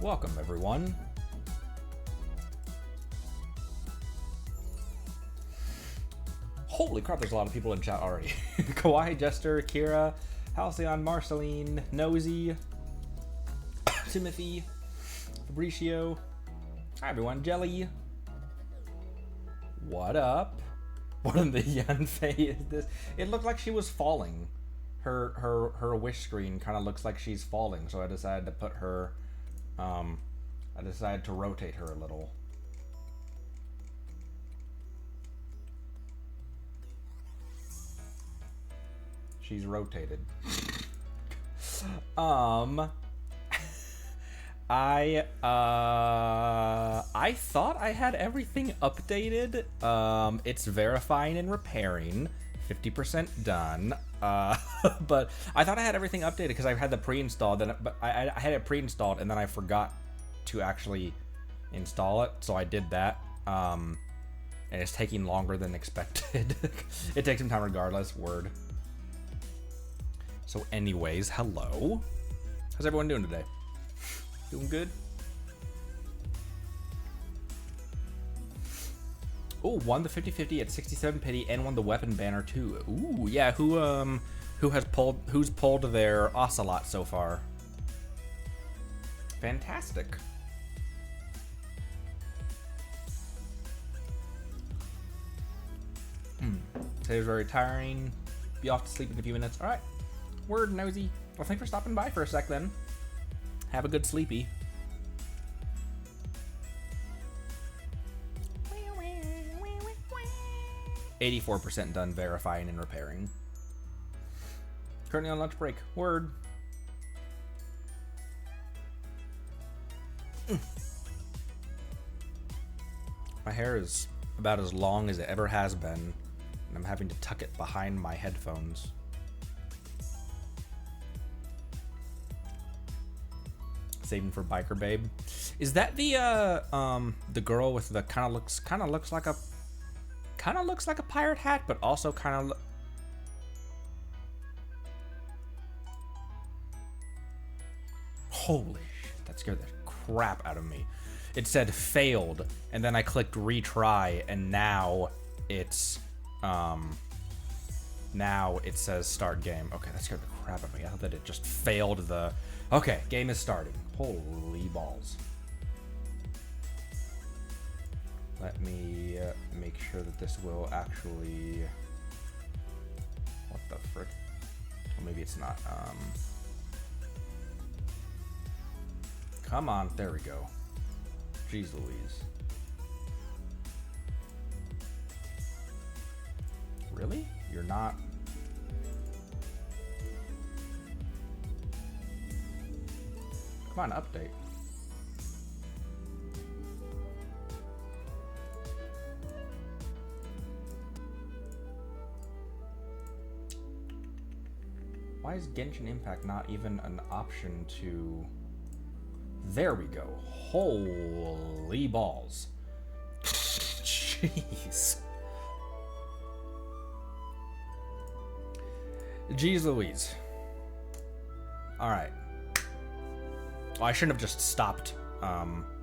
Welcome, everyone. Holy crap, there's a lot of people in chat already. Kawaii, Jester, Kira, Halcyon, Marceline, Nosy, Timothy, Fabricio. Hi, everyone. Jelly. What up? What in the Yanfei is this? It looked like she was falling. Her wish screen kind of looks like she's falling, so I decided to put her, I decided to rotate her a little. She's rotated. I thought I had everything updated. It's verifying and repairing. 50% done. But I thought I had everything updated because I had the pre-installed. But I had it pre-installed and then I forgot to actually install it. So I did that. And it's taking longer than expected. It takes some time regardless. Word. So anyways, hello. How's everyone doing today? Doing good? Oh, won the 50-50 at 67 pity and won the weapon banner too. Ooh, yeah, who's pulled their ocelot so far? Fantastic. Today's very tiring. Be off to sleep in a few minutes. All right. Word, Nosy. Well, thanks for stopping by for a sec then. Have a good sleepy. 84% done verifying and repairing. Currently on lunch break. Word. My hair is about as long as it ever has been, and I'm having to tuck it behind my headphones. Saving for Biker Babe. Is that the girl with the kind of looks like a pirate hat, but also kind of holy shit, that scared the crap out of me. It said failed, and then I clicked retry, and now it's now it says start game. Okay, that scared the crap out of me. I thought that it just failed the. Okay, game is starting. Holy balls. Let me make sure that this will actually... What the frick? Well, maybe it's not. Come on, there we go. Jeez Louise. Really? You're not... Come on, update. Why is Genshin Impact not even an option to... There we go. Holy balls. Jeez. Jeez Louise. Alright. Oh, I shouldn't have just stopped.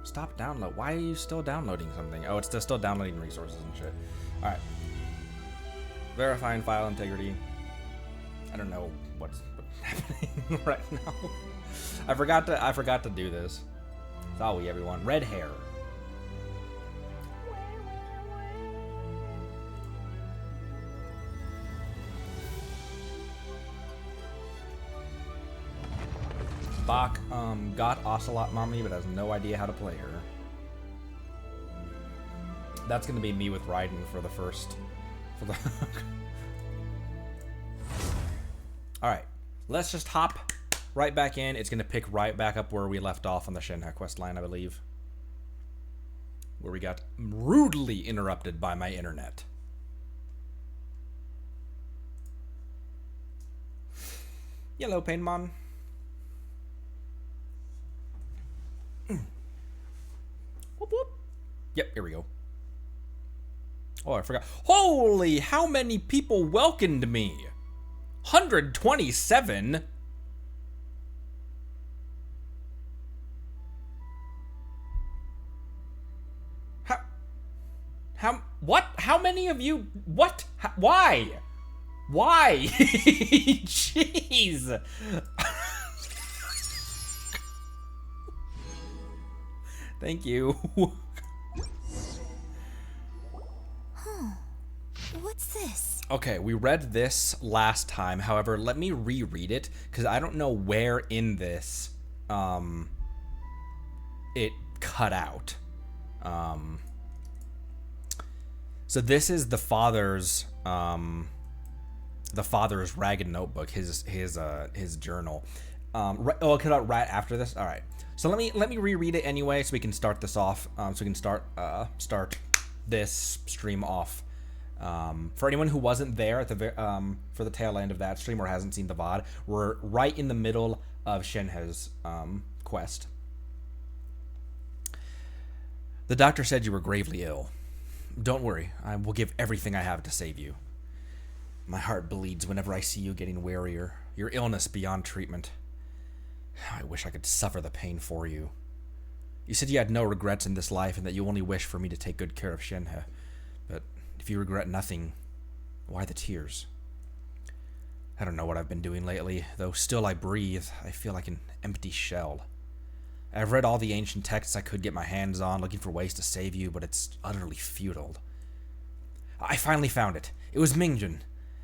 Stop download. Why are you still downloading something? Oh, it's still downloading resources and shit. Alright. Verifying file integrity. I don't know what's happening right now. I forgot to do this. Sorry, everyone. Red hair. Bach got Ocelot Mommy, but has no idea how to play her. That's gonna be me with Raiden for the first. Alright, let's just hop right back in. It's gonna pick right back up where we left off on the Shenhe quest line, I believe. Where we got rudely interrupted by my internet. Yellow Painmon. Whoop, whoop. Yep, here we go. Oh, I forgot. Holy, how many people welcomed me? 127? What? How many of you? What? Why? Why? Jeez. Thank you. What's this? Okay, we read this last time. However, let me reread it because I don't know where in this it cut out. So this is the father's ragged notebook, his journal. Oh, it cut out right after this. All right. So let me reread it anyway, so we can start this off. So we can start this stream off. For anyone who wasn't there at the for the tail end of that stream or hasn't seen the VOD, we're right in the middle of Shenhe's quest. The doctor said you were gravely ill. Don't worry, I will give everything I have to save you. My heart bleeds whenever I see you getting wearier, your illness beyond treatment. I wish I could suffer the pain for you. You said you had no regrets in this life and that you only wish for me to take good care of Shenhe. But if you regret nothing, why the tears? I don't know what I've been doing lately, though still I breathe. I feel like an empty shell. I've read all the ancient texts I could get my hands on, looking for ways to save you, but it's utterly futile. I finally found it. It was Mingjun.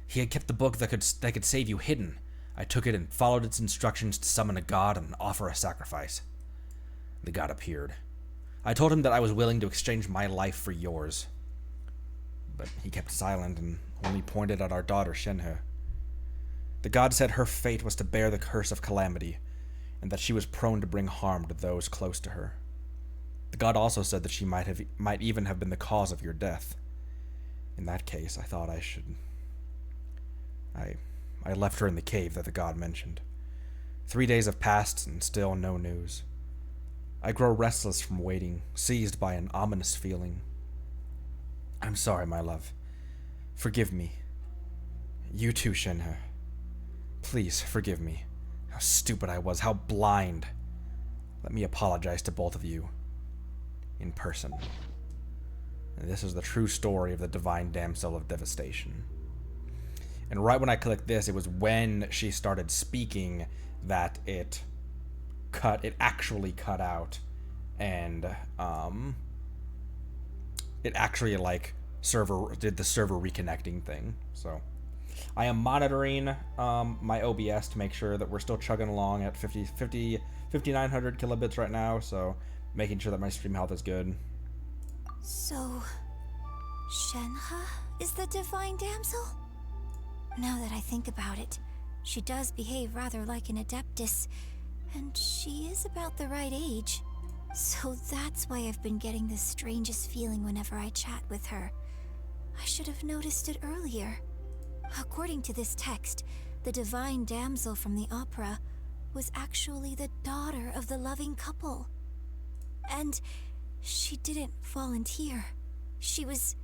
He had kept the book that could save you hidden. I took it and followed its instructions to summon a god and offer a sacrifice. The god appeared. I told him that I was willing to exchange my life for yours. But he kept silent and only pointed at our daughter Shenhe. The god said her fate was to bear the curse of calamity, and that she was prone to bring harm to those close to her. The god also said that she might even have been the cause of your death. In that case, I thought I should... I left her in the cave that the god mentioned. 3 days have passed, and still no news. I grow restless from waiting, seized by an ominous feeling. I'm sorry, my love. Forgive me. You too, Shenhe. Please, forgive me. How stupid I was, how blind. Let me apologize to both of you. In person. And this is the true story of the divine damsel of devastation. And right when I clicked this, it was when she started speaking that it actually cut out, and it actually did the server reconnecting thing. So I am monitoring my OBS to make sure that we're still chugging along at 5900 kilobits right now, so making sure that my stream health is good. So, Shenhe is the divine damsel? Now that I think about it, she does behave rather like an adeptus, and she is about the right age. So that's why I've been getting the strangest feeling whenever I chat with her. I should have noticed it earlier. According to this text, the divine damsel from the opera was actually the daughter of the loving couple. And she didn't volunteer. She was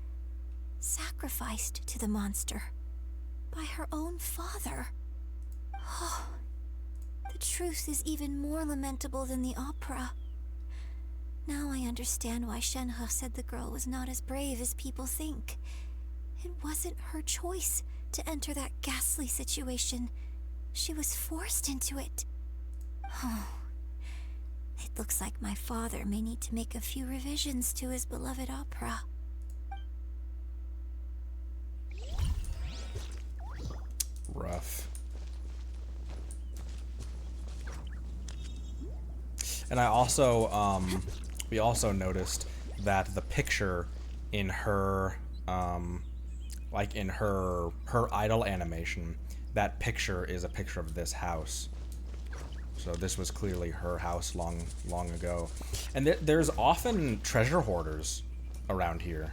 sacrificed to the monster by her own father. Oh, the truth is even more lamentable than the opera. Now I understand why Shenhe said the girl was not as brave as people think. It wasn't her choice to enter that ghastly situation. She was forced into it. Oh, it looks like my father may need to make a few revisions to his beloved opera. Rough. And I also, we also noticed that the picture in her, like in her idol animation, that picture is a picture of this house. So this was clearly her house long ago. And there's often treasure hoarders around here.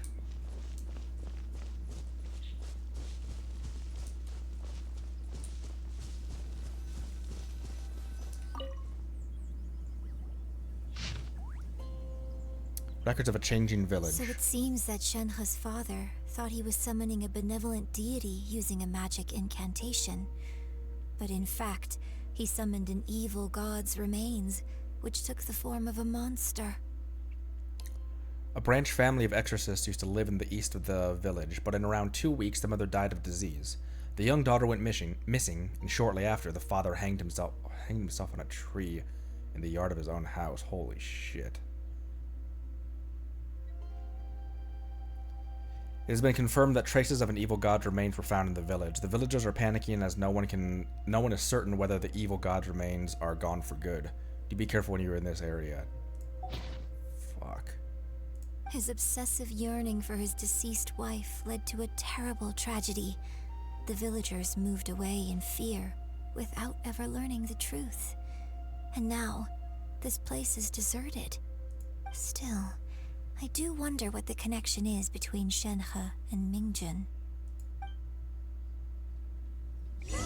Records of a changing village. So it seems that Shenhe's father thought he was summoning a benevolent deity using a magic incantation. But in fact, he summoned an evil god's remains, which took the form of a monster. A branch family of exorcists used to live in the east of the village, but in around 2 weeks the mother died of disease. The young daughter went missing, and shortly after, the father hanged himself on a tree in the yard of his own house. Holy shit. It has been confirmed that traces of an evil god's remains were found in the village. The villagers are panicking as no one is certain whether the evil god's remains are gone for good. Do be careful when you're in this area. Fuck. His obsessive yearning for his deceased wife led to a terrible tragedy. The villagers moved away in fear, without ever learning the truth. And now, this place is deserted. Still, I do wonder what the connection is between Shenhe and Mingjun. We've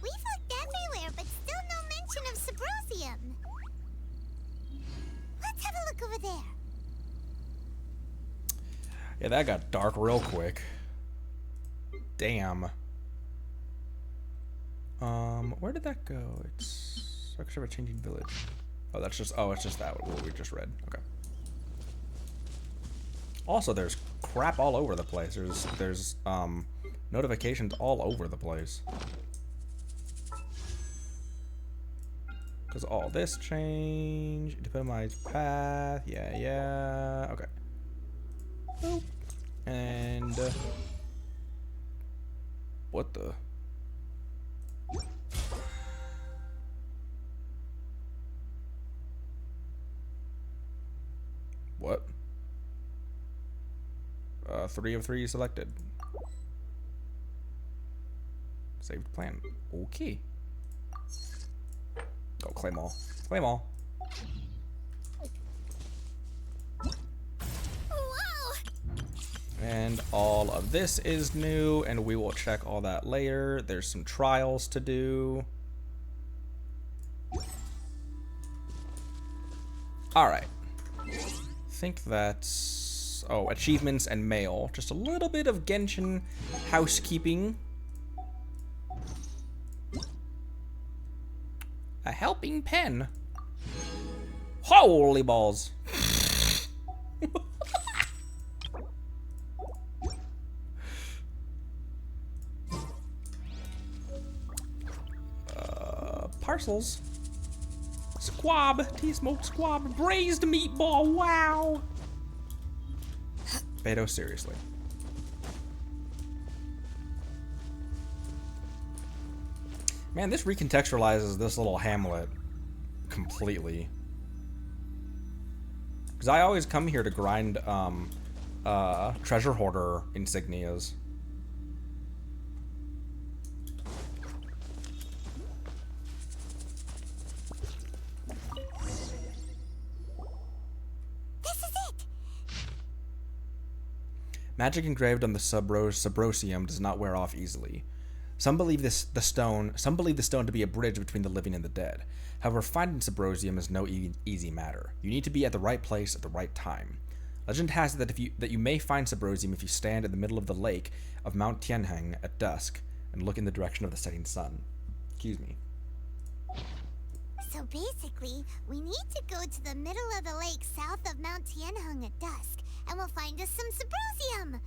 looked everywhere, but still no mention of Sabrosium. Let's have a look over there. Yeah, that got dark real quick. Damn. Where did that go? It's Structure of a Changing Village. Oh, it's just that what we just read. Okay. Also, there's crap all over the place. There's notifications all over the place. Because all this change, epitomize path, yeah, okay. Boop. And what the? What? 3 of 3 selected. Saved plan. Okay. Oh, claim all. Claim all. Whoa! And all of this is new, and we will check all that later. There's some trials to do. Alright. Think that's... oh, achievements and mail. Just a little bit of Genshin housekeeping. A helping pen. Holy balls. Parcels. Squab. Tea-smoked squab. Braised meatball. Wow. Beto, seriously. Man, this recontextualizes this little hamlet completely. Because I always come here to grind treasure hoarder insignias. This is it! Magic engraved on the Sabrosium does not wear off easily. Some believe the stone to be a bridge between the living and the dead. However, finding Sabrosium is no easy matter. You need to be at the right place at the right time. Legend has it that you may find Sabrosium if you stand in the middle of the lake of Mount Tianheng at dusk and look in the direction of the setting sun. Excuse me. So basically, we need to go to the middle of the lake south of Mount Tianheng at dusk, and we'll find us some Sabrosium.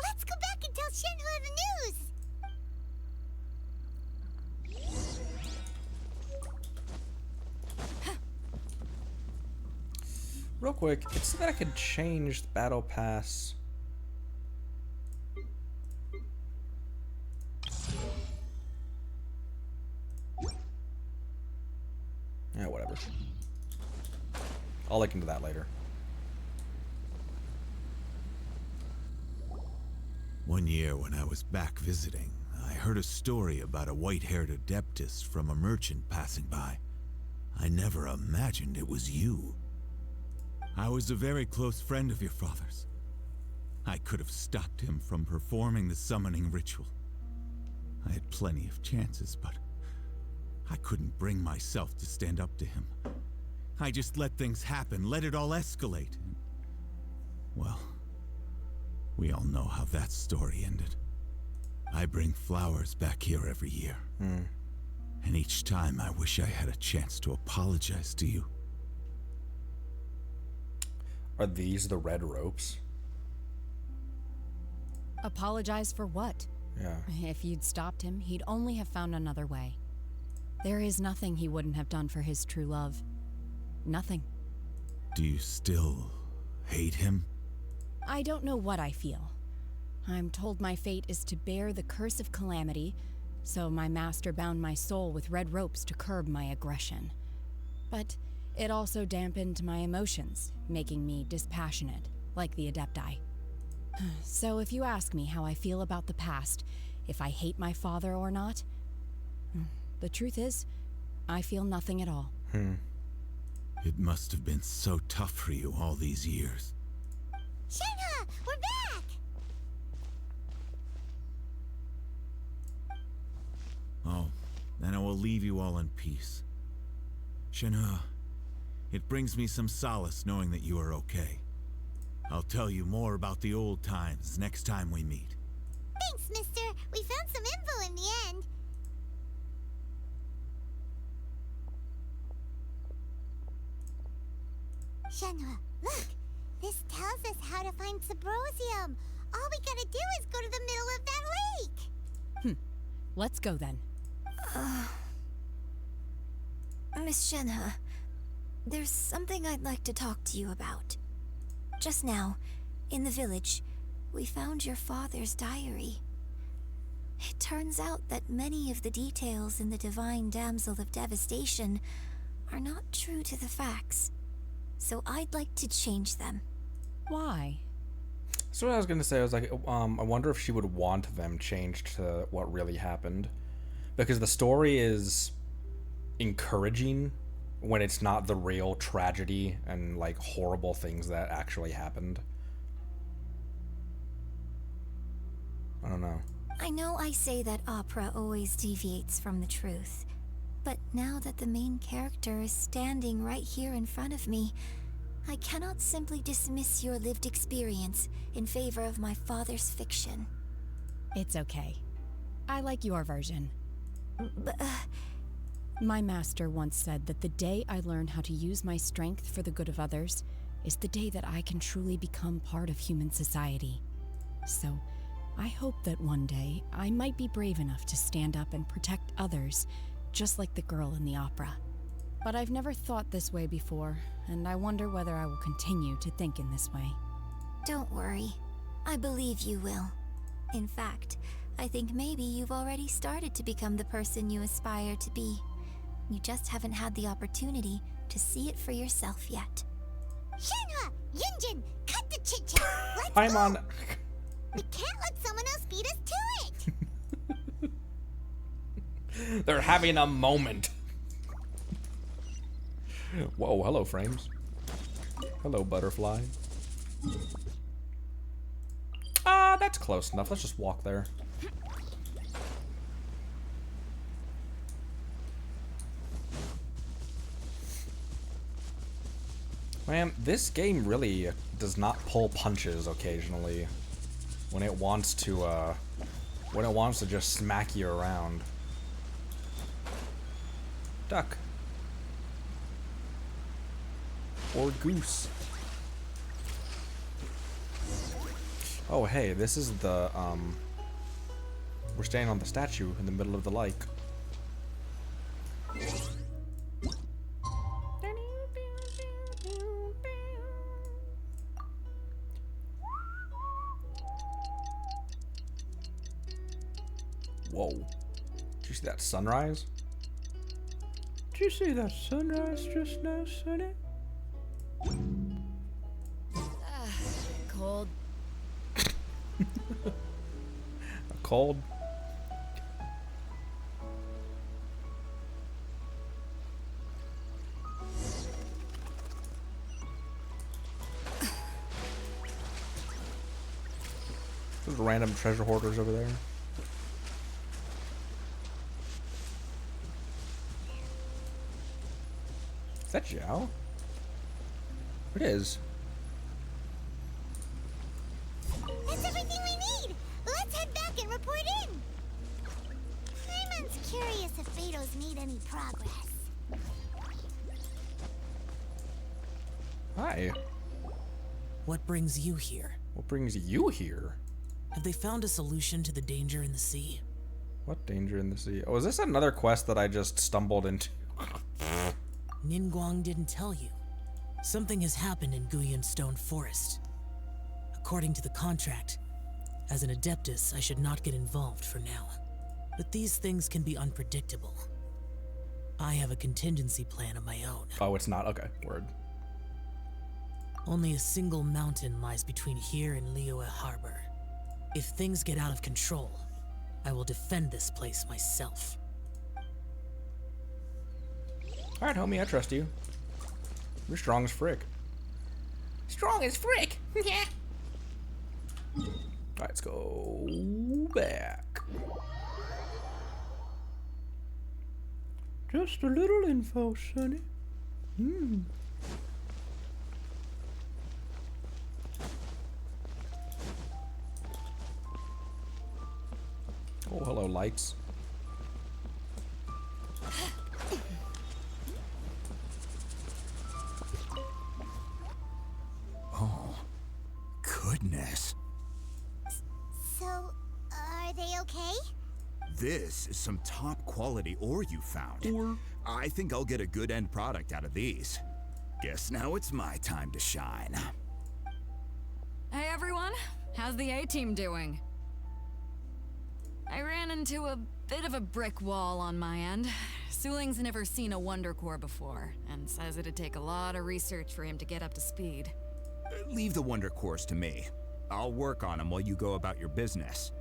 Let's go back and tell Shenhe the news. Real quick, it said that I could change the battle pass. Yeah, whatever. I'll look into that later. One year when I was back visiting, I heard a story about a white-haired adeptus from a merchant passing by. I never imagined it was you. I was a very close friend of your father's. I could have stopped him from performing the summoning ritual. I had plenty of chances, but I couldn't bring myself to stand up to him. I just let things happen, let it all escalate. Well, we all know how that story ended. I bring flowers back here every year. And each time I wish I had a chance to apologize to you. Are these the red ropes? Apologize for what? Yeah. If you'd stopped him, he'd only have found another way. There is nothing he wouldn't have done for his true love. Nothing. Do you still hate him? I don't know what I feel. I'm told my fate is to bear the curse of calamity, so my master bound my soul with red ropes to curb my aggression. But it also dampened my emotions, making me dispassionate, like the Adepti. So if you ask me how I feel about the past, if I hate my father or not, the truth is, I feel nothing at all. It must have been so tough for you all these years. Shenhe, we're back! Oh, then I will leave you all in peace. Shenhe, it brings me some solace knowing that you are okay. I'll tell you more about the old times next time we meet. Thanks, mister. We found some info in the end. Shenhe, look! This tells us how to find Subrosium. All we gotta do is go to the middle of that lake. Let's go then. Miss Shenhe, there's something I'd like to talk to you about. Just now, in the village, we found your father's diary. It turns out that many of the details in the Divine Damsel of Devastation are not true to the facts. So I'd like to change them. Why? So what I was gonna say, I was like, I wonder if she would want them changed to what really happened. Because the story is encouraging when it's not the real tragedy and like horrible things that actually happened. I don't know. I know I say that opera always deviates from the truth, but now that the main character is standing right here in front of me, I cannot simply dismiss your lived experience in favor of my father's fiction. It's okay. I like your version. But, My master once said that the day I learn how to use my strength for the good of others is the day that I can truly become part of human society. So, I hope that one day I might be brave enough to stand up and protect others, just like the girl in the opera. But I've never thought this way before, and I wonder whether I will continue to think in this way. don't worry. I believe you will. In fact, I think maybe you've already started to become the person you aspire to be. You just haven't had the opportunity to see it for yourself yet. Shenhe! Yunjin! Cut the chit-chat! Let's I'm go! on. We can't let someone else beat us to it! They're having a moment. Whoa, hello, frames. Hello, butterfly. That's close enough. Let's just walk there. Man, this game really does not pull punches occasionally when it wants to just smack you around. Duck. Or goose. Oh, hey, this is the, we're standing on the statue in the middle of the lake. Whoa. Did you see that sunrise? Did you see that sunrise just now, Sonny? Cold. Cold. Those random treasure hoarders over there. Is that Zhao? It is. That's everything we need! Let's head back and report in! Paimon's curious if Beto's made any progress. Hi. What brings you here? What brings you here? Have they found a solution to the danger in the sea? What danger in the sea? Oh, is this another quest that I just stumbled into? Ningguang didn't tell you. Something has happened in Guyan Stone Forest. According to the contract, as an Adeptus, I should not get involved for now. But these things can be unpredictable. I have a contingency plan of my own. Oh, it's not? Okay, word. Only a single mountain lies between here and Liyue Harbor. If things get out of control, I will defend this place myself. Alright, homie, I trust you. You're strong as frick. Strong as frick! Yeah. Alright, let's go back. Just a little info, sonny. Oh, hello, lights. Oh, goodness. So, are they okay? This is some top quality ore you found. I think I'll get a good end product out of these. Guess now it's my time to shine. Hey everyone, how's the A-team doing? I ran into a bit of a brick wall on my end. Suling's never seen a Wonder Core before, and says it'd take a lot of research for him to get up to speed. Leave the Wonder Cores to me. I'll work on them while you go about your business.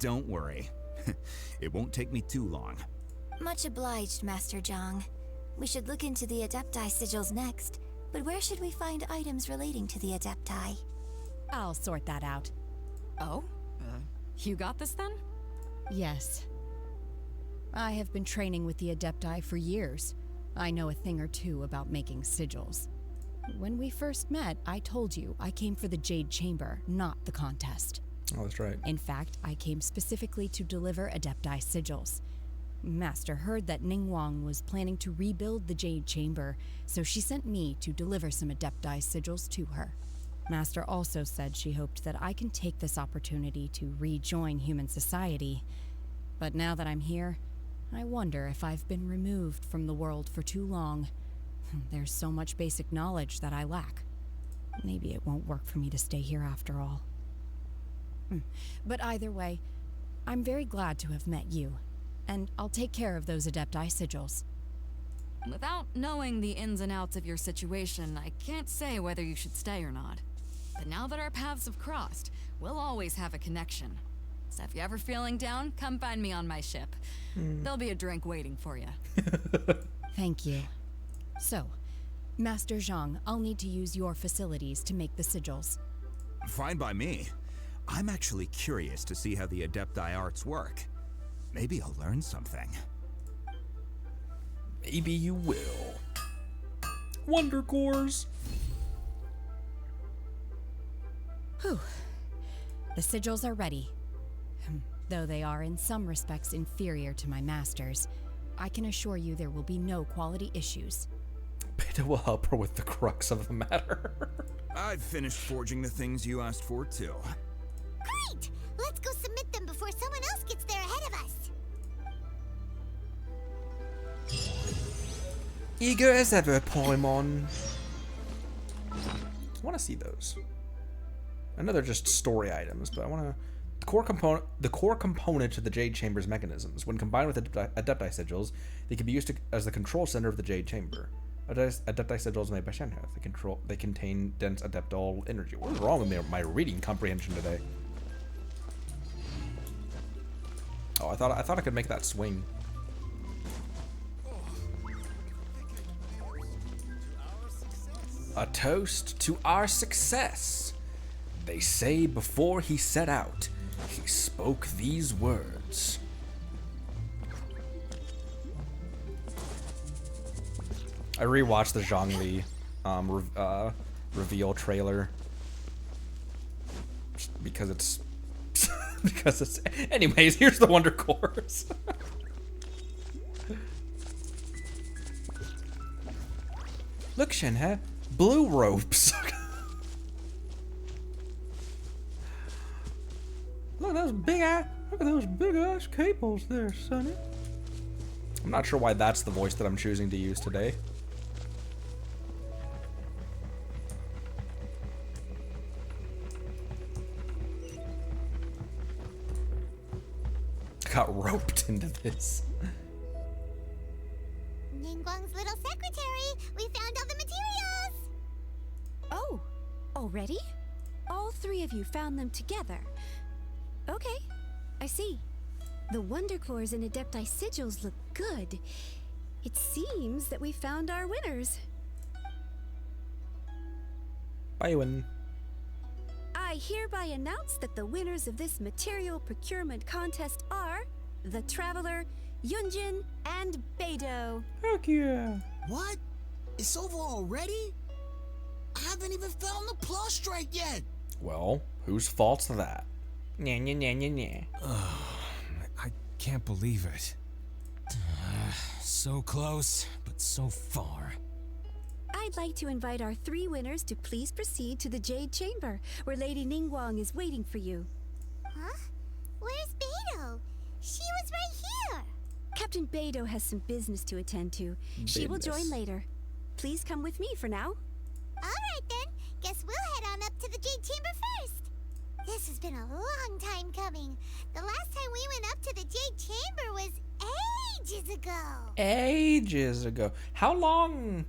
Don't worry. It won't take me too long. Much obliged, Master Zhang. We should look into the Adepti sigils next, but where should we find items relating to the Adepti? I'll sort that out. Oh? You got this then? Yes. I have been training with the Adepti for years. I know a thing or two about making sigils. When we first met, I told you I came for the Jade Chamber, not the contest. Oh, that's right. In fact, I came specifically to deliver Adepti sigils. Master heard that Ningguang was planning to rebuild the Jade Chamber, so she sent me to deliver some Adepti sigils to her. Master also said she hoped that I can take this opportunity to rejoin human society. But now that I'm here, I wonder if I've been removed from the world for too long. There's so much basic knowledge that I lack. Maybe it won't work for me to stay here after all. But either way, I'm very glad to have met you, and I'll take care of those Adepti sigils. Without knowing the ins and outs of your situation, I can't say whether you should stay or not. But now that our paths have crossed, we'll always have a connection. So if you're ever feeling down, come find me on my ship. There'll be a drink waiting for you. Thank you. So, Master Zhang, I'll need to use your facilities to make the sigils. Fine by me. I'm actually curious to see how the Adepti arts work. Maybe I'll learn something. Maybe you will. Wonder Cores. Whew. The sigils are ready. Though they are in some respects inferior to my master's, I can assure you there will be no quality issues. Beta will help her with the crux of the matter. I've finished forging the things you asked for, too. Great! Let's go submit them before someone else gets there ahead of us. Eager as ever, Paimon. I want to see those. I know they're just story items, but I want to. The core component to the Jade Chamber's mechanisms. When combined with Adepti sigils, they can be used as the control center of the Jade Chamber. Adepti sigils made by Shenhe. They contain dense adeptal energy. What is wrong with my reading comprehension today? Oh, I thought I could make that swing. A toast to our success. They say before he set out, he spoke these words. I rewatched the Zhongli reveal trailer just because it's anyways, here's the Wonder Cores. Look, Shenhe, blue ropes. Look at those big ass capos there, Sonny. I'm not sure why that's the voice that I'm choosing to use today. I got roped into this. Ningguang's little secretary! We found all the materials! Oh, already? All three of you found them together. Okay, I see. The Wonder Cores and Adepti sigils look good. It seems that we found our winners. Bye, win. I hereby announce that the winners of this material procurement contest are the Traveler, Yunjin, and Beidou. Heck yeah. What? It's over already? I haven't even found the plus strike yet. Well, whose fault's that? Nya, nya, nya, nya, nya. I can't believe it. So close, but so far. I'd like to invite our three winners to please proceed to the Jade Chamber, where Lady Ningguang is waiting for you. Huh? Where's Beidou? She was right here! Captain Beidou has some business to attend to. She will join later. Please come with me for now. Alright then, guess we'll head on up to the Jade Chamber first. This has been a long time coming. The last time we went up to the Jade Chamber was ages ago. Ages ago. How long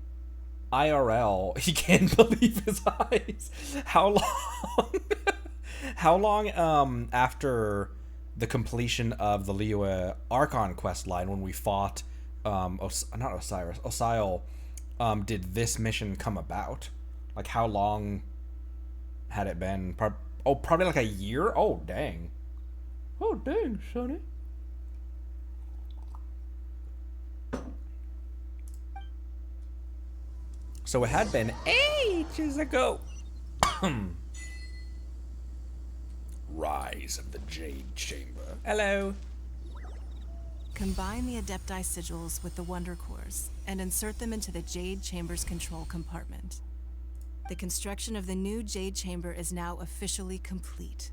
IRL? He can't believe his eyes. How long? How long after the completion of the Liyue Archon quest line when we fought Osial, did this mission come about? Like, how long had it been? Probably like a year? Oh, dang. Oh, dang, Sonny. So it had been ages ago. Rise of the Jade Chamber. Hello. Combine the Adepti sigils with the Wonder Cores and insert them into the Jade Chamber's control compartment. The construction of the new Jade Chamber is now officially complete.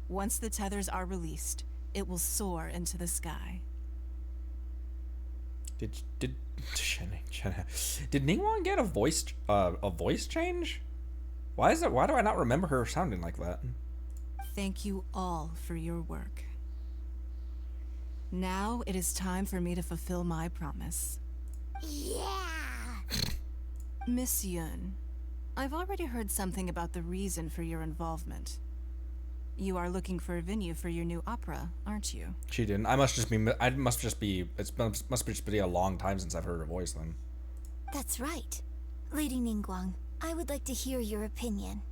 Once the tethers are released, it will soar into the sky. Did Ningguang get a voice change? Why do I not remember her sounding like that? Thank you all for your work. Now it is time for me to fulfill my promise. Yeah! Miss Yun, I've already heard something about the reason for your involvement. You are looking for a venue for your new opera, aren't you? She didn't. It must just be a long time since I've heard her voice then. That's right. Lady Ningguang, I would like to hear your opinion.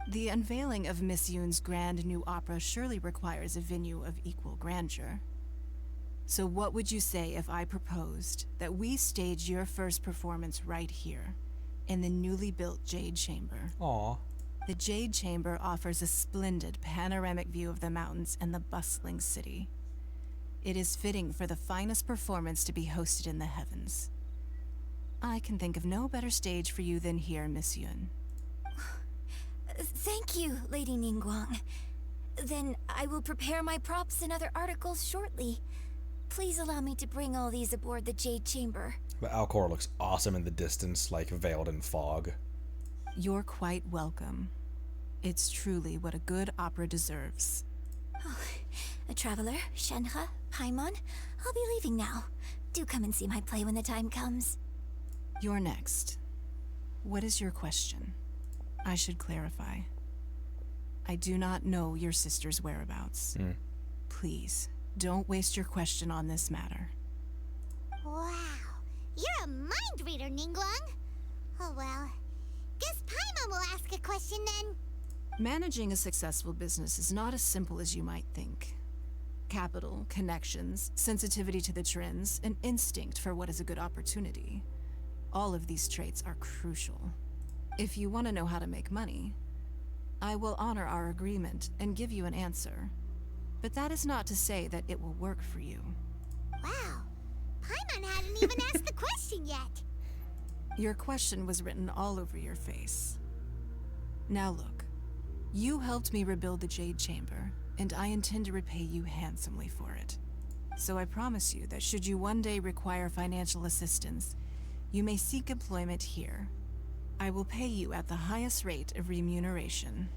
The unveiling of Miss Yun's grand new opera surely requires a venue of equal grandeur. So what would you say if I proposed that we stage your first performance right here, in the newly built Jade Chamber? Aww. The Jade Chamber offers a splendid panoramic view of the mountains and the bustling city. It is fitting for the finest performance to be hosted in the heavens. I can think of no better stage for you than here, Miss Yun. Thank you, Lady Ningguang. Then I will prepare my props and other articles shortly. Please allow me to bring all these aboard the Jade Chamber. But Alcor looks awesome in the distance, like veiled in fog. You're quite welcome. It's truly what a good opera deserves. Oh, a traveler, Shenhe, Paimon, I'll be leaving now. Do come and see my play when the time comes. You're next. What is your question? I should clarify. I do not know your sister's whereabouts. Please, don't waste your question on this matter. Wow, you're a mind reader, Ningguang. Oh well, guess Paimon will ask a question then. Managing a successful business is not as simple as you might think. Capital, connections, sensitivity to the trends, and instinct for what is a good opportunity. All of these traits are crucial. If you want to know how to make money, I will honor our agreement and give you an answer. But that is not to say that it will work for you. Wow, Paimon hadn't even asked the question yet. Your question was written all over your face. Now look, you helped me rebuild the Jade Chamber, and I intend to repay you handsomely for it. So I promise you that should you one day require financial assistance, you may seek employment here. I will pay you at the highest rate of remuneration.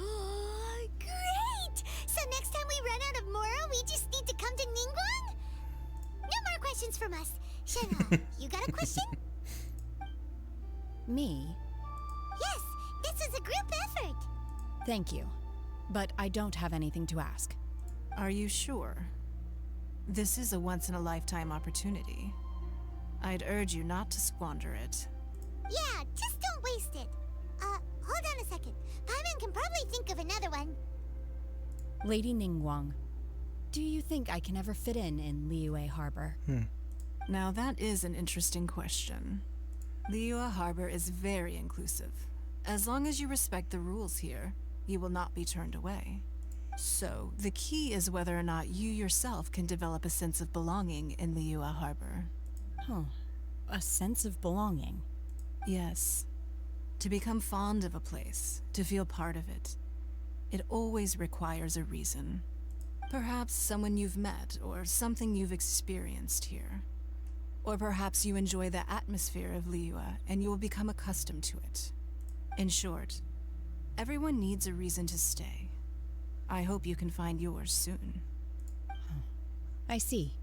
Oh, great! So next time we run out of Moro, we just need to come to Ningguang? No more questions from us. Shenhe, you got a question? Me? Yes, this is a group effort. Thank you. But I don't have anything to ask. Are you sure? This is a once-in-a-lifetime opportunity. I'd urge you not to squander it. Yeah, just don't waste it. Hold on a second. Paimon can probably think of another one. Lady Ningguang, do you think I can ever fit in Liyue Harbor? Now that is an interesting question. Liyue Harbor is very inclusive. As long as you respect the rules here, you will not be turned away. So, the key is whether or not you yourself can develop a sense of belonging in Liyue Harbor. Huh. A sense of belonging. Yes. To become fond of a place, to feel part of it, it always requires a reason. Perhaps someone you've met, or something you've experienced here. Or perhaps you enjoy the atmosphere of Liyue, and you will become accustomed to it. In short, everyone needs a reason to stay. I hope you can find yours soon. I see.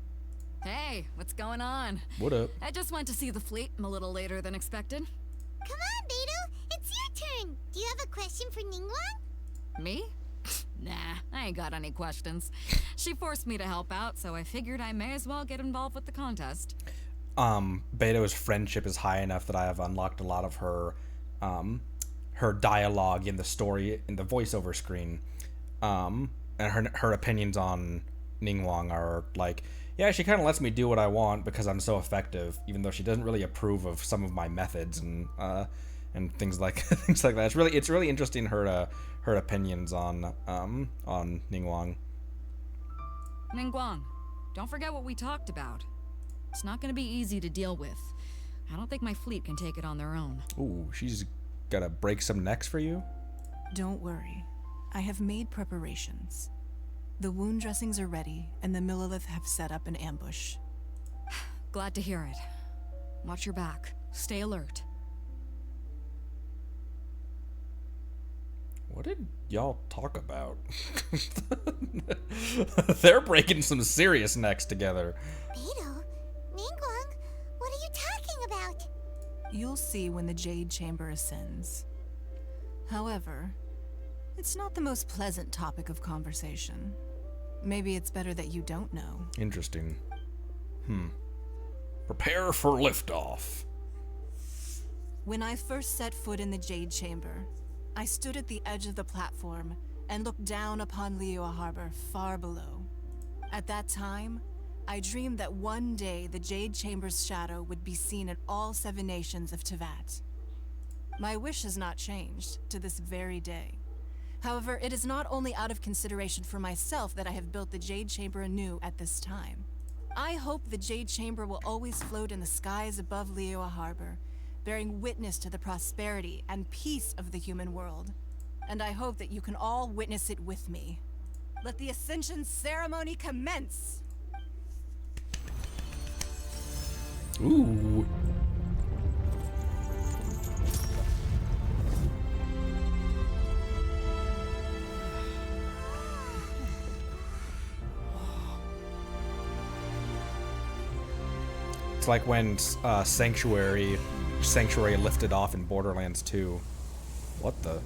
Hey, what's going on? What up? I just went to see the fleet. I'm a little later than expected. Come on, Beidou. It's your turn. Do you have a question for Ningguang? Me? Nah, I ain't got any questions. She forced me to help out, so I figured I may as well get involved with the contest. Beidou's friendship is high enough that I have unlocked a lot of her, her dialogue in the story, in the voiceover screen. And her opinions on Ningguang are like, yeah, she kind of lets me do what I want because I'm so effective, even though she doesn't really approve of some of my methods and things like things like that. It's really interesting her opinions on Ningguang. Ningguang, don't forget what we talked about. It's not going to be easy to deal with. I don't think my fleet can take it on their own. Ooh, she's gotta break some necks for you? Don't worry. I have made preparations. The wound dressings are ready, and the Millilith have set up an ambush. Glad to hear it. Watch your back. Stay alert. What did y'all talk about? They're breaking some serious necks together. Beidou? Ningguang? What are you talking about? You'll see when the Jade Chamber ascends. However, it's not the most pleasant topic of conversation. Maybe it's better that you don't know. Interesting. Prepare for liftoff. When I first set foot in the Jade Chamber, I stood at the edge of the platform and looked down upon Liyue Harbor far below. At that time, I dreamed that one day the Jade Chamber's shadow would be seen in all 7 nations of Teyvat. My wish has not changed to this very day. However, it is not only out of consideration for myself that I have built the Jade Chamber anew at this time. I hope the Jade Chamber will always float in the skies above Liyue Harbor, bearing witness to the prosperity and peace of the human world. And I hope that you can all witness it with me. Let the Ascension ceremony commence! Ooh. It's like when Sanctuary lifted off in Borderlands 2. What the?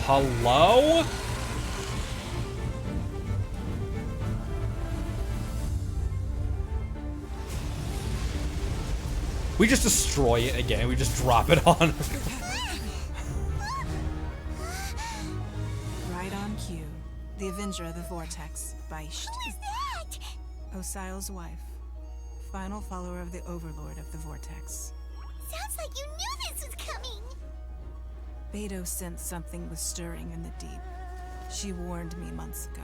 Hello? We just destroy it again. We just drop it on. Right on cue. The Avenger of the Vortex, Beisht. Who is that? Osial's wife. Final follower of the Overlord of the Vortex. Sounds like you knew this was coming. Beidou sensed something was stirring in the deep. She warned me months ago.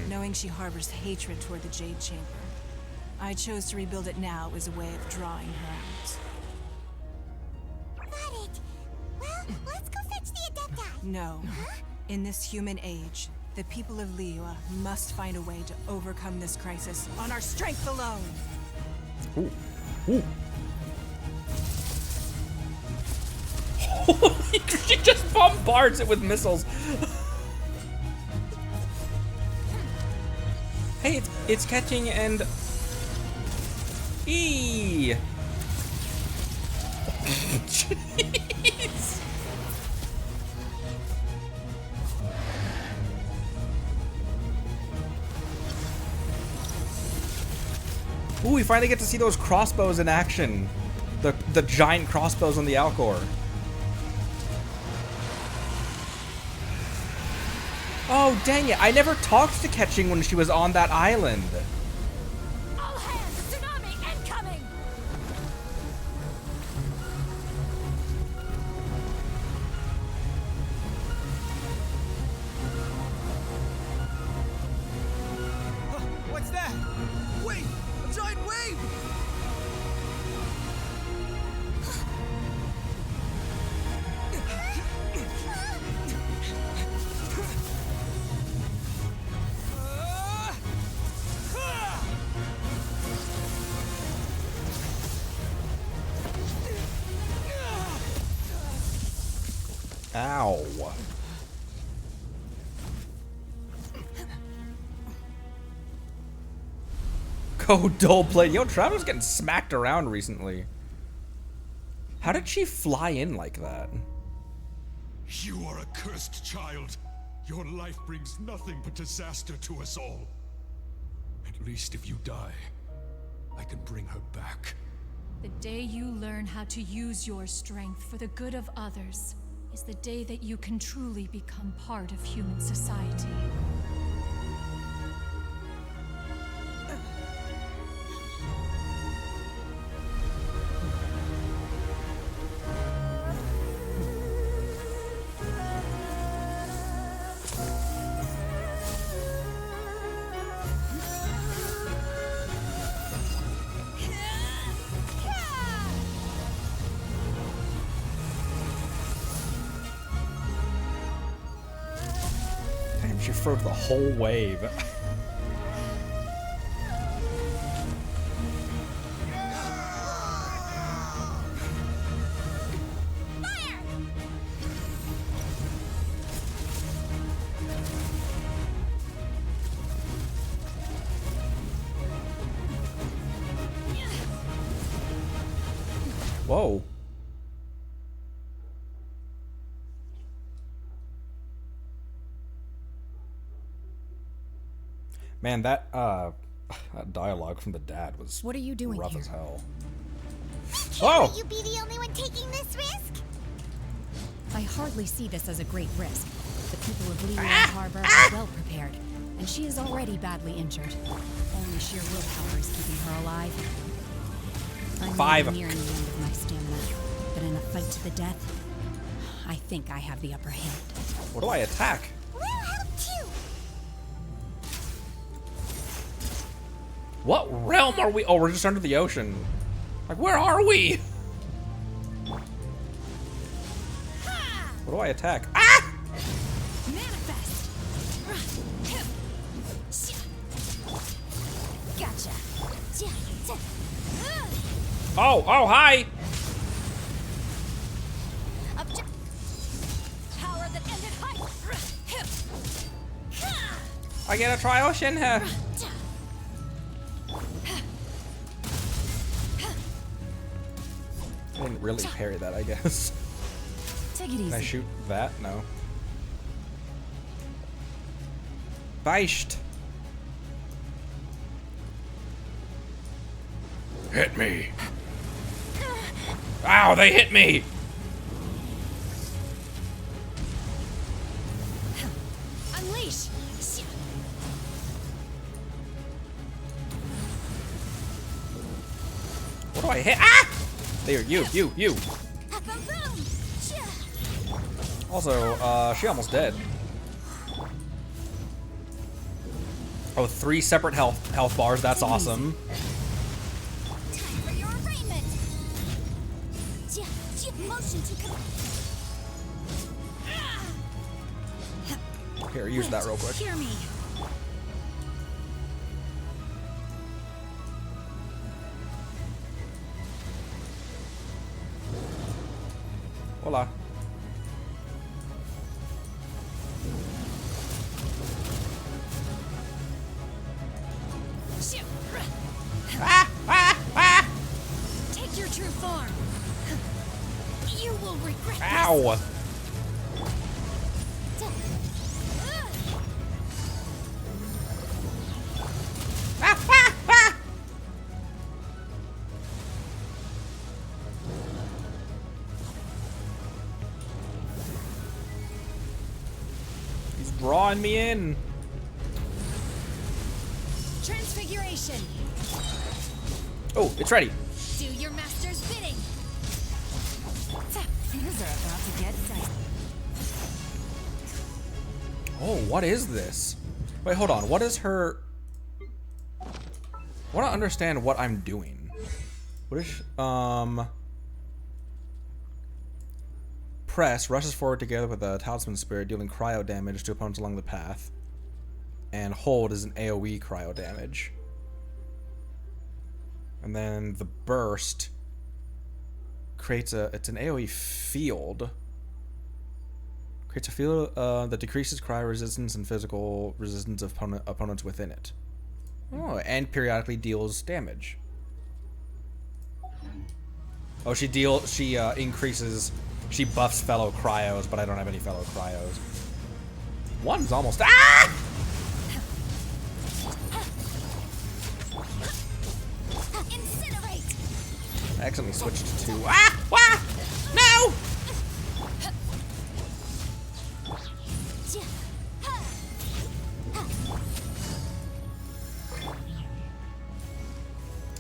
Knowing she harbors hatred toward the Jade Chamber, I chose to rebuild it now as a way of drawing her out. Got it. Well, let's go fetch the Adepti. No. In this human age, the people of Liyue must find a way to overcome this crisis on our strength alone. Ooh. Ooh. She just bombards it with missiles. Hey, it's catching and... Eee! Jeez! Ooh, we finally get to see those crossbows in action. The giant crossbows on the Alcor. Oh, dang it. I never talked to Catching when she was on that island. All hands, tsunami incoming! What's that? Wait! A giant wave! Ow. Go dull play. Yo, Travis getting smacked around recently. How did she fly in like that? You are a cursed child. Your life brings nothing but disaster to us all. At least if you die, I can bring her back. The day you learn how to use your strength for the good of others is the day that you can truly become part of human society. She froze the whole wave. Whoa. Man, that dialogue from the dad was What are you doing rough here? as hell. Can't let you be the only one taking this risk? I hardly see this as a great risk. The people of Liyue Harbor are well prepared, and she is already badly injured. Only sheer willpower is keeping her alive. I'm nearing the end of my stamina, but in a fight to the death, I think I have the upper hand. What do I attack? We'll help too. What realm are we? Oh, we're just under the ocean. Like, where are we? What do I attack? Ah! Manifest! Gotcha. Oh, hi! Power that ended height. I get a trial Shenhe. I didn't really parry that, I guess. Take it easy. Can I shoot that? No. Beisht. Hit me. Ow, they hit me. Unleash. What do I hit? Ah! There, you. Also, she almost dead. Oh, 3 separate health bars. That's awesome. Motion to Here, use that real quick. Hear me. Hola. Take your true form. You will regret this. Ow! He's drawing me in. Transfiguration. Oh, it's ready. Do your master's bidding. Things are about to get dicey. Oh, what is this? Wait, hold on. What is her... I want to understand what I'm doing. What is... Press rushes forward together with a talisman spirit, dealing cryo damage to opponents along the path. And hold is an AoE cryo damage. And then the burst creates it's an AoE field. Creates a field that decreases cryo resistance and physical resistance of opponents within it. Oh, and periodically deals damage. Oh, she increases, she buffs fellow cryos, but I don't have any fellow cryos. One's almost, ah! Incinerate. I accidentally switched to two. Ah! Ah! No!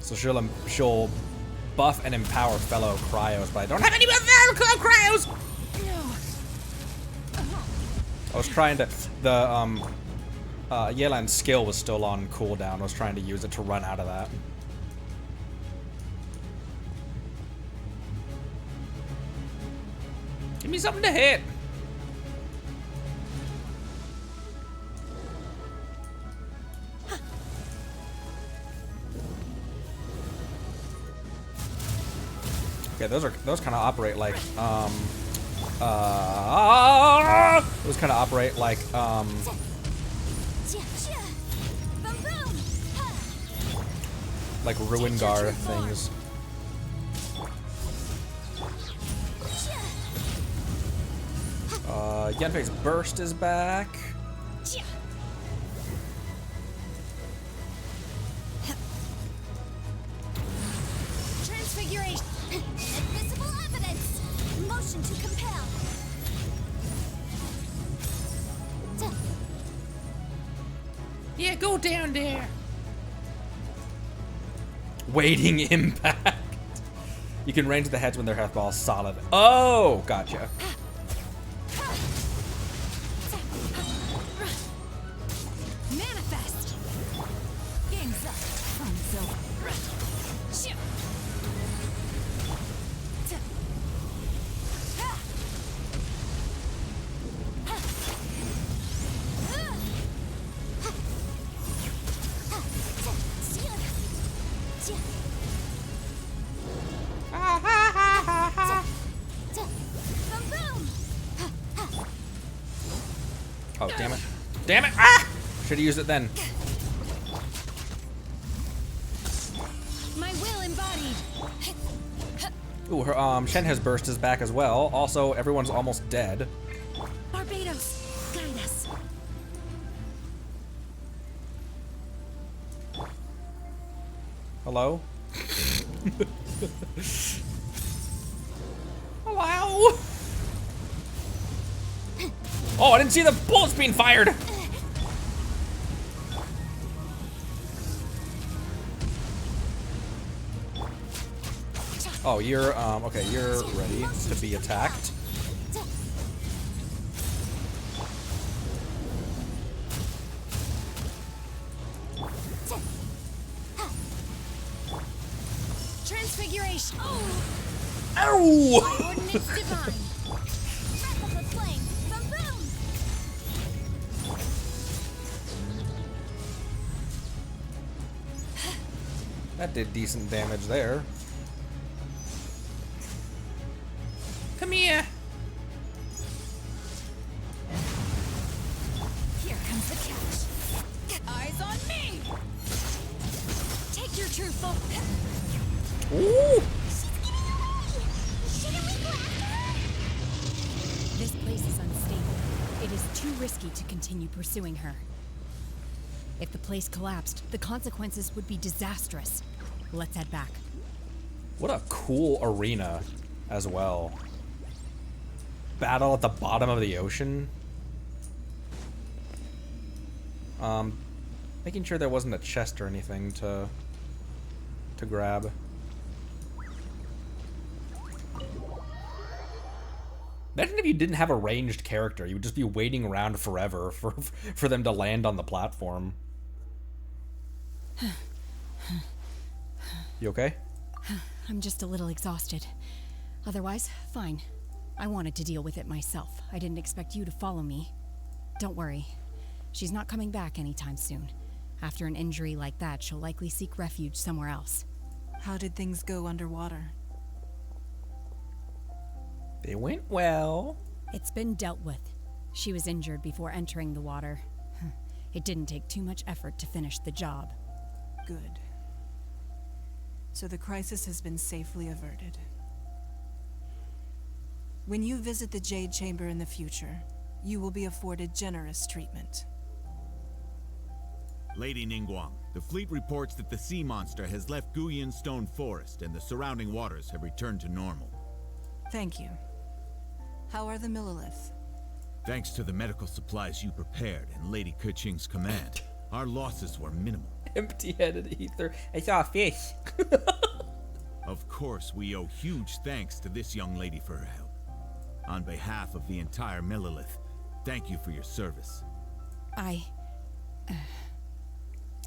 So she'll buff and empower fellow cryos, but I don't have any fellow cryos. I was trying to Yelan's skill was still on cooldown. I was trying to use it to run out of that. Give me something to hit. Okay, those kind of operate like those kind of operate like like ruin guard things. Yanfei's burst is back. Transfiguration. Invisible evidence. Motion to compel. Yeah, go down there. Waiting impact. You can range the heads when their health ball is solid. Oh, gotcha. Manifest. Game's up. Fun's over. Oh, damn it. Damn it! Ah! Should have used it then. My will embodied. Ooh, her Shenhe's burst is back as well. Also, everyone's almost dead. Barbados, guide us. Hello? Hello? Oh, I didn't see the bullets being fired. Oh, you're, okay, you're ready to be attacked. Transfiguration. Oh. Ow! Ordnance divine. Breath of the flame. Boom! That did decent damage there. Come here. Here comes the catch. Eyes on me! Take your true full. Ooh! This place is unstable. It is too risky to continue pursuing her. If the place collapsed, the consequences would be disastrous. Let's head back. What a cool arena as well. Battle at the bottom of the ocean. Making sure there wasn't a chest or anything to grab. Imagine if you didn't have a ranged character. You would just be waiting around forever for them to land on the platform. You okay? I'm just a little exhausted. Otherwise, fine. I wanted to deal with it myself. I didn't expect you to follow me. Don't worry. She's not coming back anytime soon. After an injury like that, she'll likely seek refuge somewhere else. How did things go underwater? They went well. It's been dealt with. She was injured before entering the water. It didn't take too much effort to finish the job. Good. So the crisis has been safely averted. When you visit the Jade Chamber in the future, you will be afforded generous treatment. Lady Ningguang, the fleet reports that the sea monster has left Guyan Stone Forest and the surrounding waters have returned to normal. Thank you. How are the Millilith? Thanks to the medical supplies you prepared and Lady Keqing's command, our losses were minimal. Empty-headed ether. I saw a fish. Of course, we owe huge thanks to this young lady for her help. On behalf of the entire Millilith, thank you for your service.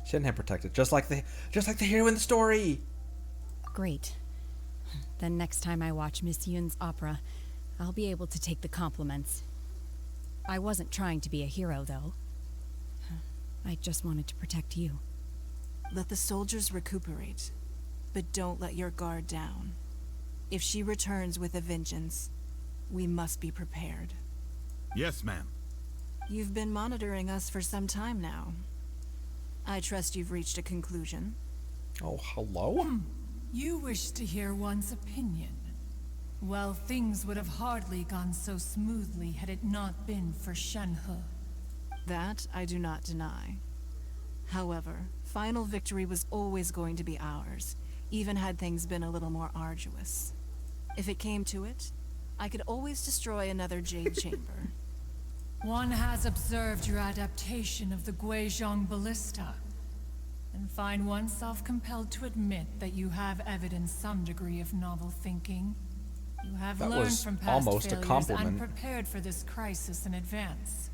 Shenhe protected, just like the hero in the story. Great. Then next time I watch Miss Yun's opera, I'll be able to take the compliments. I wasn't trying to be a hero, though. I just wanted to protect you. Let the soldiers recuperate, but don't let your guard down. If she returns with a vengeance, we must be prepared. Yes, ma'am. You've been monitoring us for some time now. I trust you've reached a conclusion. Oh, hello? You wish to hear one's opinion. Well, things would have hardly gone so smoothly had it not been for Shenhe. That I do not deny. However, final victory was always going to be ours, even had things been a little more arduous. If it came to it, I could always destroy another Jade Chamber. One has observed your adaptation of the Guizhong ballista, and find oneself compelled to admit that you have evidenced some degree of novel thinking. You have That learned was from past almost a failures compliment. and prepared for this crisis in advance.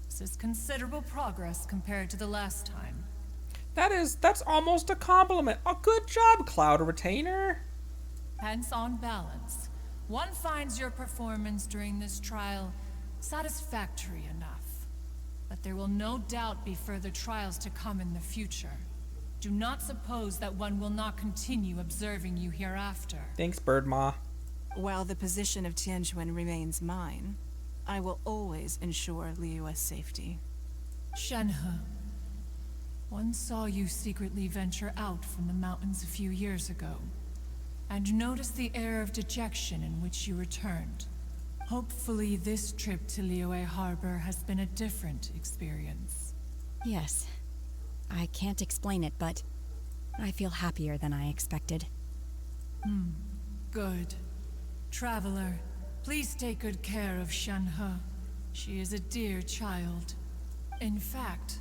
This is considerable progress compared to the last time. That's almost a compliment. Oh, good job, Cloud Retainer. Hence, on balance, one finds your performance during this trial satisfactory enough. But there will no doubt be further trials to come in the future. Do not suppose that one will not continue observing you hereafter. Thanks, Birdma. While the position of Tianquan remains mine, I will always ensure Liyue's safety. Shenhe, one saw you secretly venture out from the mountains a few years ago, and noticed the air of dejection in which you returned. Hopefully this trip to Liyue Harbor has been a different experience. Yes. I can't explain it, but I feel happier than I expected. Good. Traveler, please take good care of Shenhe. She is a dear child. In fact,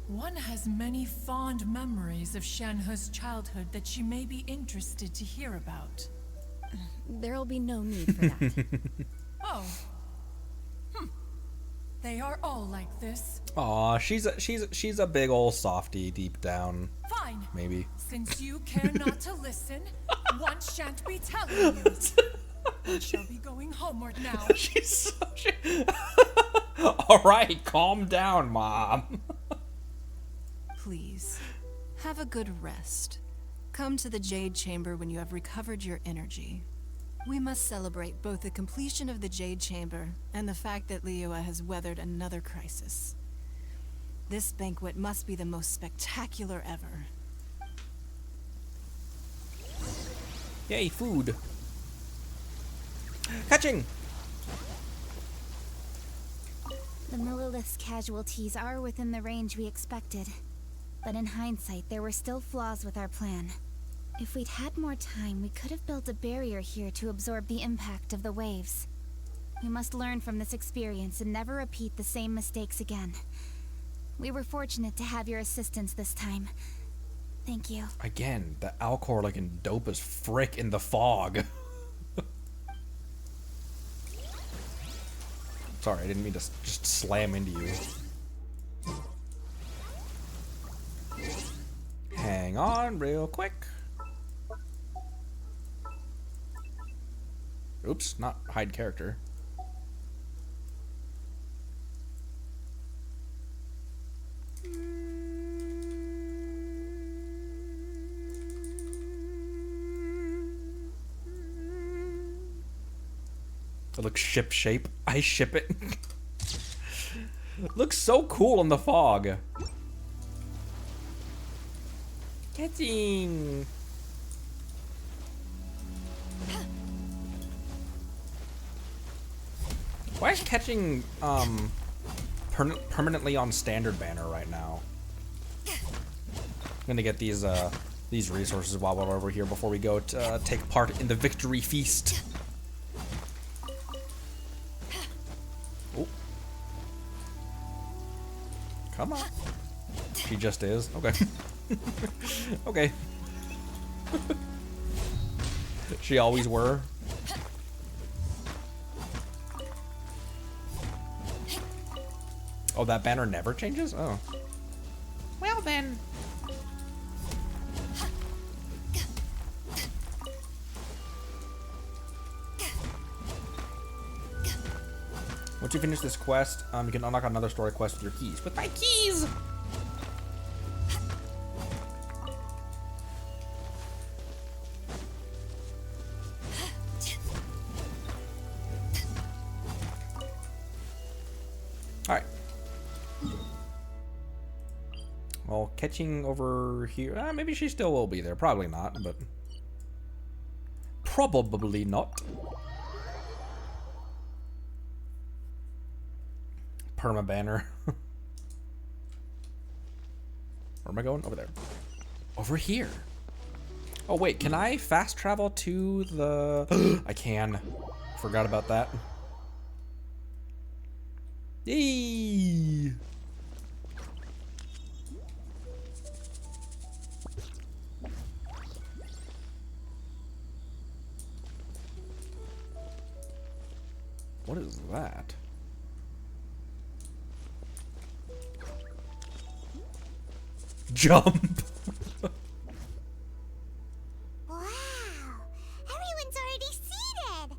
one has many fond memories of Shenhe's childhood that she may be interested to hear about. There'll be no need for that. Oh. They are all like this. Aw, she's a big ol' softie deep down. Fine. Maybe. Since you care not to listen, One shan't be telling you. We shall be going homeward now. She's so... Alright, calm down, Mom. Please, have a good rest. Come to the Jade Chamber when you have recovered your energy. We must celebrate both the completion of the Jade Chamber and the fact that Liyue has weathered another crisis. This banquet must be the most spectacular ever. Yay, food. Catching! The Millilith's casualties are within the range we expected. But in hindsight, there were still flaws with our plan. If we'd had more time, we could have built a barrier here to absorb the impact of the waves. We must learn from this experience and never repeat the same mistakes again. We were fortunate to have your assistance this time. Thank you. Again, the Alcor looking dope as frick in the fog. Sorry, I didn't mean to just slam into you. Hang on real quick. Oops, not hide character. It looks ship shape. I ship it. It looks so cool in the fog. Catching. Why is catching permanently on standard banner right now? I'm gonna get these resources while we're over here before we go to take part in the victory feast. Oh. Come on. She just is. Okay. Okay. She always were. Oh, that banner never changes? Oh. Well then. Once you finish this quest, you can unlock another story quest with your keys. With my keys! Alright. Well, catching over here. Maybe she still will be there. Probably not, but... Probably not. Perma banner. Where am I going? Over there. Over here. Oh wait, can I fast travel to the... I can. Forgot about that. Yay! What is that? Jump! Wow! Everyone's already seated!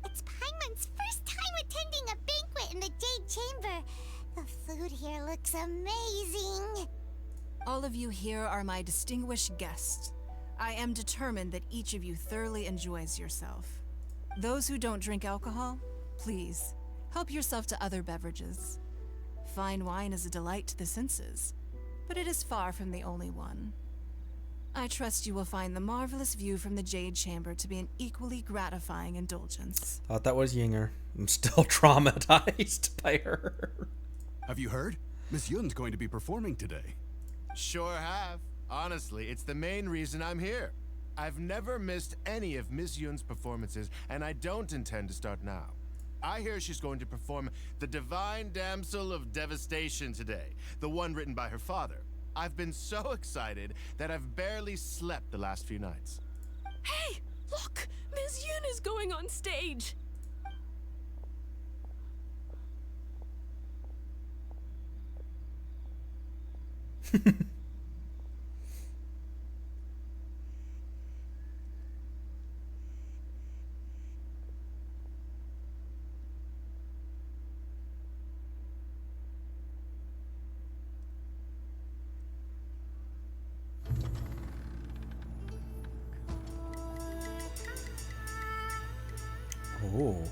It's Paimon's first time attending a banquet in the Jade Chamber. The food here looks amazing. All of you here are my distinguished guests. I am determined that each of you thoroughly enjoys yourself. Those who don't drink alcohol, please, help yourself to other beverages. Fine wine is a delight to the senses, but it is far from the only one. I trust you will find the marvelous view from the Jade Chamber to be an equally gratifying indulgence. Thought that was Yinger. I'm still traumatized by her. Have you heard? Miss Yun's going to be performing today. Sure have. Honestly, it's the main reason I'm here. I've never missed any of Miss Yun's performances, and I don't intend to start now. I hear she's going to perform the Divine Damsel of Devastation today, the one written by her father. I've been so excited that I've barely slept the last few nights. Hey, look! Miss Yun is going on stage! Ooh.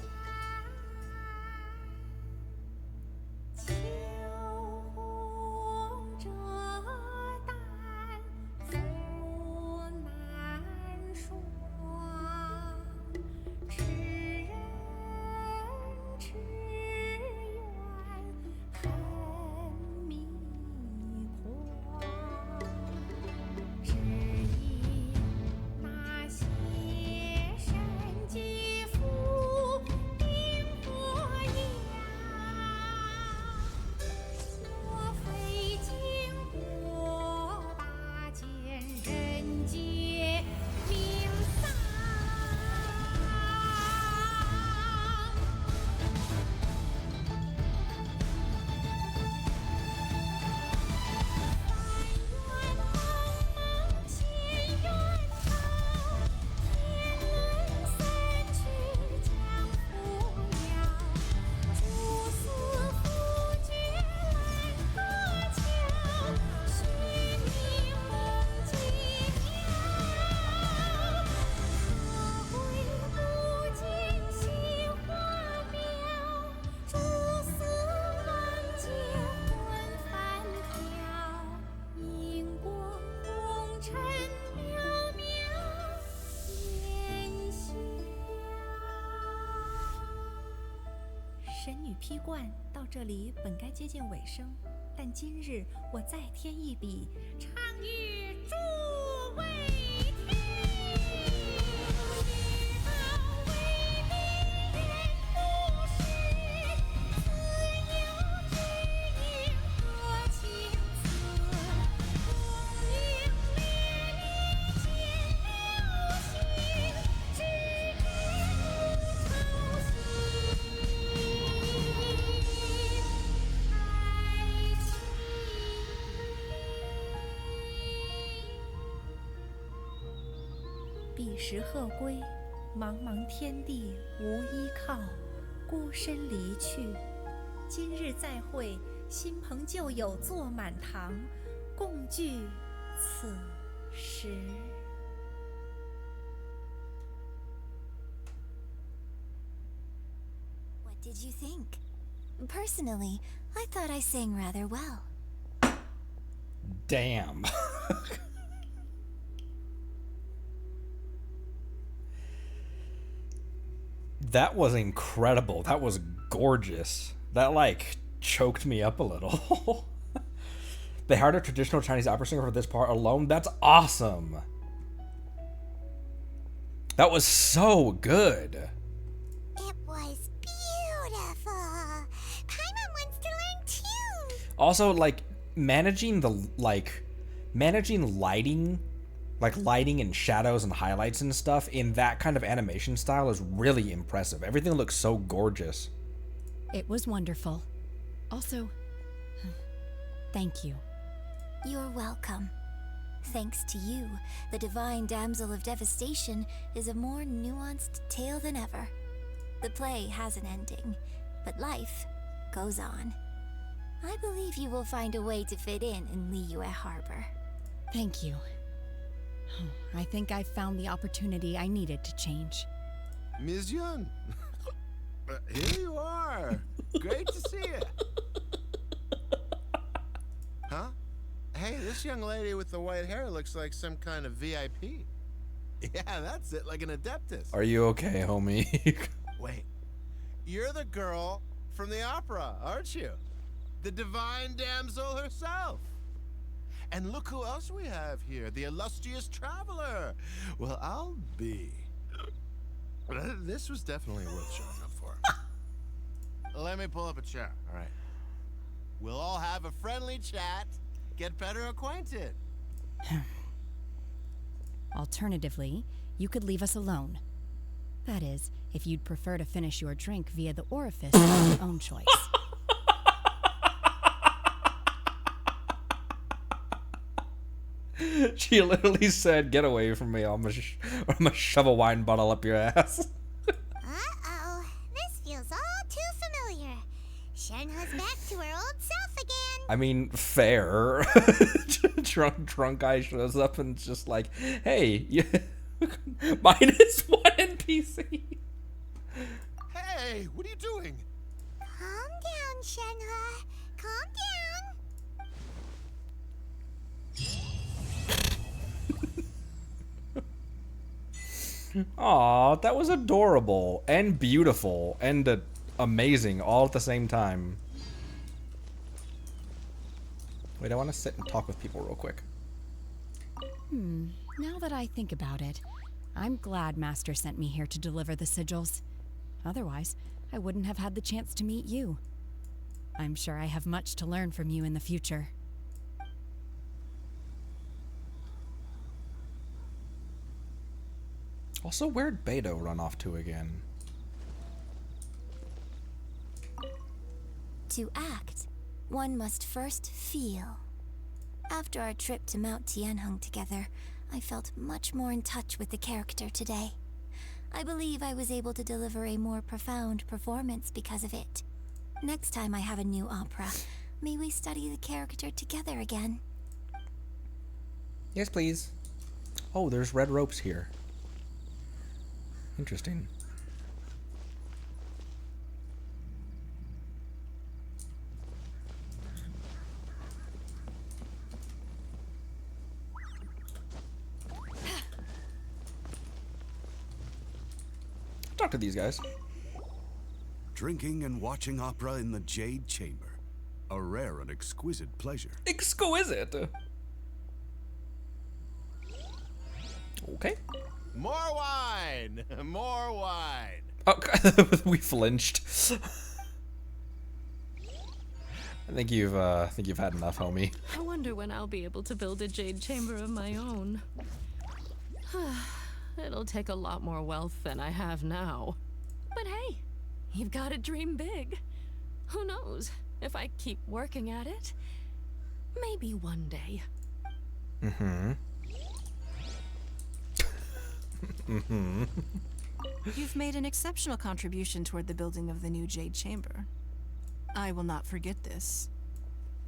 神女劈冠到这里本该接近尾声，但今日我再添一笔，唱与诸位听。彼时鹤归，茫茫天地无依靠，孤身离去。今日再会，新朋旧友坐满堂，共聚此时。What did you think? Personally, I thought I sang rather well. Damn. That was incredible. That was gorgeous. That, like, choked me up a little. They hired a traditional Chinese opera singer for this part alone. That's awesome. That was so good. It was beautiful. Paimon wants to learn too. Also, like, managing lighting, like lighting and shadows and highlights and stuff in that kind of animation style is really impressive. Everything looks so gorgeous. It was wonderful. Also, thank you. You're welcome. Thanks to you, the divine Damsel of Devastation is a more nuanced tale than ever. The play has an ending, but life goes on. I believe you will find a way to fit in Liyue Harbor. Thank you. I think I found the opportunity I needed to change. Ms. Yun, here you are. Great to see you. Huh? Hey, this young lady with the white hair looks like some kind of VIP. Yeah, that's it, like an adeptus. Are you okay, homie? Wait, you're the girl from the opera, aren't you? The divine damsel herself. And look who else we have here, the illustrious traveler. Well, I'll be. This was definitely worth showing up for. Let me pull up a chair, all right? We'll all have a friendly chat, get better acquainted. Alternatively, you could leave us alone. That is, if you'd prefer to finish your drink via the orifice of your own choice. She literally said, "Get away from me, I'm gonna shove a wine bottle up your ass." Uh-oh, this feels all too familiar. Shenhe's back to her old self again. I mean, fair. drunk guy shows up and just like, "Hey, -1 NPC." Hey, what are you doing? Calm down, Shenhe. Calm down. Aw, that was adorable and beautiful and amazing all at the same time. Wait, I want to sit and talk with people real quick. Now that I think about it, I'm glad Master sent me here to deliver the sigils. Otherwise, I wouldn't have had the chance to meet you. I'm sure I have much to learn from you in the future. Also, where'd Beto run off to again? To act, one must first feel. After our trip to Mount Tianheng together, I felt much more in touch with the character today. I believe I was able to deliver a more profound performance because of it. Next time I have a new opera, may we study the character together again? Yes, please. Oh, there's red ropes here. Interesting. Talk to these guys. Drinking and watching opera in the Jade Chamber. A rare and exquisite pleasure. Exquisite! Okay. More wine! More wine! Oh, we flinched. I think you've had enough, homie. I wonder when I'll be able to build a Jade Chamber of my own. It'll take a lot more wealth than I have now. But hey, you've got to dream big. Who knows? If I keep working at it, maybe one day. You've made an exceptional contribution toward the building of the new Jade Chamber. I will not forget this.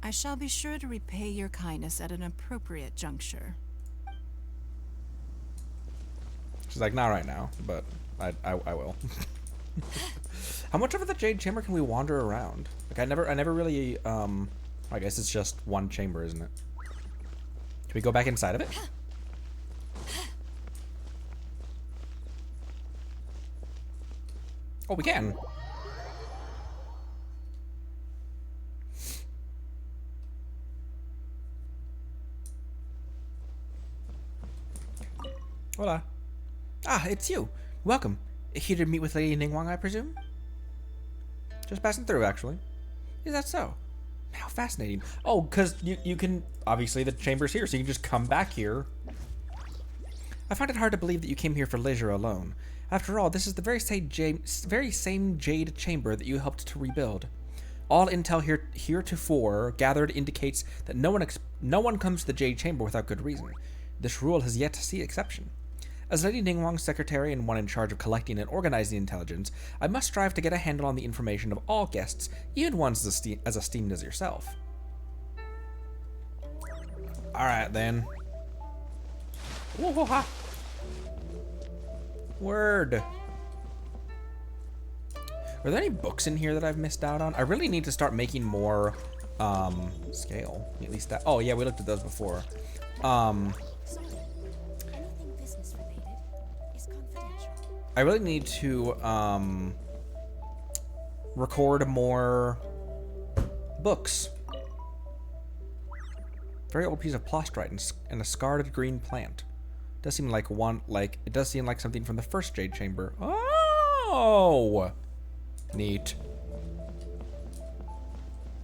I shall be sure to repay your kindness at an appropriate juncture. She's like, not right now, but I will. How much of the Jade Chamber can we wander around? Like, I never really, I guess it's just one chamber, isn't it? Can we go back inside of it? Oh, we can. Hola. Ah, it's you. Welcome. Here to meet with Lady Ningguang, I presume? Just passing through, actually. Is that so? How fascinating. Oh, because you can... Obviously, the chamber's here, so you can just come back here. I find it hard to believe that you came here for leisure alone. After all, this is the very same Jade Chamber that you helped to rebuild. All intel heretofore gathered indicates that no one comes to the Jade Chamber without good reason. This rule has yet to see exception. As Lady Ningguang's secretary and one in charge of collecting and organizing intelligence, I must strive to get a handle on the information of all guests, even ones as esteemed as yourself. Alright then. Whoa-ha-ha. Word. Are there any books in here that I've missed out on? I really need to start making more scale. At least that. Oh yeah, we looked at those before. I really need to record more books. Very old piece of plastrite and a scarred green plant. Does seem like it does seem like something from the first Jade Chamber. Oh, neat.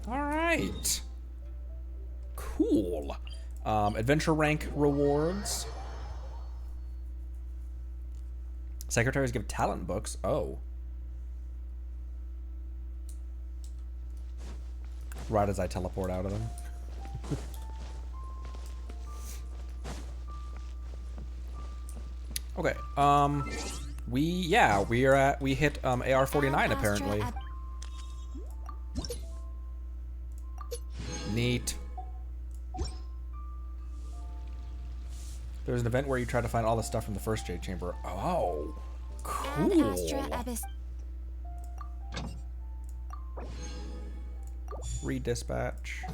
All right, cool. Adventure rank rewards. Secretaries give talent books. Oh. Right as I teleport out of them. Okay. We hit AR-49 apparently. Neat. There's an event where you try to find all the stuff from the first Jade Chamber. Oh, cool. Redispatch. I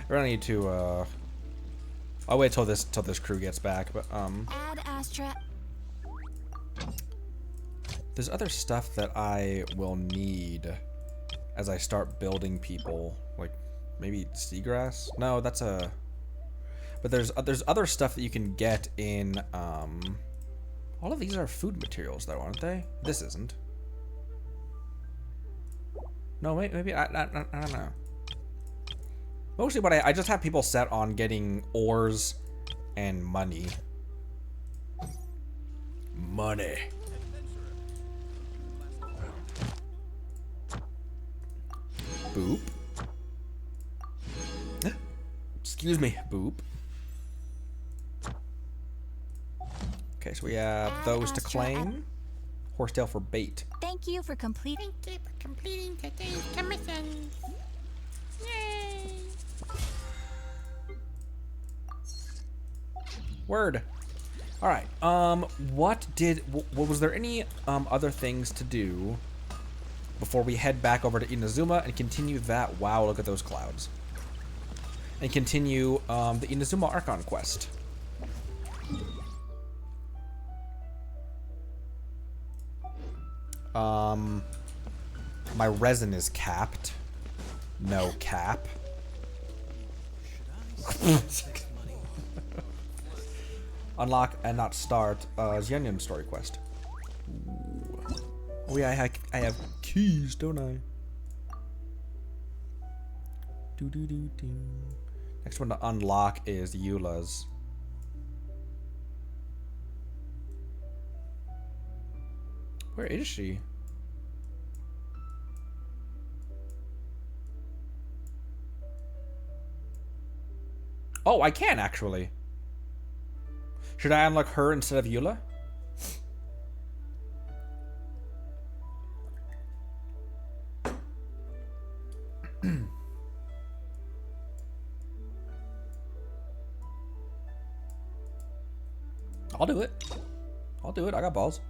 really need to, I'll wait till this crew gets back, but, Add Astra. there's other stuff that I will need as I start building people, like maybe seagrass? No, that's a... But there's other stuff that you can get in, all of these are food materials though, aren't they? This isn't. No, maybe, I don't know. Mostly what I just have people set on getting ores and money. Money. Boop. Excuse me, boop. Okay, so we have those to claim. Horsetail for bait. Thank you for completing. today's commission. Yay! Word. All right. What was there any other things to do before we head back over to Inazuma and continue that? Wow, look at those clouds. And continue the Inazuma Archon quest. My resin is capped. No cap. Unlock and not start Xianyun story quest. Ooh. Oh yeah, I have keys, don't I? Do do do do. Next one to unlock is Eula's. Where is she? Oh, I can actually. Should I unlock her instead of Eula? I'll do it. I'll do it. I got balls.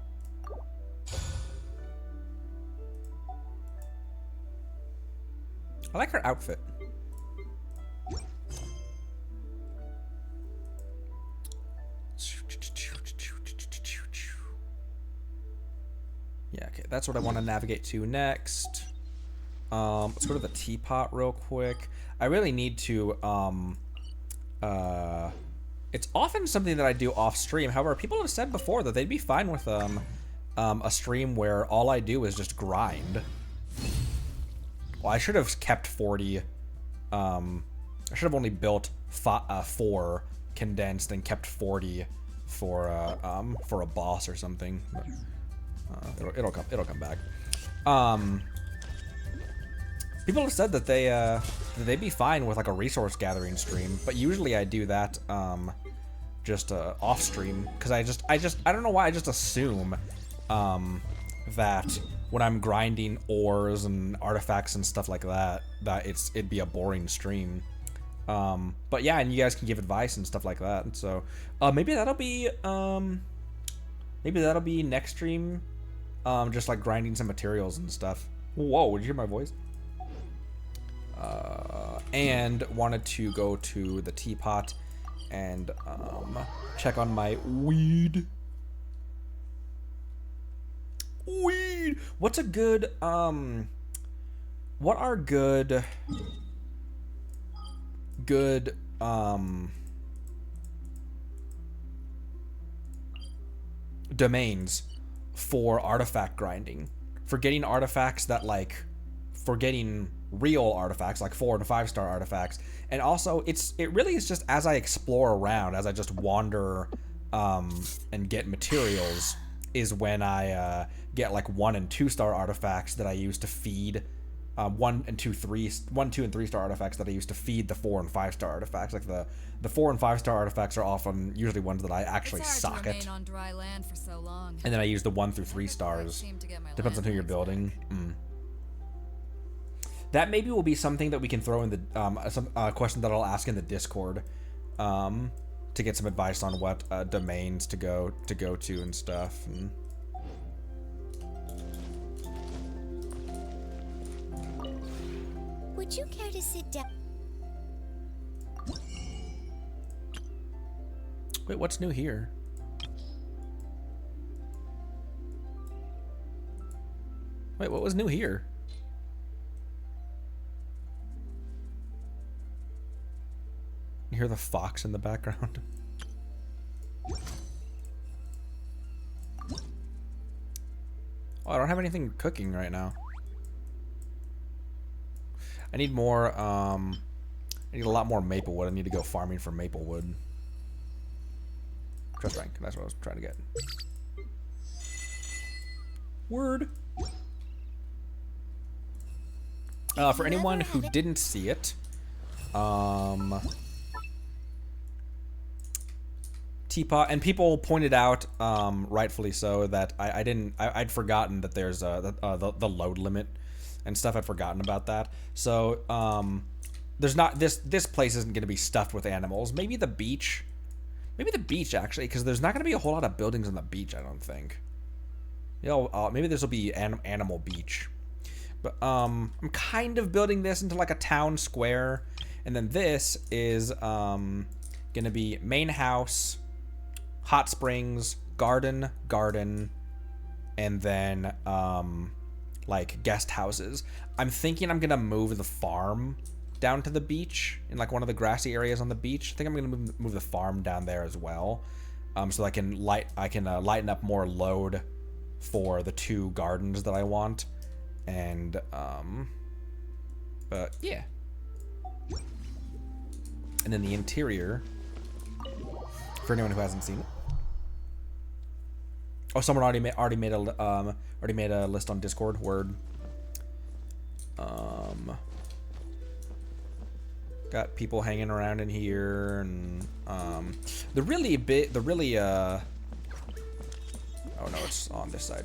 I like her outfit. Yeah, okay, that's what I want to navigate to next. Let's go to the teapot real quick. I really need to, it's often something that I do off stream. However, people have said before that they'd be fine with, a stream where all I do is just grind. Well, I should have kept 40, I should have only built 4 condensed and kept 40 for a boss or something. But, it'll come back. People have said that they'd be fine with like a resource gathering stream, but usually I do that just off stream because I don't know why I just assume that when I'm grinding ores and artifacts and stuff like that it'd be a boring stream. But yeah, and you guys can give advice and stuff like that. And so maybe that'll be next stream. Just like grinding some materials and stuff. Whoa, did you hear my voice? And wanted to go to the teapot and check on my weed. What's a good what are good domains for artifact grinding, for getting artifacts that like, for getting real artifacts like 4 and 5 star artifacts, and also it really is just as I explore around, as I just wander and get materials, is when I get like 1 and 2 star artifacts that I use to feed 1, 2, and 3 star artifacts that I use to feed the 4 and 5 star artifacts. Like the 4 and 5 star artifacts are often usually ones that I actually socket. On dry land for so long. And then I use the 1 through 3 stars. Depends on who you're building. That maybe will be something that we can throw in the some question that I'll ask in the Discord to get some advice on what domains to go to and stuff. would you care to sit down? Wait, what's new here? Wait, what was new here? You hear the fox in the background? Oh, I don't have anything cooking right now. I need more, I need a lot more maple wood. I need to go farming for maple wood. Trust rank, that's what I was trying to get. Word. For anyone who didn't see it, Teapot, and people pointed out, rightfully so, that I'd forgotten that there's the load limit and stuff. I'd forgotten about that. So there's not this place isn't going to be stuffed with animals. Maybe the beach actually, because there's not going to be a whole lot of buildings on the beach. I don't think. You know, maybe this will be animal beach. But I'm kind of building this into like a town square, and then this is gonna be main house, hot springs, garden, and then like guest houses. I'm thinking I'm gonna move the farm down to the beach in like one of the grassy areas on the beach. I think I'm gonna move the farm down there as well, so I can lighten up more load for the 2 gardens that I want. And, but yeah. And then the interior, for anyone who hasn't seen it. Oh, someone already made a list on Discord. Word. Got people hanging around in here, and oh no, it's on this side.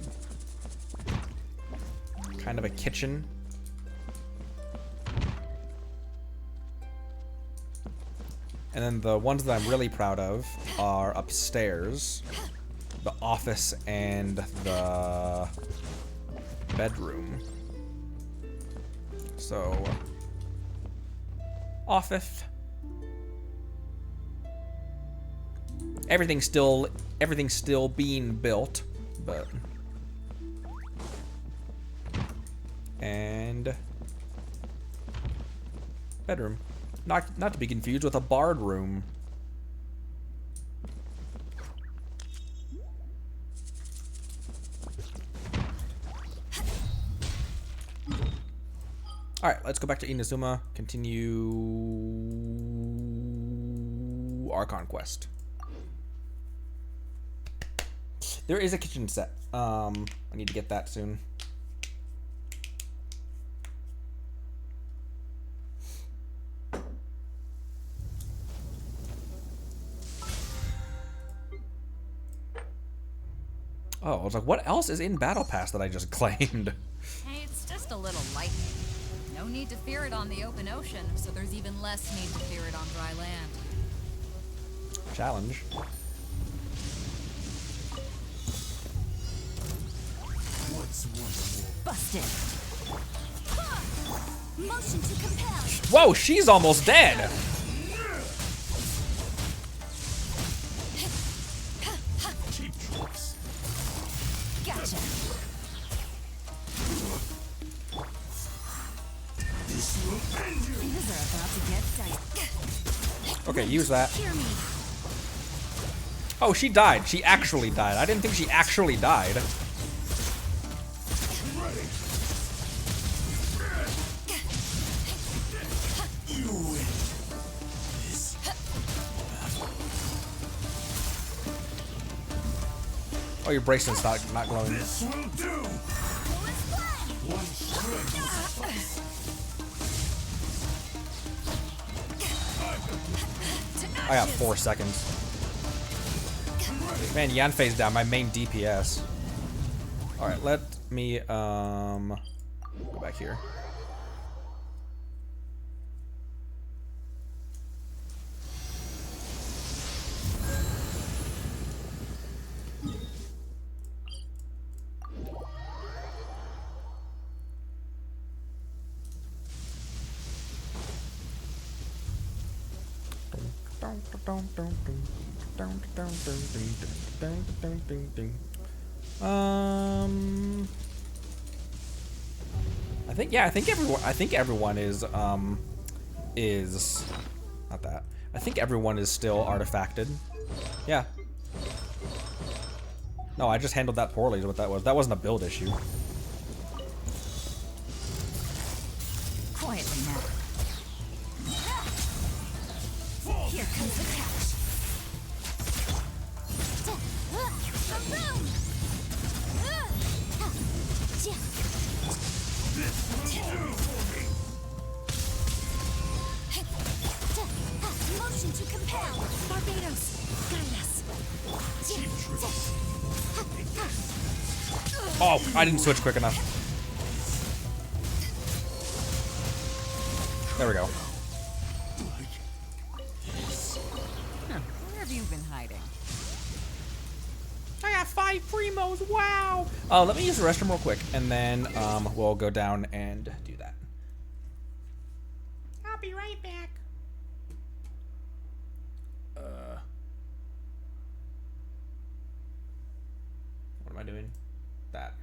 Kind of a kitchen. And then the ones that I'm really proud of are upstairs, the office and the bedroom. So, office. Everything's still being built, but. And bedroom, not to be confused with a bard room. All right, let's go back to Inazuma. Continue Archon quest. There is a kitchen set. I need to get that soon. Oh, I was like, what else is in Battle Pass that I just claimed? Hey, it's just a little lightning. No need to fear it on the open ocean, so there's even less need to fear it on dry land. Challenge. Busted. Motion to compel. Whoa, she's almost dead. Gotcha. This will end you. Things are about to get dicey. Okay, use that. Oh, she died. She actually died. I didn't think she actually died. Oh, your bracelet's not glowing. This will do. One strike will suffice. I got 4 seconds. Man, Yanfei's down, my main DPS. Alright, let me go back here. I think everyone is not that. I think everyone is still artifacted. Yeah. No, I just handled that poorly is what that was. That wasn't a build issue. Quietly now. Here comes the catch. Motion to compel. Barbados, guide us. Oh, I didn't switch quick enough. There we go. Where have you been hiding? I got 5 primos, wow! Let me use the restroom real quick, and then we'll go down and do that. I'll be right back. What am I doing? That.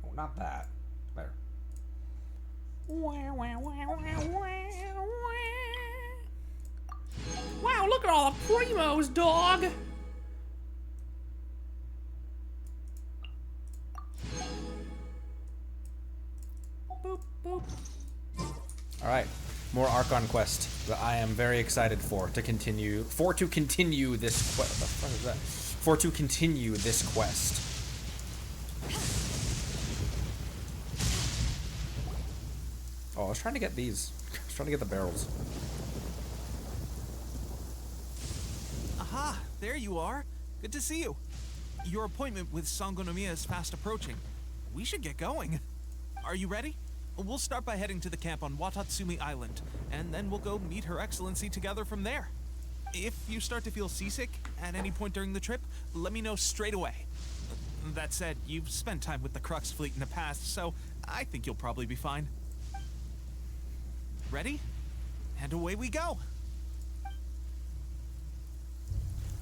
Oh, not that. There. Wow, look at all the primos, dog! Boop, boop. Alright. More Archon quest that I am very excited to continue this quest. What the fuck is that? To continue this quest. Oh, I was trying to get these. I was trying to get the barrels. Aha! There you are. Good to see you. Your appointment with Sangonomiya is fast approaching. We should get going. Are you ready? We'll start by heading to the camp on Watatsumi Island, and then we'll go meet Her Excellency together from there. If you start to feel seasick at any point during the trip, let me know straight away. That said, you've spent time with the Crux fleet in the past, so I think you'll probably be fine. Ready? And away we go!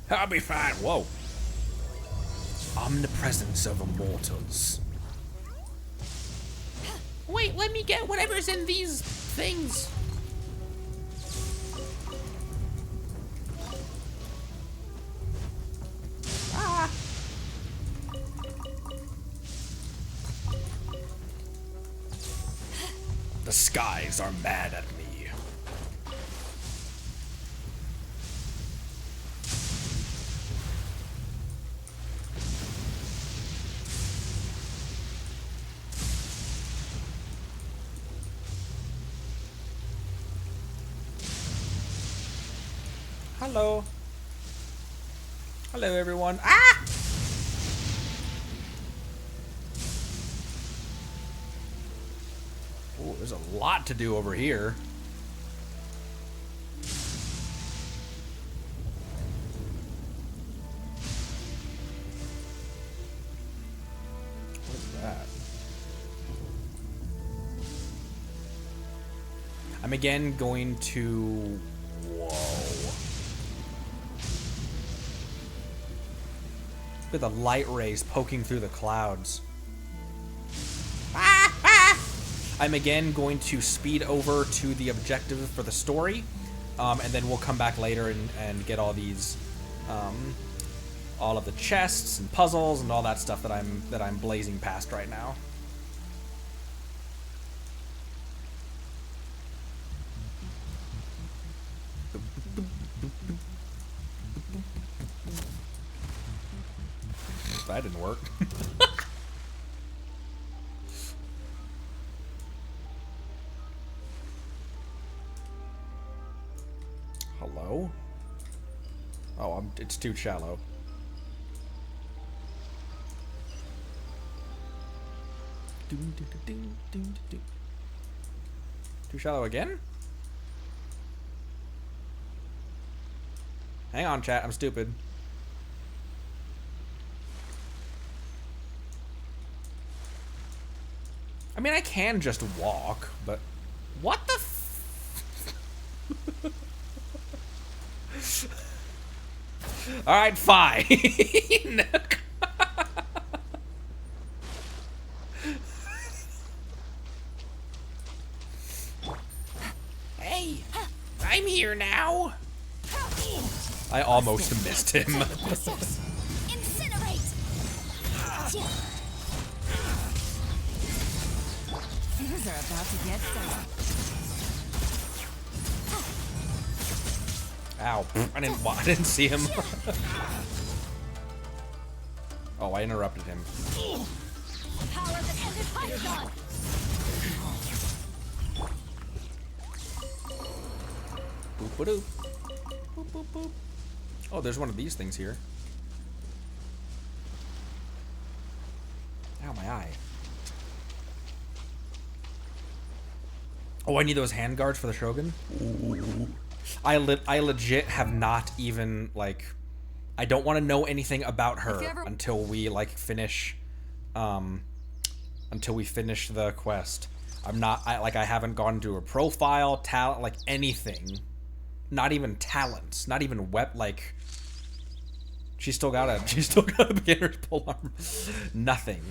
I'll be fine. Whoa. Omnipresence of immortals. Wait, let me get whatever's in these things. Ah. The skies are mad at me. hello. Hello, everyone. Ah! Ooh, there's a lot to do over here. What is that? I'm again going to... Whoa. Look at the light rays poking through the clouds. I'm again going to speed over to the objective for the story, and then we'll come back later and get all these, all of the chests and puzzles and all that stuff that I'm blazing past right now. That didn't work. Hello? Oh, it's too shallow. Too shallow again? Hang on, chat. I'm stupid. I mean, I can just walk, but what the All right, fine. Hey, I'm here now. I almost missed him. Incinerate! Things are about to get done. Ow! I didn't see him. Oh, I interrupted him. Power that ended Beisht. Boop-a-doo. Boop, boop, boop. Oh, there's one of these things here. Ow, my eye. Oh, I need those hand guards for the Shogun? Ooh. I legit have not even, like... I don't want to know anything about her until we, like, finish... until we finish the quest. I haven't gone to her profile, talent, like, anything. Not even talents. Not even like... She's still got a beginner's polearm. Nothing.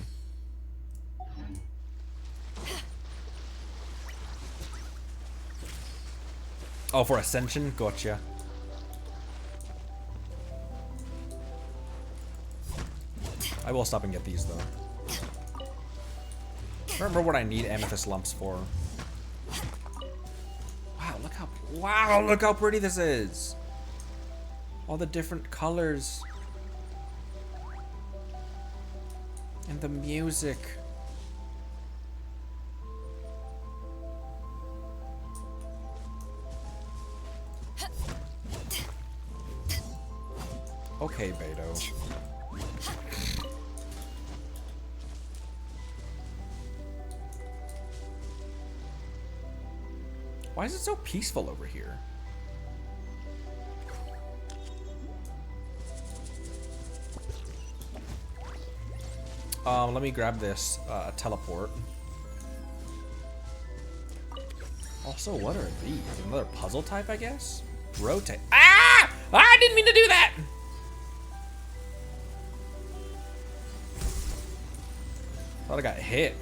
Oh, for Ascension? Gotcha. I will stop and get these, though. Remember what I need amethyst lumps for. Wow, look how pretty this is. All the different colors. And the music. Okay, Beto. Why is it so peaceful over here? Let me grab this teleport. Also, what are these? Another puzzle type, I guess? Rotate. Ah! I didn't mean to do that! Thought I got hit.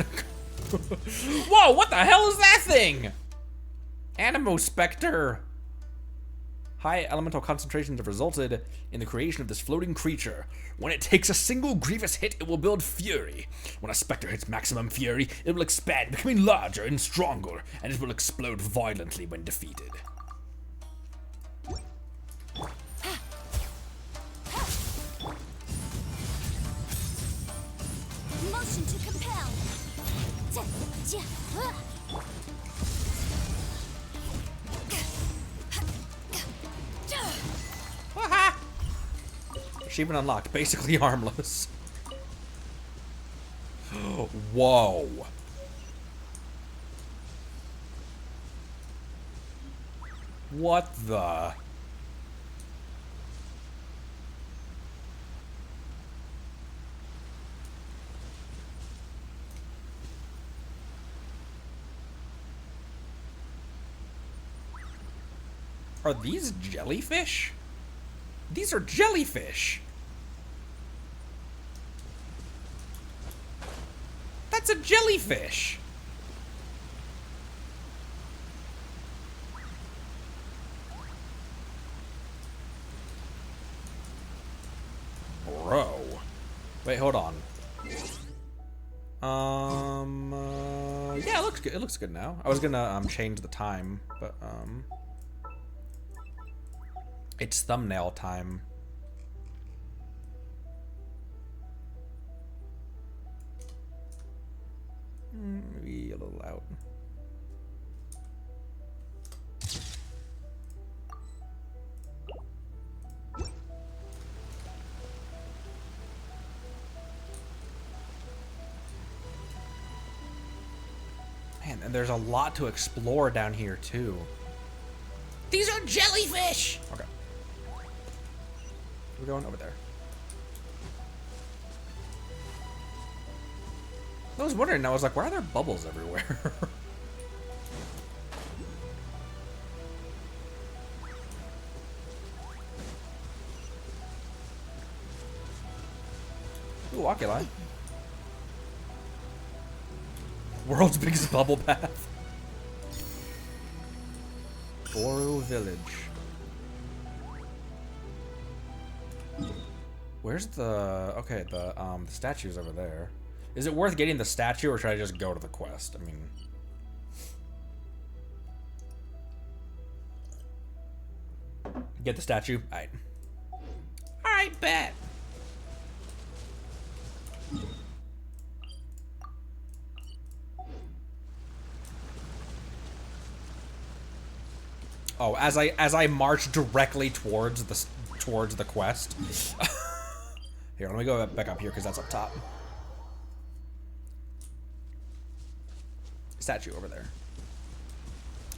Whoa, what the hell is that thing? Animo Spectre. High elemental concentrations have resulted in the creation of this floating creature. When it takes a single grievous hit, it will build fury. When a spectre hits maximum fury, it will expand, becoming larger and stronger, and it will explode violently when defeated. Motion to compel. Achievement unlocked. Basically harmless. Whoa. What the? Are these jellyfish? These are jellyfish. That's a jellyfish. Bro. Wait, hold on. Yeah, it looks good. It looks good now. I was gonna change the time, but it's thumbnail time. Maybe a little out. Man, and there's a lot to explore down here too. These are jellyfish! Okay. We're going over there. I was wondering, I was like, why are there bubbles everywhere? Ooh, oculi. World's biggest bubble bath. Boru Village. Where's the... Okay, the statue's over there. Is it worth getting the statue, or should I just go to the quest? I mean... Get the statue? Alright. Alright, bet! Oh, as I march directly towards the quest. Here, let me go back up here because that's up top. Statue over there.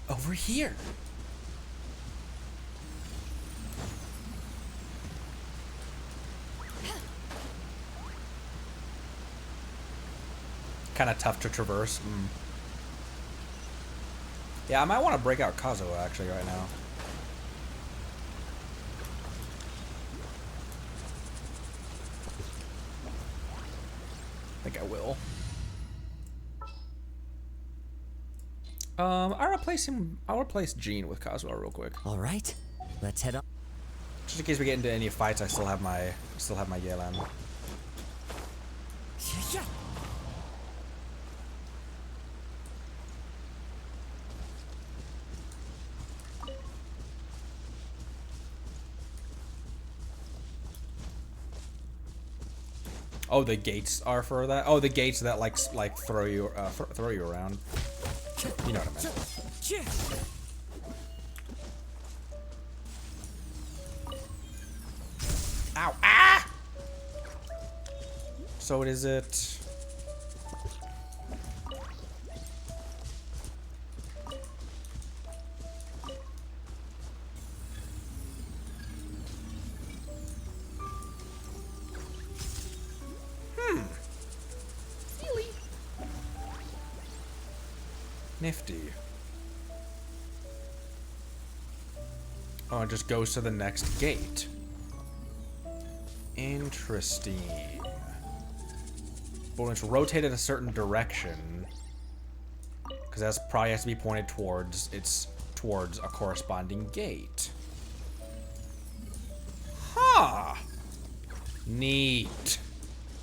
Over here. Kind of tough to traverse. Yeah, I might want to break out Kazuo actually right now. I think I will. I'll replace Jean with Kazuo real quick. All right, let's head on. Just in case we get into any fights, I still have my Yelan. Oh, the gates are for that. Oh, the gates that like throw you around. You know what I meant. Ow! Ah! So what is it? Nifty. Oh, it just goes to the next gate. Interesting. But when it's rotated a certain direction, because that probably has to be pointed towards a corresponding gate. Huh. Neat.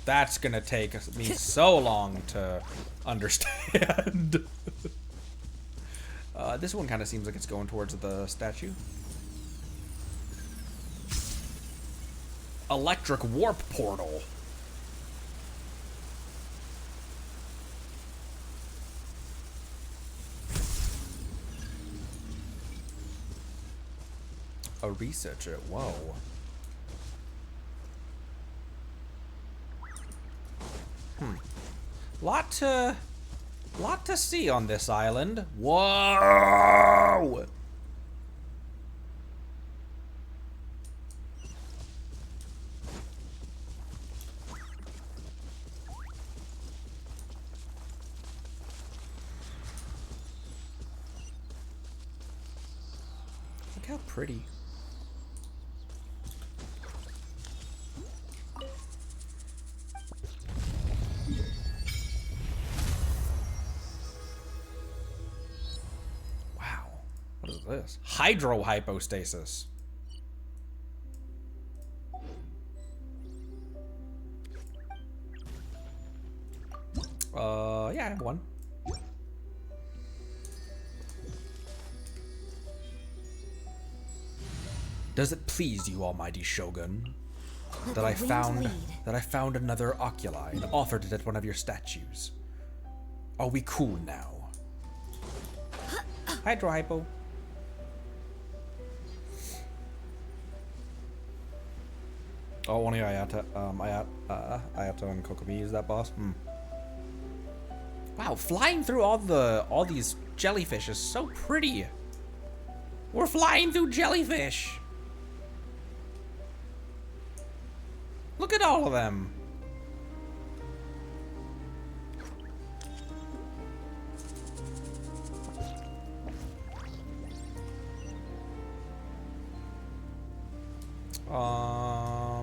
That's gonna take me so long to understand. This one kind of seems like it's going towards the statue. Electric warp portal. A researcher. Whoa. Lot to see on this island. Whoa! Look how pretty. What is this? Hydrohypostasis. Yeah, I have one. Does it please you, almighty Shogun, that I found another oculi and offered it at one of your statues? Are we cool now? Hydrohypo. Oh, only Ayato and Kokomi is that boss? Wow, flying through all these jellyfish is so pretty. We're flying through jellyfish. Look at all of them.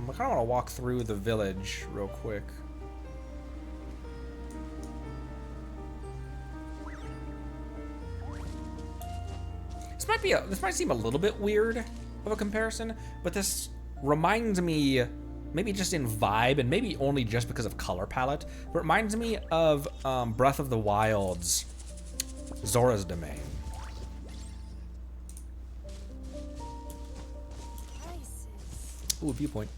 I kind of want to walk through the village real quick. This might seem a little bit weird of a comparison, but this reminds me, maybe just in vibe, and maybe only just because of color palette, but reminds me of Breath of the Wild's Zora's Domain. Ooh, viewpoint.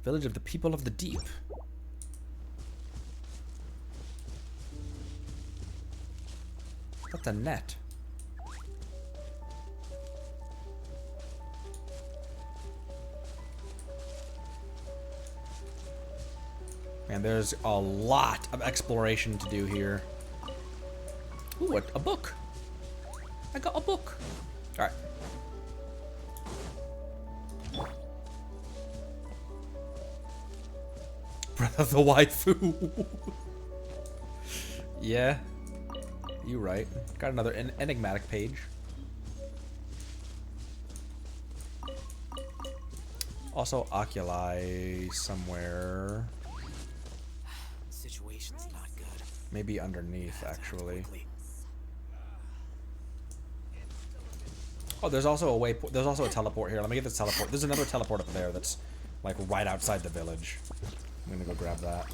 Village of the People of the Deep. What's a net? Man, there's a lot of exploration to do here. Ooh, a book. I got a book. All right. Breath of the waifu. Yeah, you right. Got another enigmatic page. Also, oculi somewhere. Situation's not good. Maybe underneath, actually. Oh, there's also a there's also a teleport here. Let me get this teleport. There's another teleport up there that's like right outside the village. I'm gonna go grab that.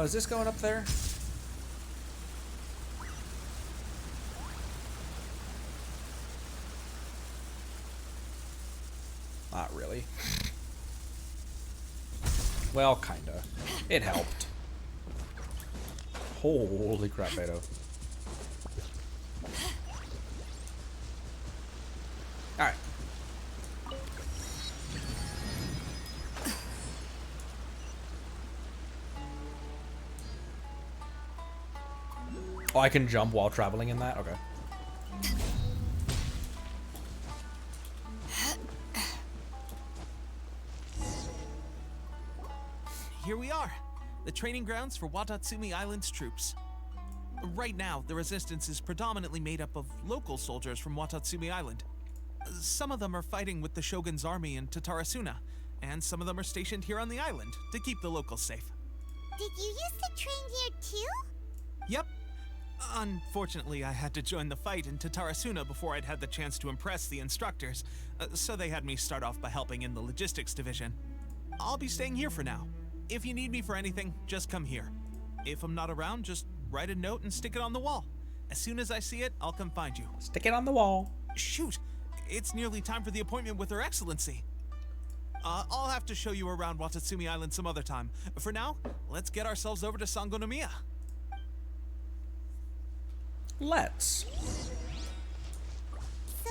Is this going up there? Not really. Well, kinda. It helped. Holy crap, Beto. Alright. Oh, I can jump while traveling in that? Okay. Here we are, the training grounds for Watatsumi Island's troops. Right now, the resistance is predominantly made up of local soldiers from Watatsumi Island. Some of them are fighting with the Shogun's army in Tatarasuna, and some of them are stationed here on the island to keep the locals safe. Did you used to train here too? Yep. Unfortunately, I had to join the fight in Tatarasuna before I'd had the chance to impress the instructors, so they had me start off by helping in the logistics division. I'll be staying here for now. If you need me for anything, just come here. If I'm not around, just write a note and stick it on the wall. As soon as I see it, I'll come find you. Stick it on the wall. Shoot! It's nearly time for the appointment with Her Excellency. I'll have to show you around Watatsumi Island some other time. For now, let's get ourselves over to Sangonomiya. Let's. So,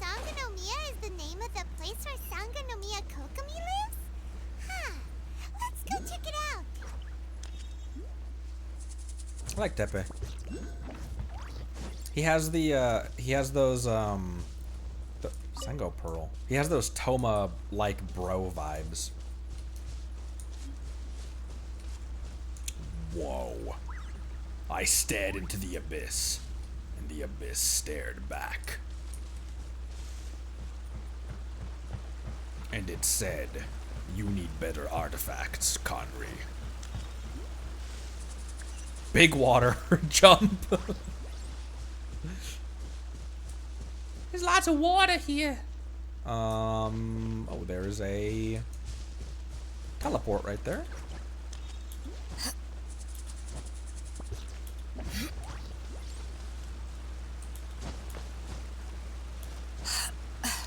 Sangonomiya is the name of the place where Sangonomiya Kokomi lives? Huh. Let's go check it out. I like Tepe. He has those the Sengo Pearl. He has those Toma-like bro vibes. Whoa. I stared into the abyss, and the abyss stared back. And it said, "You need better artifacts, Conry." Big water. Jump. There's lots of water here. Oh, there's a teleport right there.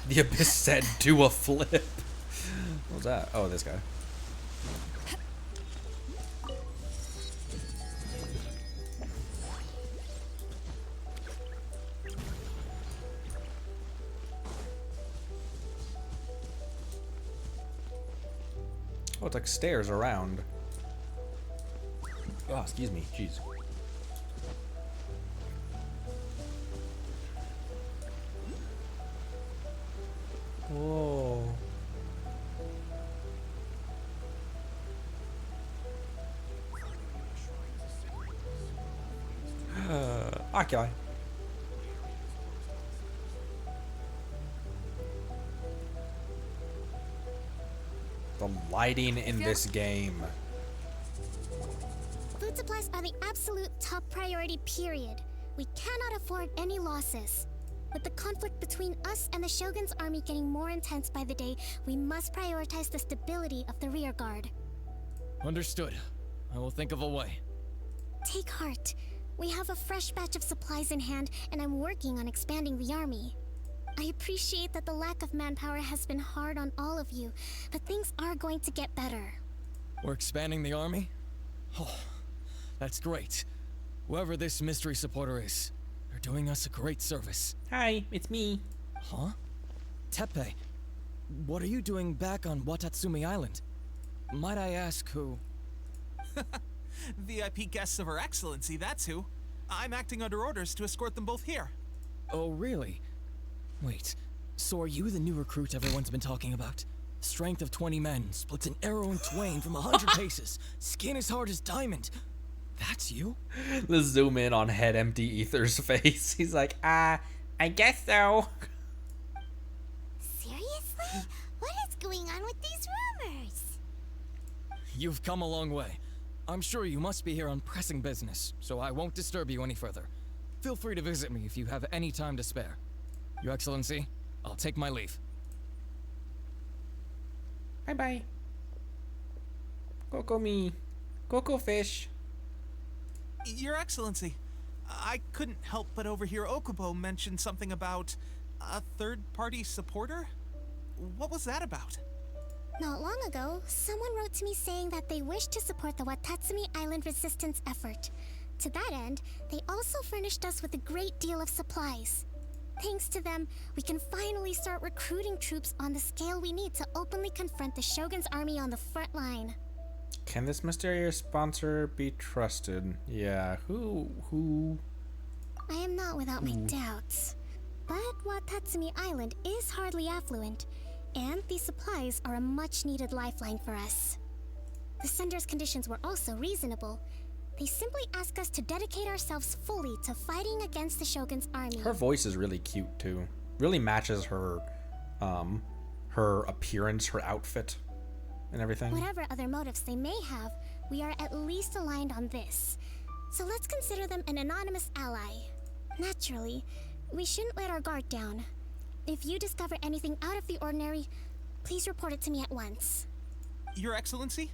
The abyss said, "Do a flip." What was that? Oh, this guy. Oh, it's like stairs around. Oh, excuse me. Jeez. Whoa. Oculi. The lighting in this game. Food supplies are the absolute top priority, period. We cannot afford any losses. With the conflict between us and the Shogun's army getting more intense by the day, we must prioritize the stability of the rear guard. Understood. I will think of a way. Take heart. We have a fresh batch of supplies in hand, and I'm working on expanding the army. I appreciate that the lack of manpower has been hard on all of you, but things are going to get better. We're expanding the army? Oh, that's great. Whoever this mystery supporter is, they're doing us a great service. Hi, it's me. Huh? Tepe, what are you doing back on Watatsumi Island? Might I ask who? VIP guests of Her Excellency, that's who. I'm acting under orders to escort them both here. Oh, really? Wait, so are you the new recruit everyone's been talking about? Strength of 20 men, splits an arrow in twain from 100 paces, skin as hard as diamond. That's you? Let's zoom in on Head Empty Ether's face. He's like, I guess so. Seriously? What is going on with these rumors? You've come a long way. I'm sure you must be here on pressing business, so I won't disturb you any further. Feel free to visit me if you have any time to spare. Your Excellency, I'll take my leave. Bye-bye. Coco me. Coco fish. Your Excellency, I couldn't help but overhear Okubo mention something about a third-party supporter? What was that about? Not long ago, someone wrote to me saying that they wish to support the Watatsumi Island resistance effort. To that end, they also furnished us with a great deal of supplies. Thanks to them, we can finally start recruiting troops on the scale we need to openly confront the Shogun's army on the front line. Can this mysterious sponsor be trusted? Yeah, who? I am not without my doubts. But Watatsumi Island is hardly affluent, and these supplies are a much-needed lifeline for us. The sender's conditions were also reasonable. They simply ask us to dedicate ourselves fully to fighting against the Shogun's army. Her voice is really cute too. Really matches her appearance, her outfit, and everything. Whatever other motives they may have, we are at least aligned on this. So let's consider them an anonymous ally. Naturally, we shouldn't let our guard down. If you discover anything out of the ordinary, please report it to me at once. Your Excellency?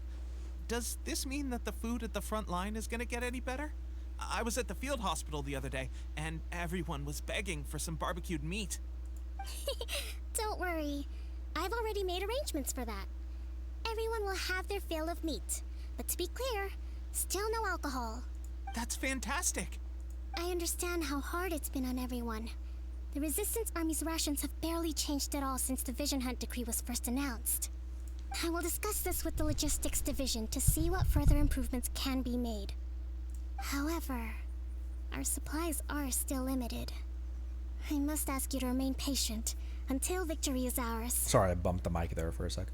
Does this mean that the food at the front line is gonna get any better? I was at the field hospital the other day, and everyone was begging for some barbecued meat. Don't worry. I've already made arrangements for that. Everyone will have their fill of meat. But to be clear, still no alcohol. That's fantastic. I understand how hard it's been on everyone. The Resistance Army's rations have barely changed at all since the Vision Hunt decree was first announced. I will discuss this with the Logistics Division to see what further improvements can be made. However, our supplies are still limited. I must ask you to remain patient until victory is ours. Sorry, I bumped the mic there for a sec.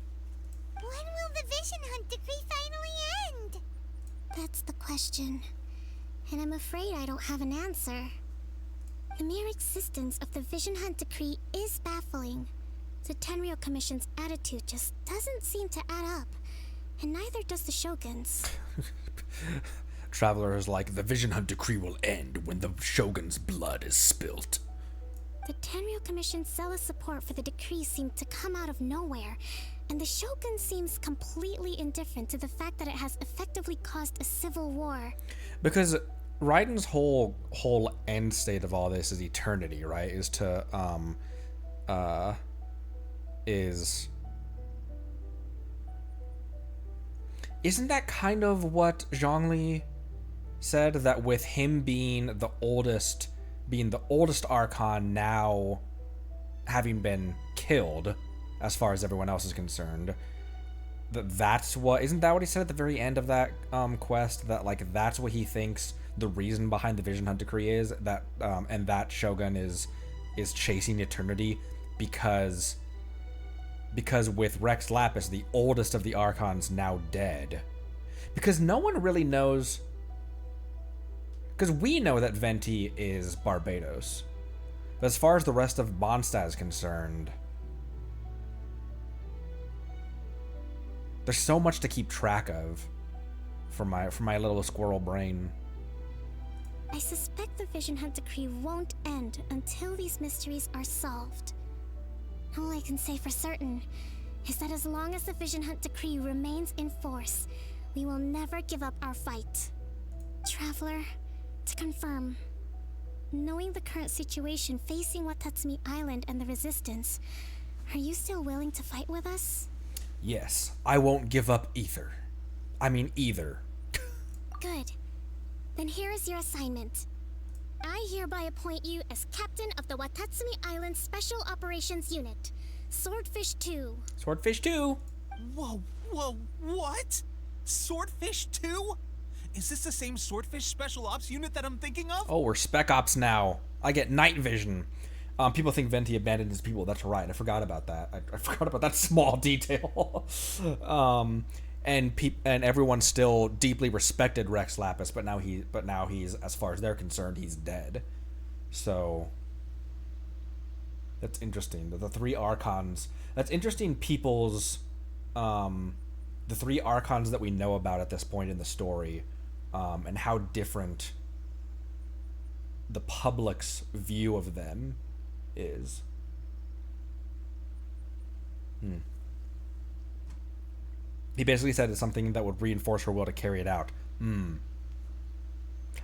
When will the Vision Hunt decree finally end? That's the question. And I'm afraid I don't have an answer. The mere existence of the Vision Hunt decree is baffling. The Tenryou Commission's attitude just doesn't seem to add up. And neither does the Shogun's. Traveler is like, the Vision Hunt decree will end when the Shogun's blood is spilt. The Tenryou Commission's zealous support for the decree seemed to come out of nowhere, and the Shogun seems completely indifferent to the fact that it has effectively caused a civil war. Because Raiden's whole end state of all this is eternity, right? Is to isn't that kind of what Zhongli said, that with him being the oldest archon, now having been killed as far as everyone else is concerned, that's what, isn't that what he said at the very end of that quest, that like that's what he thinks the reason behind the Vision Hunt decree is, that and that Shogun is chasing eternity because with Rex Lapis, the oldest of the archons, now dead, because no one really knows. Because we know that Venti is Barbados. But as far as the rest of Mondstadt is concerned, there's so much to keep track of for my little squirrel brain. I suspect the Vision Hunt decree won't end until these mysteries are solved. All I can say for certain is that as long as the Vision Hunt decree remains in force, we will never give up our fight. Traveler, to confirm, knowing the current situation facing Watatsumi Island and the Resistance, are you still willing to fight with us? Yes, I won't give up either. I mean either. Good. Then here is your assignment. I hereby appoint you as captain of the Watatsumi Island Special Operations Unit, Swordfish II. Swordfish II? Whoa, what? Swordfish II? Is this the same Swordfish Special Ops unit that I'm thinking of? Oh, we're Spec Ops now. I get night vision. People think Venti abandoned his people. That's right. I forgot about that. I forgot about that small detail. And everyone still deeply respected Rex Lapis, but now he's, as far as they're concerned, he's dead. So that's interesting. The three archons. That's interesting. People's the three archons that we know about at this point in the story. And how different the public's view of them is. He basically said it's something that would reinforce her will to carry it out.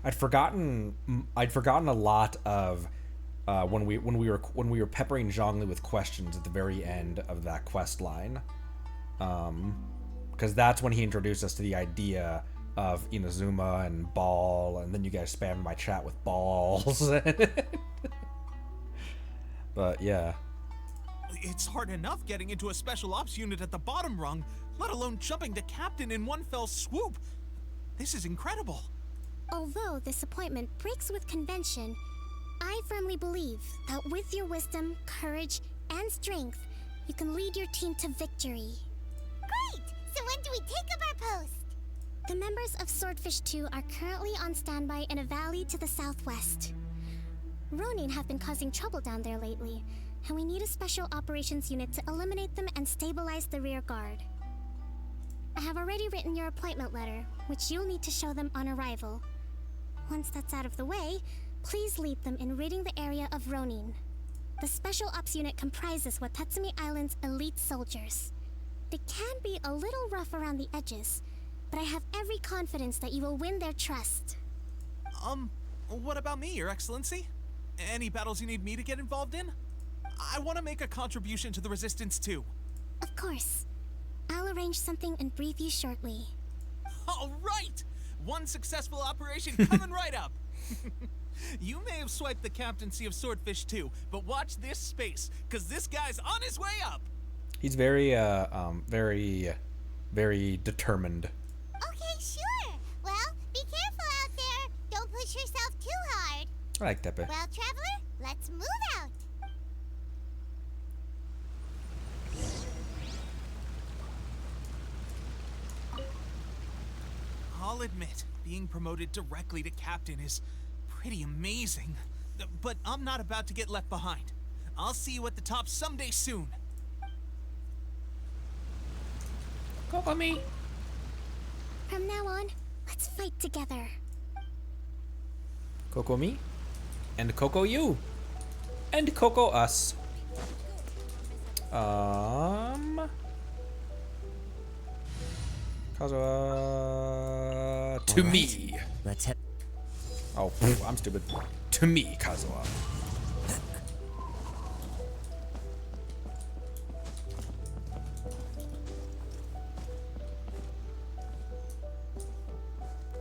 I'd forgotten a lot of when we were peppering Zhongli with questions at the very end of that quest line, because that's when he introduced us to the idea of Inazuma and Ball, and then you guys spammed my chat with balls. But yeah. It's hard enough getting into a special ops unit at the bottom rung, let alone jumping to captain in one fell swoop. This is incredible. Although this appointment breaks with convention, I firmly believe that with your wisdom, courage, and strength, you can lead your team to victory. Great! So when do we take up our post? The members of Swordfish II are currently on standby in a valley to the southwest. Ronin have been causing trouble down there lately, and we need a special operations unit to eliminate them and stabilize the rear guard. I have already written your appointment letter, which you'll need to show them on arrival. Once that's out of the way, please lead them in ridding the area of Ronin. The special ops unit comprises Watatsumi Island's elite soldiers. They can be a little rough around the edges, but I have every confidence that you will win their trust. What about me, Your Excellency? Any battles you need me to get involved in? I want to make a contribution to the Resistance too. Of course. I'll arrange something and brief you shortly. All right! One successful operation coming right up. You may have swiped the captaincy of Swordfish II, but watch this space, because this guy's on his way up. He's very, very determined. Okay, sure. Well, be careful out there. Don't push yourself too hard. I like Tepe. Well, traveler, let's move out. I'll admit, being promoted directly to captain is pretty amazing. But I'm not about to get left behind. I'll see you at the top someday soon. Coco me. From now on, let's fight together. Coco me. And Coco you. And Coco us. Kazuha. To me. Let's head. Oh, I'm stupid. To me, Kazuha.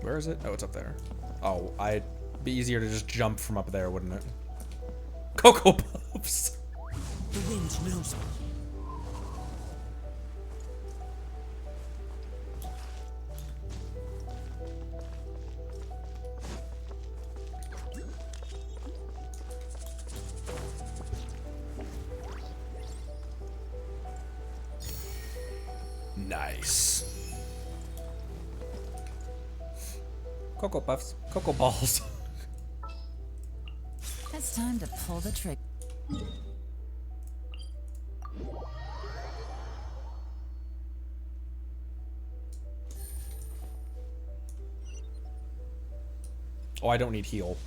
Where is it? Oh, it's up there. Oh, I'd be easier to just jump from up there, wouldn't it? Cocoa Puffs. The wind knows me. Nice. Cocoa Puffs. Cocoa Balls. It's time to pull the trigger. Oh, I don't need heal.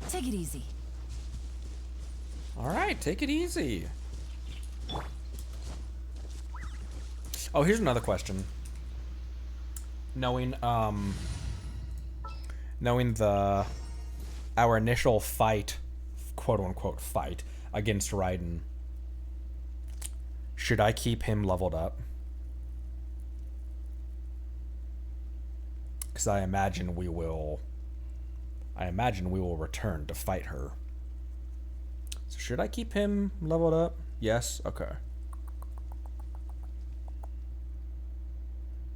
Take it easy. All right, take it easy. Oh, here's another question. Knowing our initial fight, quote unquote fight against Raiden, should I keep him leveled up? Because I imagine we will return to fight her. So should I keep him leveled up? Yes? Okay.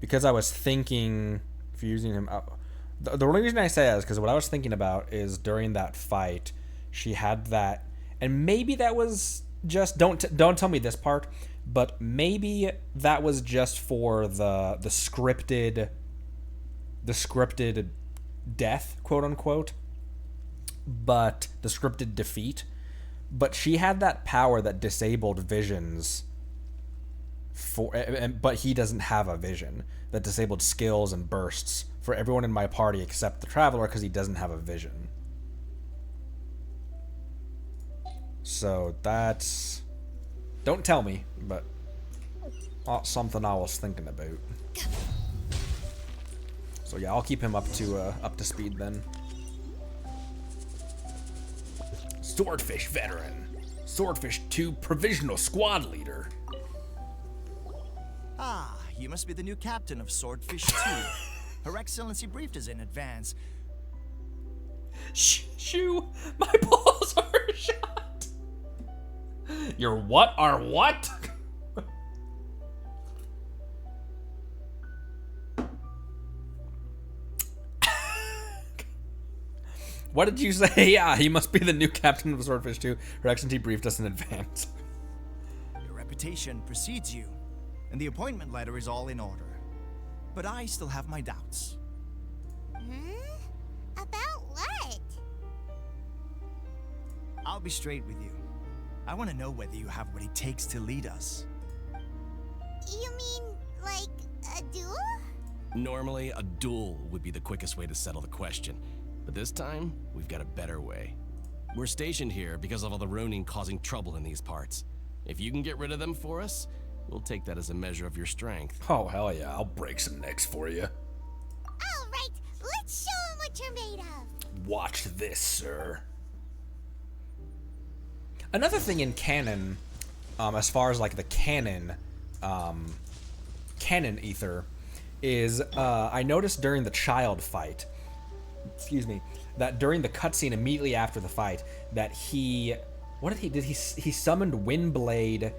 Because I was thinking, if you're using him up, the only reason I say that is because what I was thinking about is during that fight, she had that, and maybe that was just, don't tell me this part, but maybe that was just for the scripted death, quote unquote, but the scripted defeat. But she had that power that disabled visions but he doesn't have a vision, that disabled skills and bursts for everyone in my party except the traveler because he doesn't have a vision. So that's, don't tell me, but something I was thinking about. So yeah, I'll keep him up to speed then. Swordfish veteran. Swordfish II provisional squad leader. Ah, you must be the new captain of Swordfish II. Her Excellency briefed us in advance. Shoo, my balls are shot. Your what are what? What did you say? Yeah, he must be the new captain of Swordfish II. Her Excellency briefed us in advance. Your reputation precedes you, and the appointment letter is all in order. But I still have my doubts. About what? I'll be straight with you. I want to know whether you have what it takes to lead us. You mean, like, a duel? Normally, a duel would be the quickest way to settle the question. But this time, we've got a better way. We're stationed here because of all the Ronin causing trouble in these parts. If you can get rid of them for us, we'll take that as a measure of your strength. Oh, hell yeah, I'll break some necks for you. All right, let's show them what you're made of. Watch this, sir. Another thing in canon, as far as like the canon ether, is I noticed during the child fight, excuse me, that during the cutscene immediately after the fight, that he summoned Windblade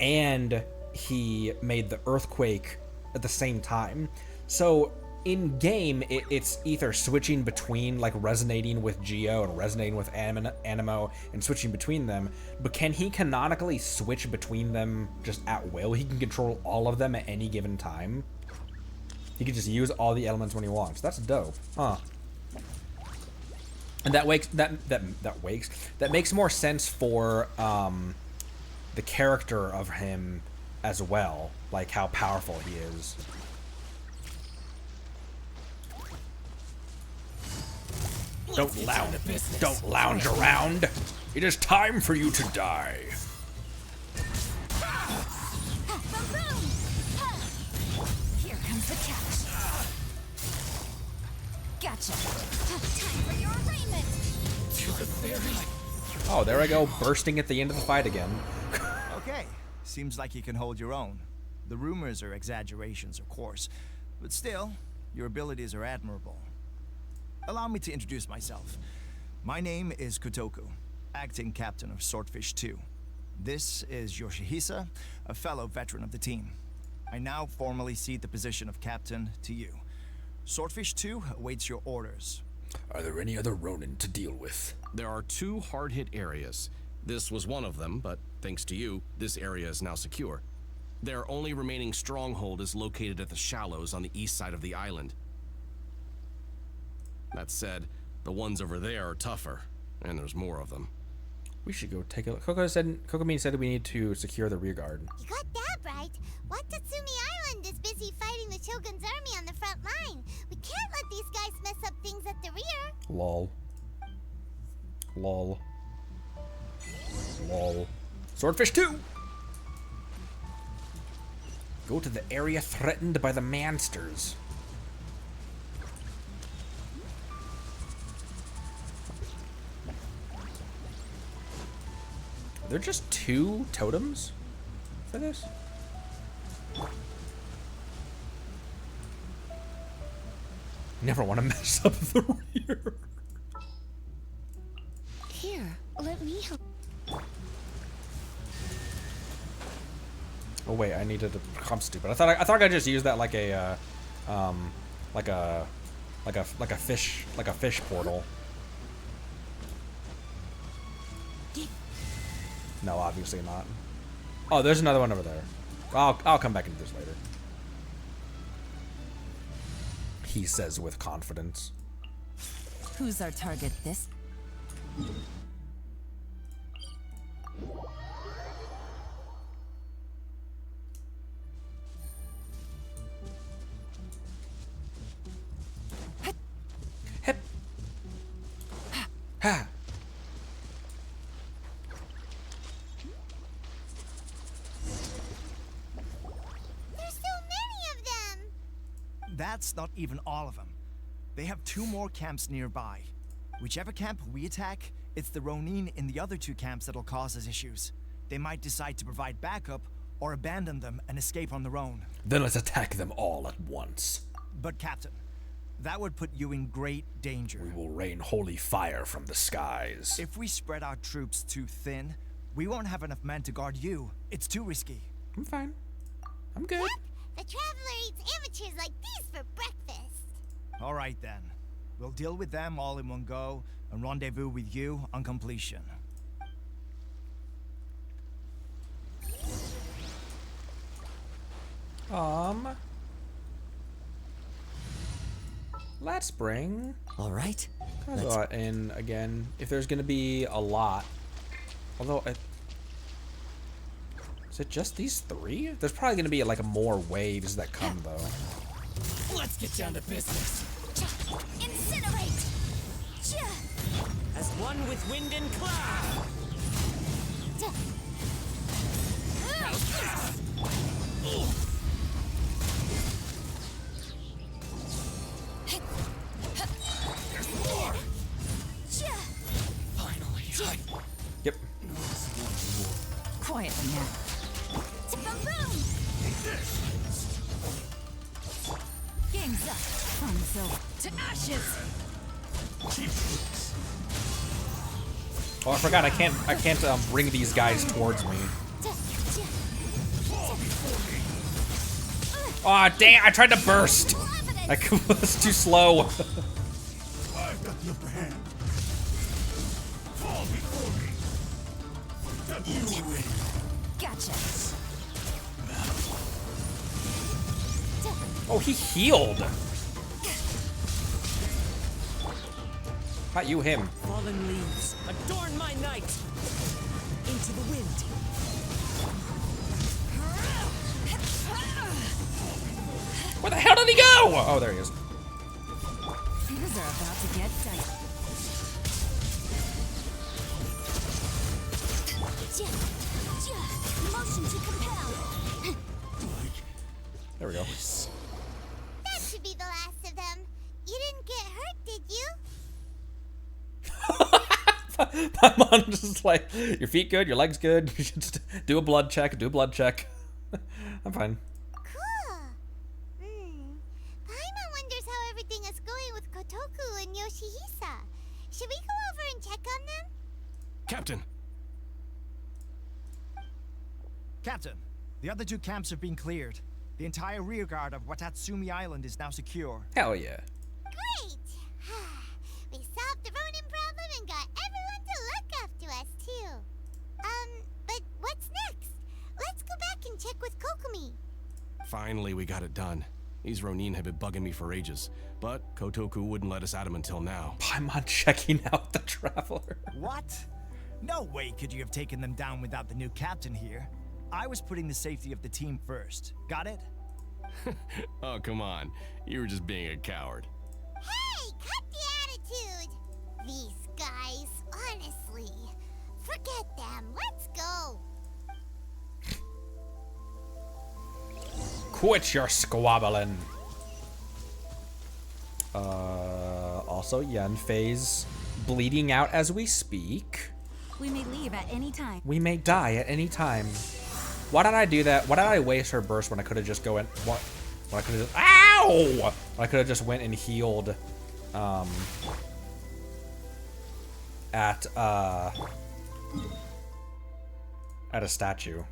and he made the earthquake at the same time. So in game, it's either switching between, like, resonating with Geo and resonating with Animo and switching between them, but can he canonically switch between them just at will? He can control all of them at any given time. He can just use all the elements when he wants. That's dope, huh? And that makes more sense for the character of him as well, like how powerful he is. Don't lounge around. It is time for you to die. Here comes the catch. Gotcha. Time for your arraignment. Oh, there I go, bursting at the end of the fight again. Okay, seems like you can hold your own. The rumors are exaggerations, of course, but still, your abilities are admirable. Allow me to introduce myself. My name is Kotoku, acting captain of Swordfish II. This is Yoshihisa, a fellow veteran of the team. I now formally cede the position of captain to you. Swordfish II awaits your orders. Are there any other Ronin to deal with? There are 2 hard-hit areas. This was one of them, but thanks to you, this area is now secure. Their only remaining stronghold is located at the shallows on the east side of the island. That said, the ones over there are tougher, and there's more of them. We should go take a look. Kokomin said we need to secure the rear guard. You got that right. Watatsumi Island is busy fighting the Shogun's army on the front line. We can't let these guys mess up things at the rear. Lol. Lol. Lol. Swordfish II! Go to the area threatened by the monsters. Are there just 2 totems for this? Never want to mess up the rear. Here, let me help. Oh wait, I needed to. I'm stupid. I thought I could just use that like a fish portal. No, obviously not. Oh, there's another one over there. I'll come back into this later. He says with confidence. Who's our target this? Ha! There's so many of them! That's not even all of them. They have 2 more camps nearby. Whichever camp we attack, it's the Ronin in the other 2 camps that'll cause us issues. They might decide to provide backup or abandon them and escape on their own. Then let's attack them all at once. But Captain, that would put you in great danger. We will rain holy fire from the skies. If we spread our troops too thin, we won't have enough men to guard you. It's too risky. I'm fine. I'm good. Yep, the Traveler eats amateurs like these for breakfast. All right then. We'll deal with them all in one go and rendezvous with you on completion. Let's bring Alright. Kazua in again. If there's gonna be a lot. Although is it just these 3? There's probably gonna be like more waves that come though. Let's get down to business. Incinerate! As one with wind and cloud. happen now. Game's up. Fun's over. To ashes. Oh, I forgot. I can't bring these guys towards me. Oh, dang! I tried to burst. I was too slow. I've got the upper hand. Fall before me. You win. Gotcha. Oh, he healed. Not you, him. Fallen leaves, adorn my night. Into the wind. Where the hell did he go? Oh, there he is. Things are about to get dicey. Motion to compel. There we go. That should be the last of them. You didn't get hurt, did you? My mom just like, your feet good, your legs good. You should just do a blood check. I'm fine. Cool. Paimon wonders how everything is going with Kotoku and Yoshihisa. Should we go over and check on them? Captain! Captain, the other two camps have been cleared. The entire rearguard of Watatsumi Island is now secure. Hell yeah. Great! We solved the Ronin problem and got everyone to look after us, too. But what's next? Let's go back and check with Kokumi. Finally, we got it done. These Ronin have been bugging me for ages, but Kotoku wouldn't let us at him until now. I'm on checking out the Traveler. What? No way could you have taken them down without the new captain here. I was putting the safety of the team first. Got it? Oh, come on. You were just being a coward. Hey, cut the attitude! These guys, honestly. Forget them. Let's go. Quit your squabbling. Also, Yenfei's bleeding out as we speak. We may leave at any time. We may die at any time. Why did I do that? Why did I waste her burst when I could have just go in? What? When I could have just, ow! When I could have just went and healed, at a statue.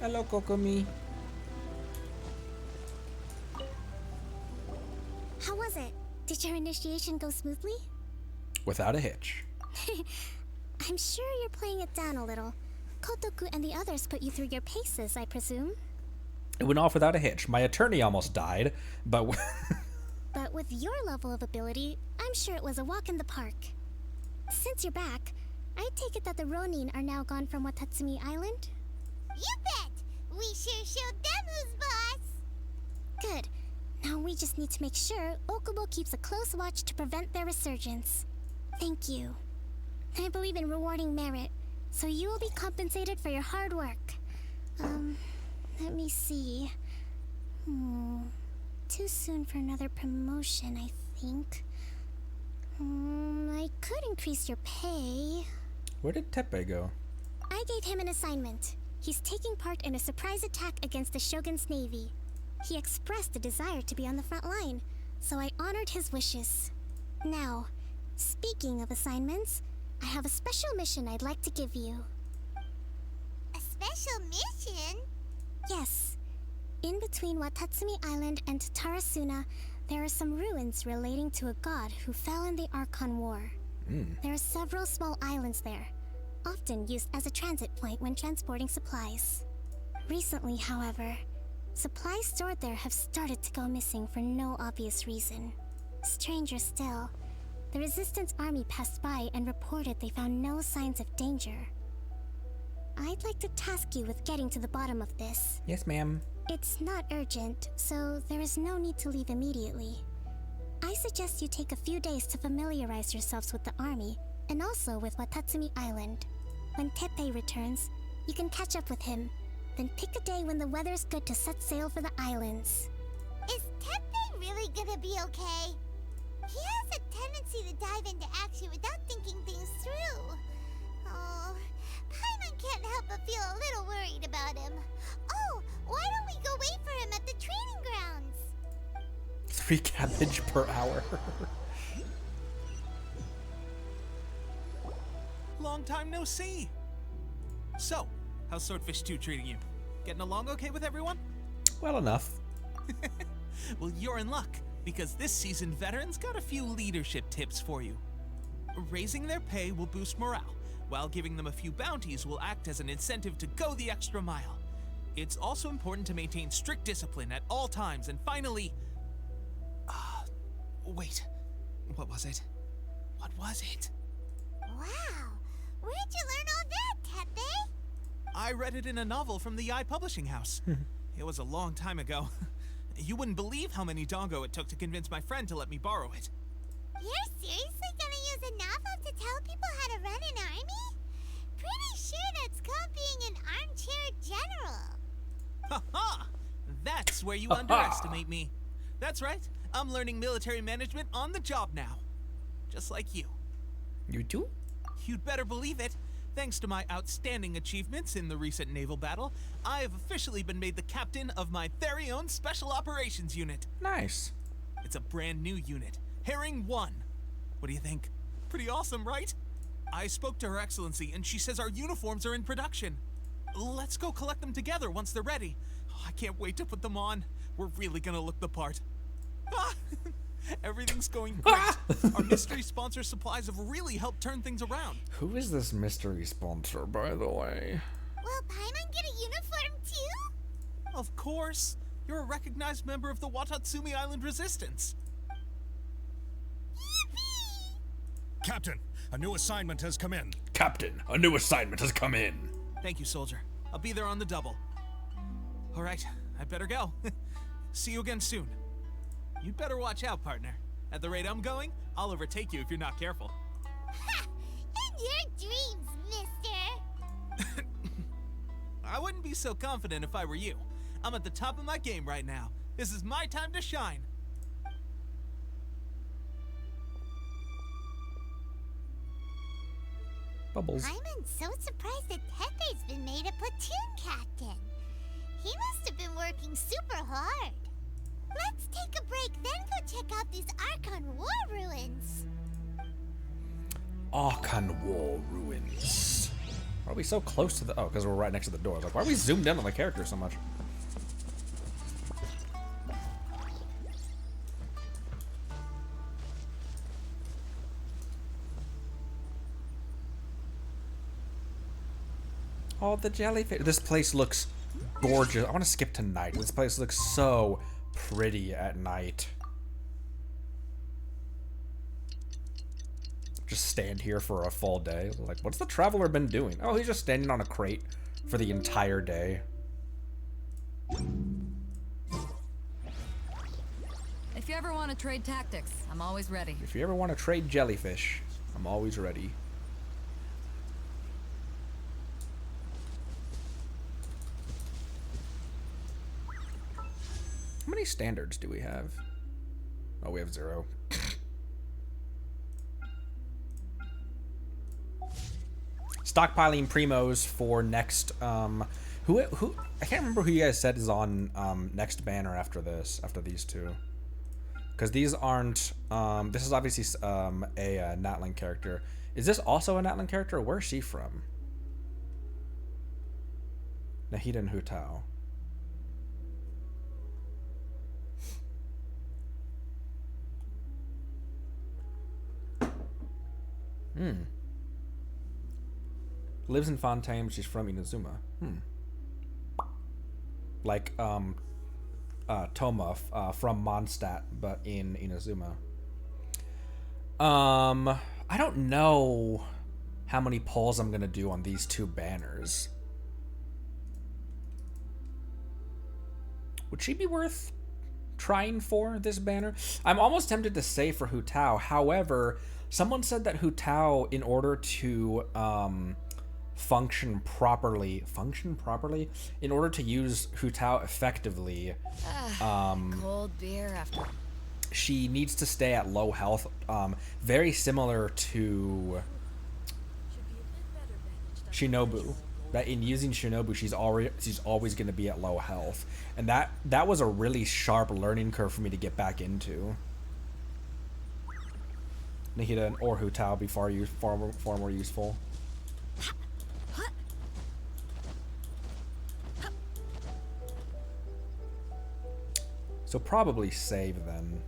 Hello, Kokomi. How was it? Did your initiation go smoothly? Without a hitch. I'm sure you're playing it down a little. Kotoku and the others put you through your paces, I presume? It went off without a hitch. My attorney almost died, but... But with your level of ability, I'm sure it was a walk in the park. Since you're back, I take it that the Ronin are now gone from Watatsumi Island? You bet! We sure showed them who's boss! Good. Now we just need to make sure Okubo keeps a close watch to prevent their resurgence. Thank you. I believe in rewarding merit, so you will be compensated for your hard work. Let me see. Too soon for another promotion, I think. I could increase your pay. Where did Teppei go? I gave him an assignment. He's taking part in a surprise attack against the Shogun's navy. He expressed a desire to be on the front line, so I honored his wishes. Now, speaking of assignments, I have a special mission I'd like to give you. A special mission? Yes. In between Watatsumi Island and Tarasuna, there are some ruins relating to a god who fell in the Archon War. There are several small islands there, often used as a transit point when transporting supplies. Recently, however, supplies stored there have started to go missing for no obvious reason. Stranger still, the Resistance army passed by and reported they found no signs of danger. I'd like to task you with getting to the bottom of this. Yes, ma'am. It's not urgent, so there is no need to leave immediately. I suggest you take a few days to familiarize yourselves with the army, and also with Watatsumi Island. When Teppei returns, you can catch up with him. Then pick a day when the weather's good to set sail for the islands. Is Tepe really gonna be okay? He has a tendency to dive into action without thinking things through. Oh, Paimon can't help but feel a little worried about him. Oh, why don't we go wait for him at the training grounds? 3 cabbage per hour. Long time no see. So, how's Swordfish II treating you? Getting along okay with everyone? Well enough. Well, you're in luck, because this seasoned veterans got a few leadership tips for you. Raising their pay will boost morale, while giving them a few bounties will act as an incentive to go the extra mile. It's also important to maintain strict discipline at all times, and finally... wait. What was it? What was it? Wow, where'd you learn all that, Tepe? I read it in a novel from the Publishing House. It was a long time ago. You wouldn't believe how many dongo it took to convince my friend to let me borrow it. You're seriously gonna use a novel to tell people how to run an army? Pretty sure that's called being an armchair general. Ha-ha! That's where you underestimate me. That's right. I'm learning military management on the job now. Just like you. You too? You'd better believe it. Thanks to my outstanding achievements in the recent naval battle, I have officially been made the captain of my very own Special Operations Unit. Nice. It's a brand new unit, Herring 1. What do you think? Pretty awesome, right? I spoke to Her Excellency, and she says our uniforms are in production. Let's go collect them together once they're ready. I can't wait to put them on. We're really gonna look the part. Everything's going great. Our mystery sponsor supplies have really helped turn things around. Who is this mystery sponsor, by the way? Will Paimon get a uniform too? Of course. You're a recognized member of the Watatsumi Island Resistance. Yippee! Captain, a new assignment has come in. Captain, a new assignment has come in. Thank you, soldier. I'll be there on the double. All right, I better go. See you again soon. You'd better watch out, partner. At the rate I'm going, I'll overtake you if you're not careful. Ha! In your dreams, mister! I wouldn't be so confident if I were you. I'm at the top of my game right now. This is my time to shine. Bubbles. Paimon's so surprised that Tepe's been made a platoon captain. He must have been working super hard. Let's take a break, then go check out these Archon War ruins. Archon War ruins. Why are we so close to the... Oh, because we're right next to the door. Like, why are we zoomed in on the character so much? Oh, the jellyfish. This place looks gorgeous. I want to skip to night. This place looks so pretty at night. Just stand here for a full day. Like, what's the traveler been doing? Oh, he's just standing on a crate for the entire day. If you ever want to trade tactics, I'm always ready. If you ever want to trade jellyfish, I'm always ready. How many standards do we have? Oh, we have 0. Stockpiling primos for next, who, I can't remember who you guys said is on, next banner after this, after these two. Because these aren't, this is obviously, a Natlan character. Is this also a Natlan character? Where's she from? Nahida and Hu Tao. Lives in Fontaine, but she's from Inazuma. Like, Toma from Mondstadt, but in Inazuma. I don't know how many polls I'm gonna do on these two banners. Would she be worth trying for this banner? I'm almost tempted to say for Hu Tao. However, someone said that Hu Tao, in order to function properly in order to use Hu Tao effectively. Cold beer after. She needs to stay at low health, very similar to Shinobu. That in using Shinobu, she's always going to be at low health, and that was a really sharp learning curve for me to get back into. Nahida or Hu Tao be far more useful. So probably save then,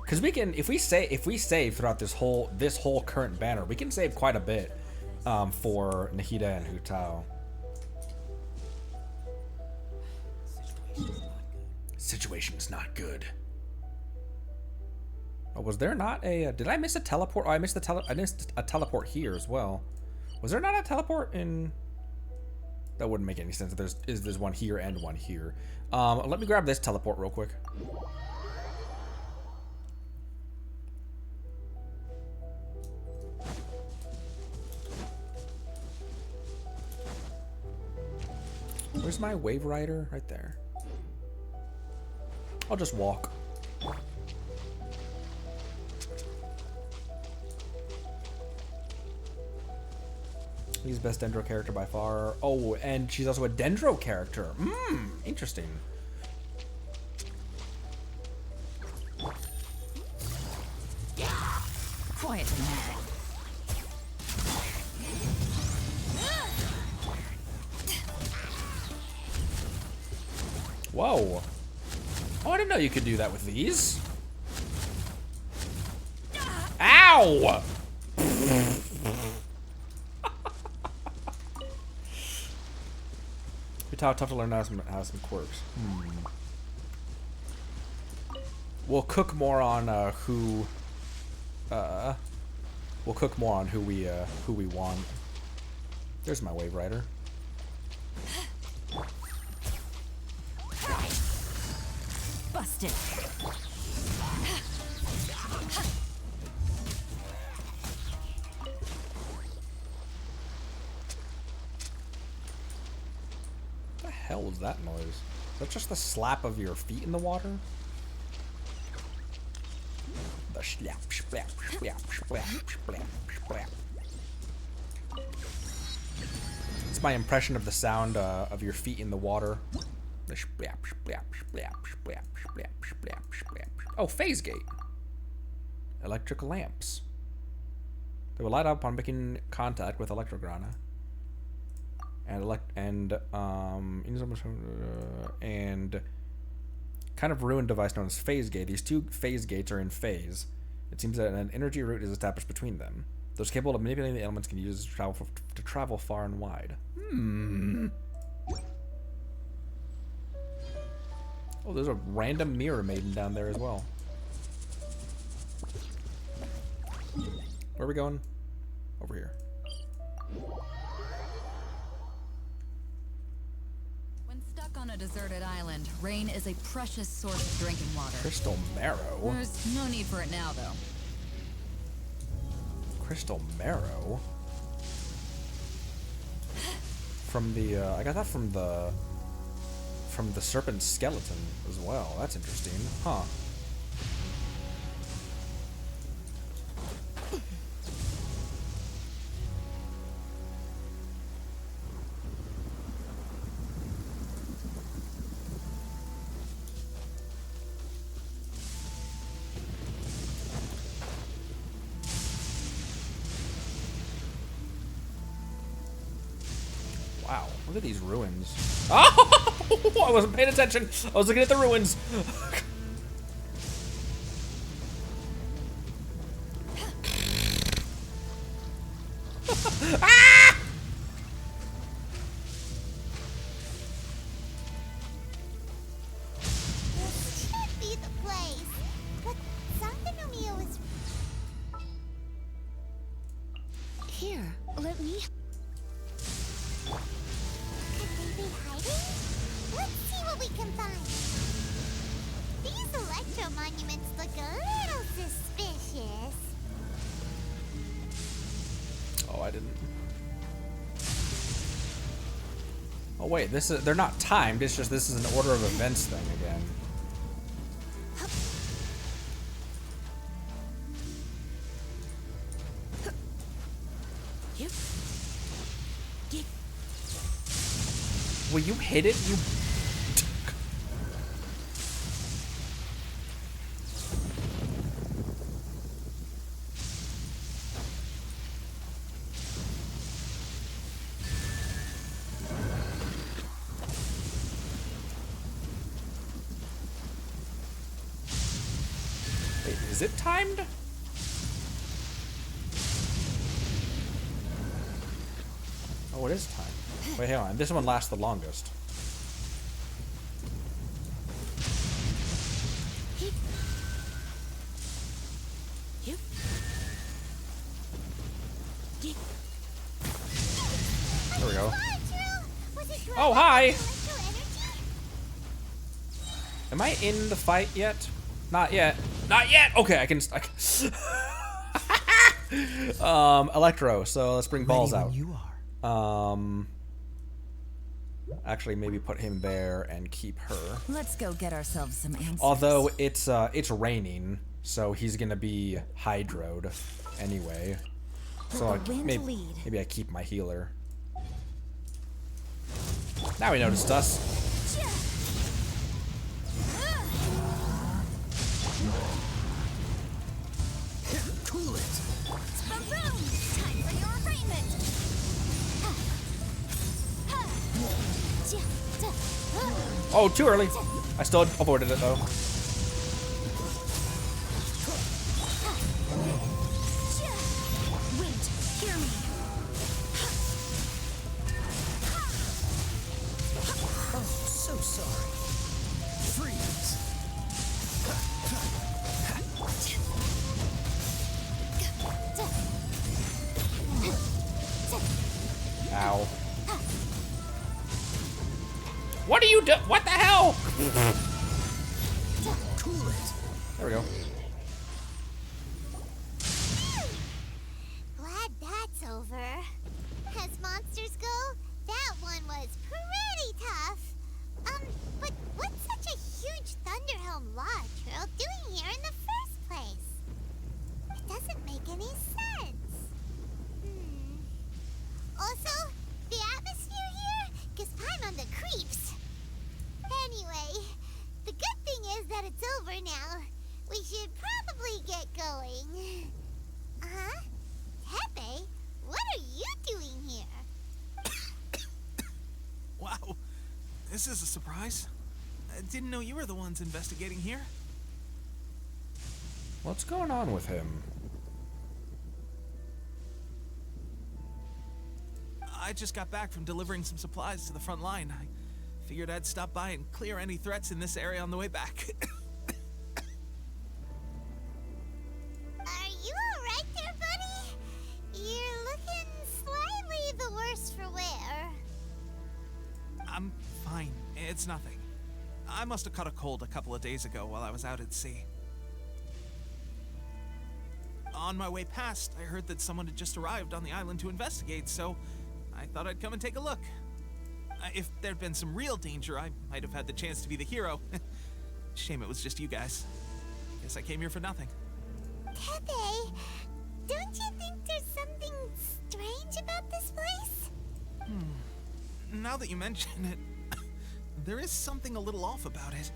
because we can, if we save throughout this whole current banner, we can save quite a bit for Nahida and Hu Tao. Situation's not good. Oh, was there not a? Did I miss a teleport? Oh, I missed a teleport here as well. Was there not a teleport in? That wouldn't make any sense. There's one here and one here. Let me grab this teleport real quick. Where's my wave rider? Right there. I'll just walk. He's best Dendro character by far. Oh, and she's also a Dendro character. Interesting. Quiet. Whoa. Oh, I didn't know you could do that with these. Ow! Tough to learn how some quirks. We'll cook more on who we want. There's my wave rider. Busted. What the hell was that noise? Is that just the slap of your feet in the water? The slap, slap, slap, slap, slap, slap. It's my impression of the sound of your feet in the water. The splap, splap, splap, splap, splap, splap, splap. Oh, phase gate. Electric lamps. They will light up upon making contact with Electrograna. And kind of ruined device known as phase gate. These two phase gates are in phase. It seems that an energy route is established between them. Those capable of manipulating the elements can use to travel far and wide. Oh, there's a random mirror maiden down there as well. Where are we going? Over here. When stuck on a deserted island, rain is a precious source of drinking water. Crystal marrow? There's no need for it now, though. Crystal marrow? From the, I got that from the serpent skeleton as well. That's interesting. Huh. Wow, look at these ruins. Oh! I wasn't paying attention. I was looking at the ruins. Ah! This should be the place. But Sangonomiya is... Here, let me... Could they be hiding? Let's see what we can find. These electro monuments look a little suspicious. Oh, I didn't. Oh wait, they're not timed. It's just this is an order of events thing again. Will you hit it? You. Wait, is it timed? Oh, it is timed. Wait, hang on. This one lasts the longest. There we go. Oh, hi! Am I in the fight yet? Not yet. Not yet! Okay, I can Electro, so let's bring balls out. Actually, maybe put him there and keep her. Let's go get ourselves some answers. Although it's raining, so he's gonna be hydroed anyway. So maybe I keep my healer. Now he noticed us. Cool it. Time for your arraignment. Oh, too early. I still avoided it though. Wait, hear me. Oh, so sorry. Freeze. Ow. What are you doing? What the hell? Cool it. There we go. Glad that's over. As monsters go, that one was pretty tough. But what's such a huge Thunderhelm Law Trail doing here in the first place? It doesn't make any sense. Also, the atmosphere here gives Paimon on the creeps. Anyway, the good thing is that it's over now. We should probably get going. Uh-huh. Tepe, what are you doing here? Wow, this is a surprise. I didn't know you were the ones investigating here. What's going on with him? I just got back from delivering some supplies to the front line. I figured I'd stop by and clear any threats in this area on the way back. Are you alright there, buddy? You're looking slightly the worse for wear. I'm fine. It's nothing. I must have caught a cold a couple of days ago while I was out at sea. On my way past, I heard that someone had just arrived on the island to investigate, so I thought I'd come and take a look. If there'd been some real danger, I might have had the chance to be the hero. Shame it was just you guys. Guess I came here for nothing. Tepe, don't you think there's something strange about this place? Now that you mention it, there is something a little off about it.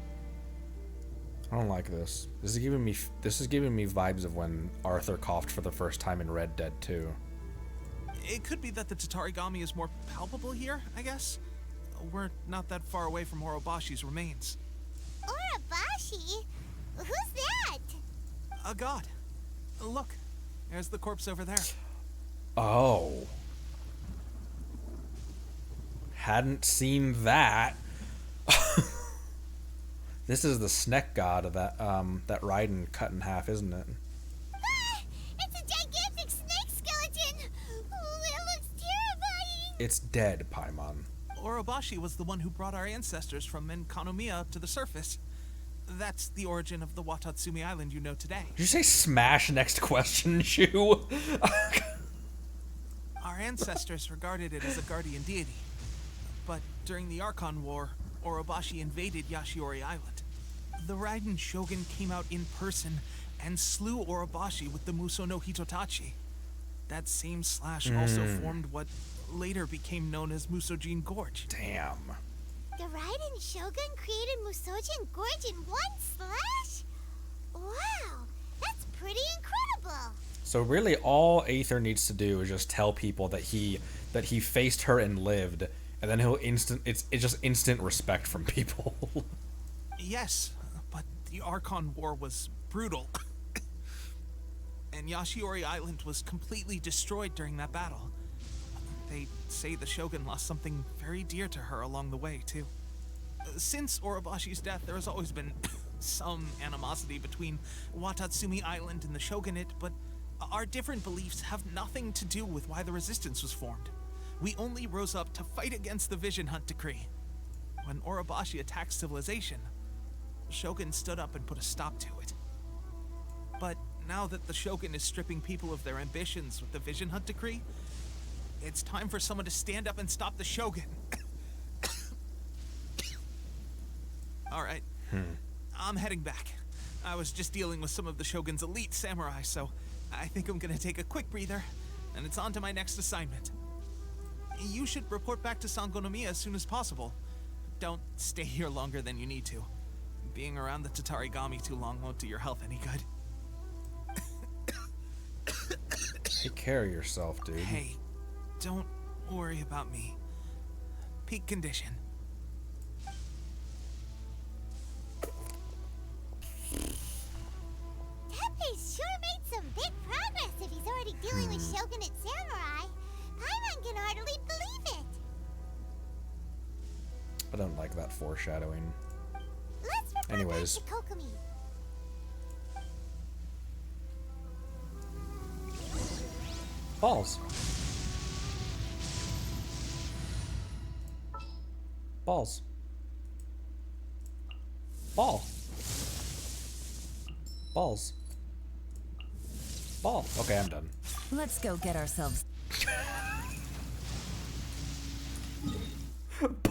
I don't like this. This is giving me vibes of when Arthur coughed for the first time in Red Dead 2. It could be that the Tatarigami is more palpable here, I guess. We're not that far away from Orobashi's remains. Orobashi? Who's that? A god. Look, there's the corpse over there. Oh. Hadn't seen that. This is the Snek god of that that Raiden cut in half, isn't it? It's a gigantic snake skeleton! Oh, it looks terrifying! It's dead, Paimon. Orobashi was the one who brought our ancestors from Menkanomiya up to the surface. That's the origin of the Watatsumi Island you know today. Did you say smash next question, Shu? Our ancestors regarded it as a guardian deity. But during the Archon War, Orobashi invaded Yashiori Island. The Raiden Shogun came out in person and slew Orobashi with the Muso no Hitotachi. That same slash also formed what later became known as Musojin Gorge. Damn. The Raiden Shogun created Musojin Gorge in one slash? Wow, that's pretty incredible. So really all Aether needs to do is just tell people that he faced her and lived, and then it's just instant respect from people. Yes, but the Archon War was brutal. And Yashiori Island was completely destroyed during that battle. They say the Shogun lost something very dear to her along the way, too. Since Orobashi's death, there has always been some animosity between Watatsumi Island and the Shogunate, but our different beliefs have nothing to do with why the resistance was formed. We only rose up to fight against the Vision Hunt Decree. When Orobashi attacked civilization, the Shogun stood up and put a stop to it. But now that the Shogun is stripping people of their ambitions with the Vision Hunt Decree, it's time for someone to stand up and stop the Shogun. Alright, I'm heading back. I was just dealing with some of the Shogun's elite samurai, so I think I'm gonna take a quick breather, and it's on to my next assignment. You should report back to Sangonomiya as soon as possible. Don't stay here longer than you need to. Being around the Tatarigami too long won't do your health any good. Take care of yourself, dude. Hey, don't worry about me. Peak condition. Teppei sure made some big progress if he's already dealing with Shogunate samurai. Paimon can hardly believe it. I don't like that foreshadowing. Let's report Anyways. back to Kokomi. Balls. Balls. Ball. Balls. Ball. Okay, I'm done. Let's go get ourselves.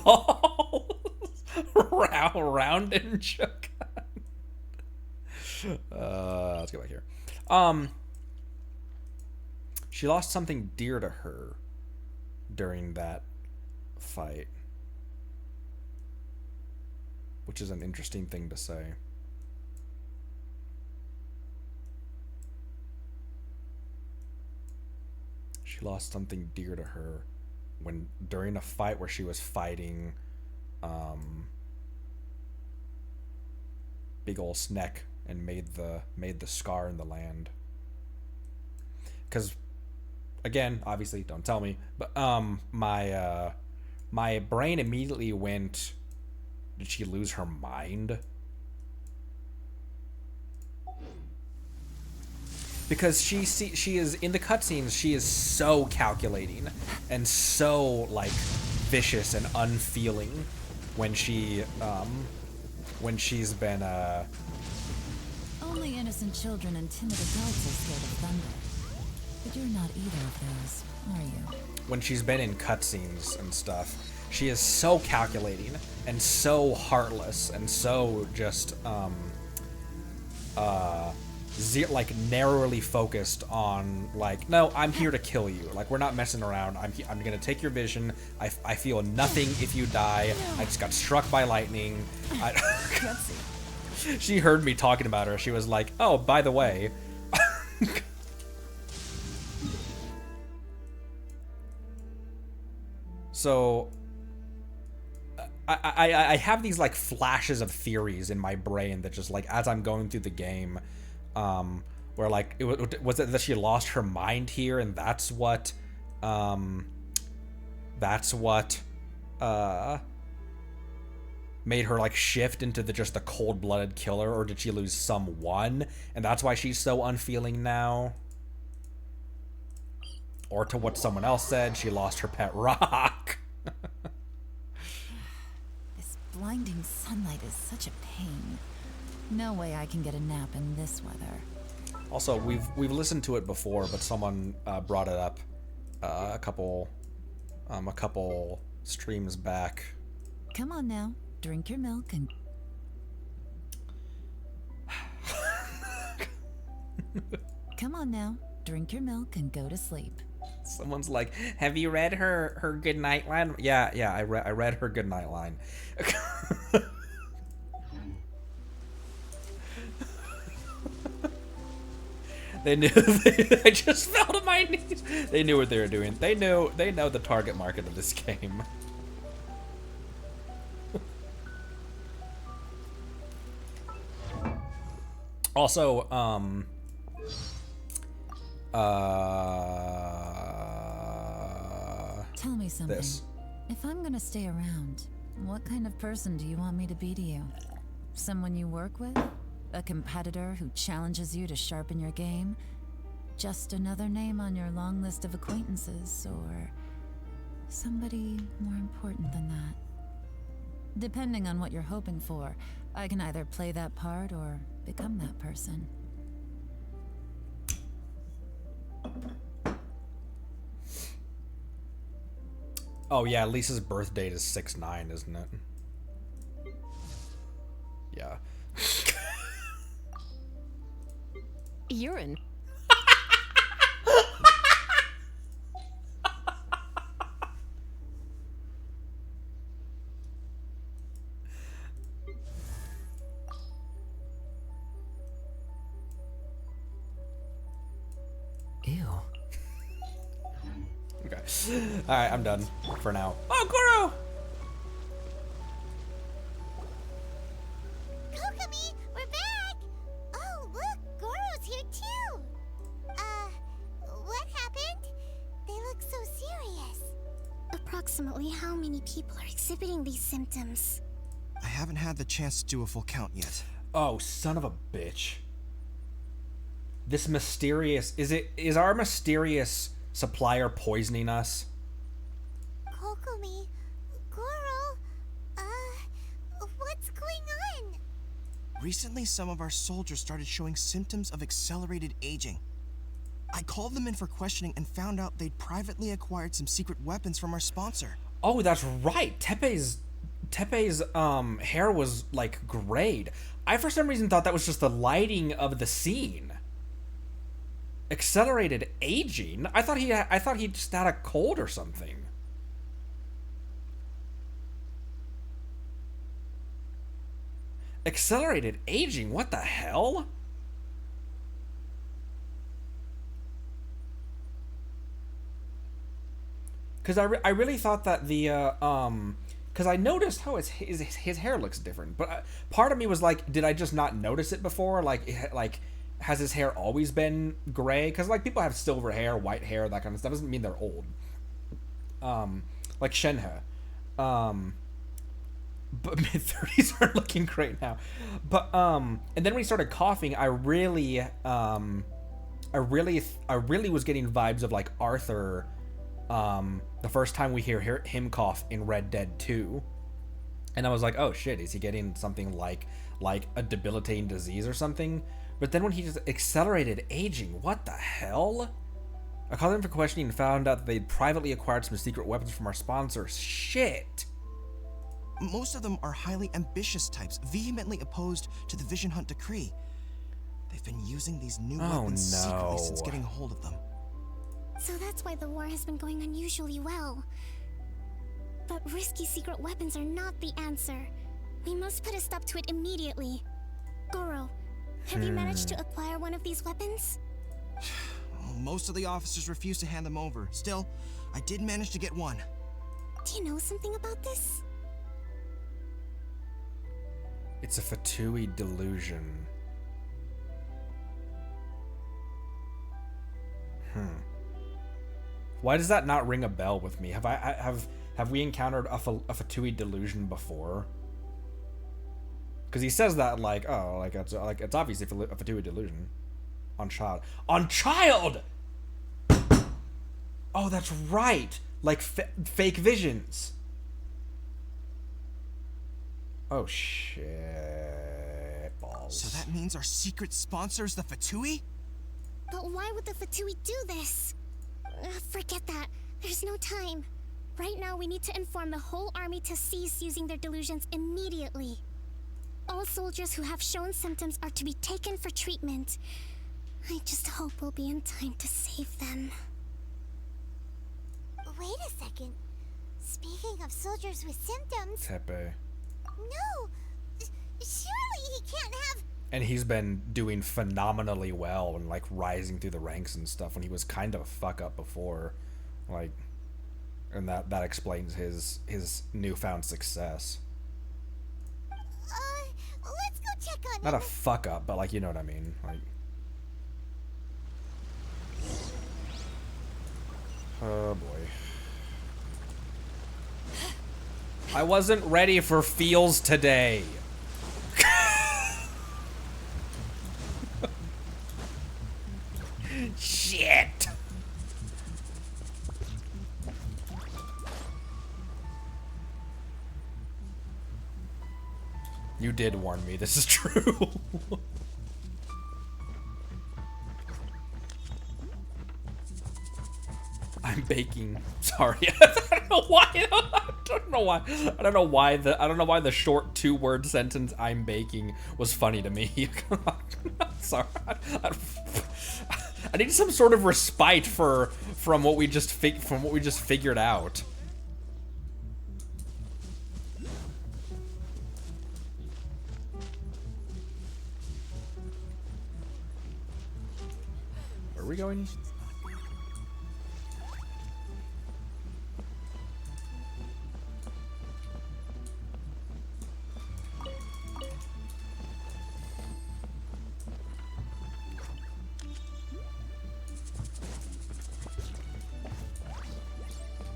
Balls. Round and shook. Let's go back here. She lost something dear to her during that fight, which is an interesting thing to say. She lost something dear to her when during a fight where she was fighting big ol' Sneck and made the scar in the land. Because again, obviously, don't tell me, but my brain immediately went, did she lose her mind? Because she is in the cutscenes, she is so calculating and so like vicious and unfeeling when she's been Only innocent children and timid adults are scared of thunder. But you're not either of those, are you? When she's been in cutscenes and stuff, she is so calculating and so heartless and so just like narrowly focused on like, no, I'm here to kill you. Like, we're not messing around. I'm gonna take your vision. I feel nothing if you die. I just got struck by lightning. She heard me talking about her. She was like, oh, by the way. So I have these like flashes of theories in my brain that just like as I'm going through the game, where like was it that she lost her mind here and that's what made her like shift into just the cold-blooded killer, or did she lose someone and that's why she's so unfeeling now? Or to what someone else said, she lost her pet rock. This blinding sunlight is such a pain. No way I can get a nap in this weather. Also, we've listened to it before, but someone brought it up a couple streams back. Come on now, drink your milk and... Come on now, drink your milk and go to sleep. Someone's like, have you read her good night line? Yeah, I read her good night line. They knew. I just fell to my knees. They knew what they were doing. They know the target market of this game. Also, tell me something. This. If I'm gonna stay around, what kind of person do you want me to be to you? Someone you work with? A competitor who challenges you to sharpen your game? Just another name on your long list of acquaintances, or somebody more important than that? Depending on what you're hoping for, I can either play that part or become that person. Oh yeah, Lisa's birth date is 6/9, isn't it? Yeah. Urine. Ew. Okay. Alright, I'm done for now. Oh, Goro! Kokomi, we're back! Oh, look, Goro's here too! What happened? They look so serious. Approximately how many people are exhibiting these symptoms? I haven't had the chance to do a full count yet. Oh, son of a bitch. This mysterious... Is our mysterious supplier poisoning us? Kokomi, Goro, what's going on? Recently, some of our soldiers started showing symptoms of accelerated aging. I called them in for questioning and found out they'd privately acquired some secret weapons from our sponsor. Oh, that's right. Tepe's hair was like grayed. I for some reason thought that was just the lighting of the scene. Accelerated aging? I thought he just had a cold or something. Accelerated aging? What the hell? Because I really thought that the because I noticed how his hair looks different, but part of me was like, did I just not notice it before? Like has his hair always been gray? Because like people have silver hair, white hair, that kind of stuff. Doesn't mean they're old. Like Shenhe. But mid-30s are looking great now. But and then when he started coughing, I really was getting vibes of like Arthur. The first time we hear him cough in Red Dead 2, and I was like, oh shit, is he getting something like a debilitating disease or something? But then when he just accelerated aging, what the hell? I called him for questioning and found out that they'd privately acquired some secret weapons from our sponsors. Shit. Most of them are highly ambitious types, vehemently opposed to the Vision Hunt decree. They've been using these new weapons secretly since getting a hold of them. So that's why the war has been going unusually well. But risky secret weapons are not the answer. We must put a stop to it immediately. Goro, have you managed to acquire one of these weapons? Most of the officers refuse to hand them over. Still, I did manage to get one. Do you know something about this? It's a Fatui delusion. Why does that not ring a bell with me? Have we encountered a Fatui delusion before? Because he says that like, oh, like it's obviously a Fatui delusion on child. On child. Oh, that's right. Like fake visions. Oh shit balls. So that means our secret sponsor is the Fatui? But why would the Fatui do this? Forget that. There's no time. Right now, we need to inform the whole army to cease using their delusions immediately. All soldiers who have shown symptoms are to be taken for treatment. I just hope we'll be in time to save them. Wait a second. Speaking of soldiers with symptoms... Tepe. No! Surely he can't have... And he's been doing phenomenally well and, like, rising through the ranks and stuff when he was kind of a fuck-up before. Like... And that explains his newfound success. Let's go check on Not him. a fuck up, but like, you know what I mean. Like, oh boy. I wasn't ready for feels today. Shit. You did warn me, this is true. I'm baking. Sorry. I don't know why. I don't know why the short 2-word sentence "I'm baking" was funny to me. Sorry. I need some sort of respite from what we just figured out. Where are we going?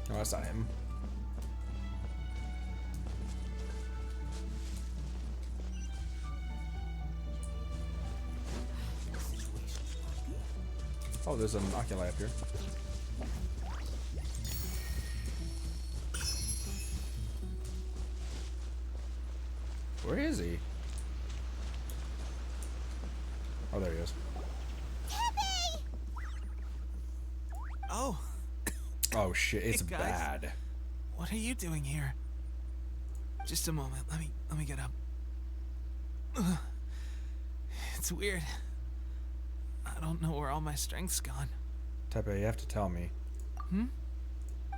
No, that's not him. Oh, there's an oculi up here. Where is he? Oh, there he is. Oh. Oh shit, it's Hey, guys. bad. What are you doing here? Just a moment. Let me get up. Ugh. It's weird. I don't know where all my strength's gone. Tepe, you have to tell me. Hmm?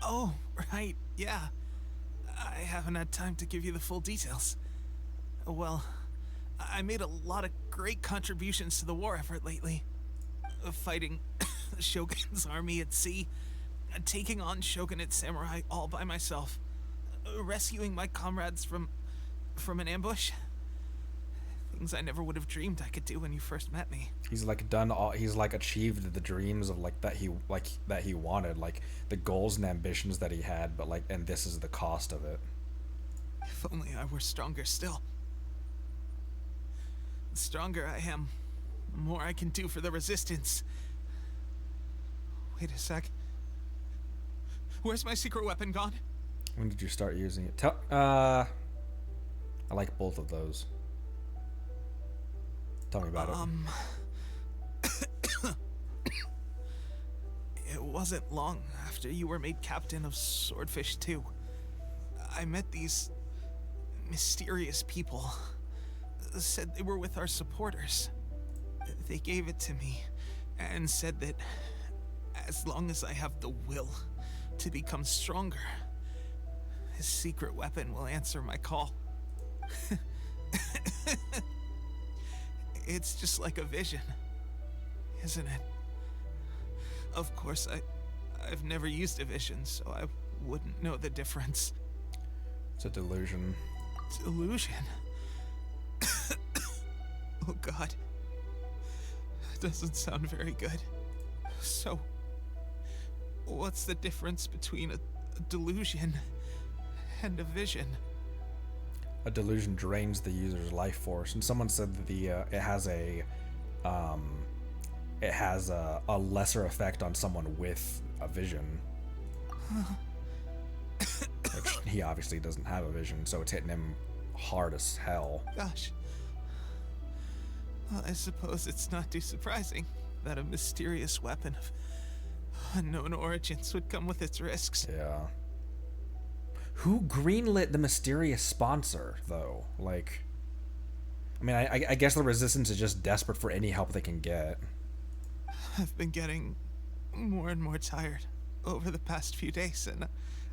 Oh, right. Yeah. I haven't had time to give you the full details. Well, I made a lot of great contributions to the war effort lately. Fighting the Shogun's army at sea, taking on Shogunate samurai all by myself, rescuing my comrades from an ambush. Things I never would have dreamed I could do when you first met me. He's like done all. He's like achieved the dreams of that he wanted, like the goals and ambitions that he had. But like, and this is the cost of it. If only I were stronger still. The stronger I am, the more I can do for the resistance. Wait a sec. Where's my secret weapon gone? When did you start using it? I like both of those. Tell me about it. It wasn't long after you were made captain of Swordfish II. I met these mysterious people. Said they were with our supporters. They gave it to me and said that as long as I have the will to become stronger, his secret weapon will answer my call. It's just like a vision, isn't it? Of course, I've never used a vision, so I wouldn't know the difference. It's a delusion. Delusion? Oh God. That doesn't sound very good. So, what's the difference between a delusion and a vision? A delusion drains the user's life force, and someone said that it has a lesser effect on someone with a vision. Which he obviously doesn't have a vision, so it's hitting him hard as hell. Gosh. Well, I suppose it's not too surprising that a mysterious weapon Unknown origins would come with its risks. Yeah. Who greenlit the mysterious sponsor, though? Like, I mean, I guess the Resistance is just desperate for any help they can get. I've been getting more and more tired over the past few days, and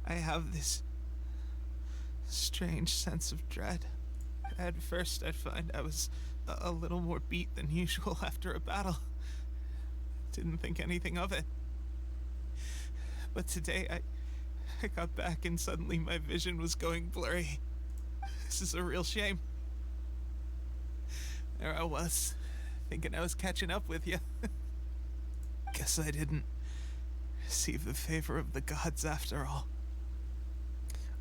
I have this strange sense of dread. At first, I'd find I was a little more beat than usual after a battle. Didn't think anything of it. But today, I got back and suddenly my vision was going blurry. This is a real shame. There I was, thinking I was catching up with you. Guess I didn't receive the favor of the gods after all.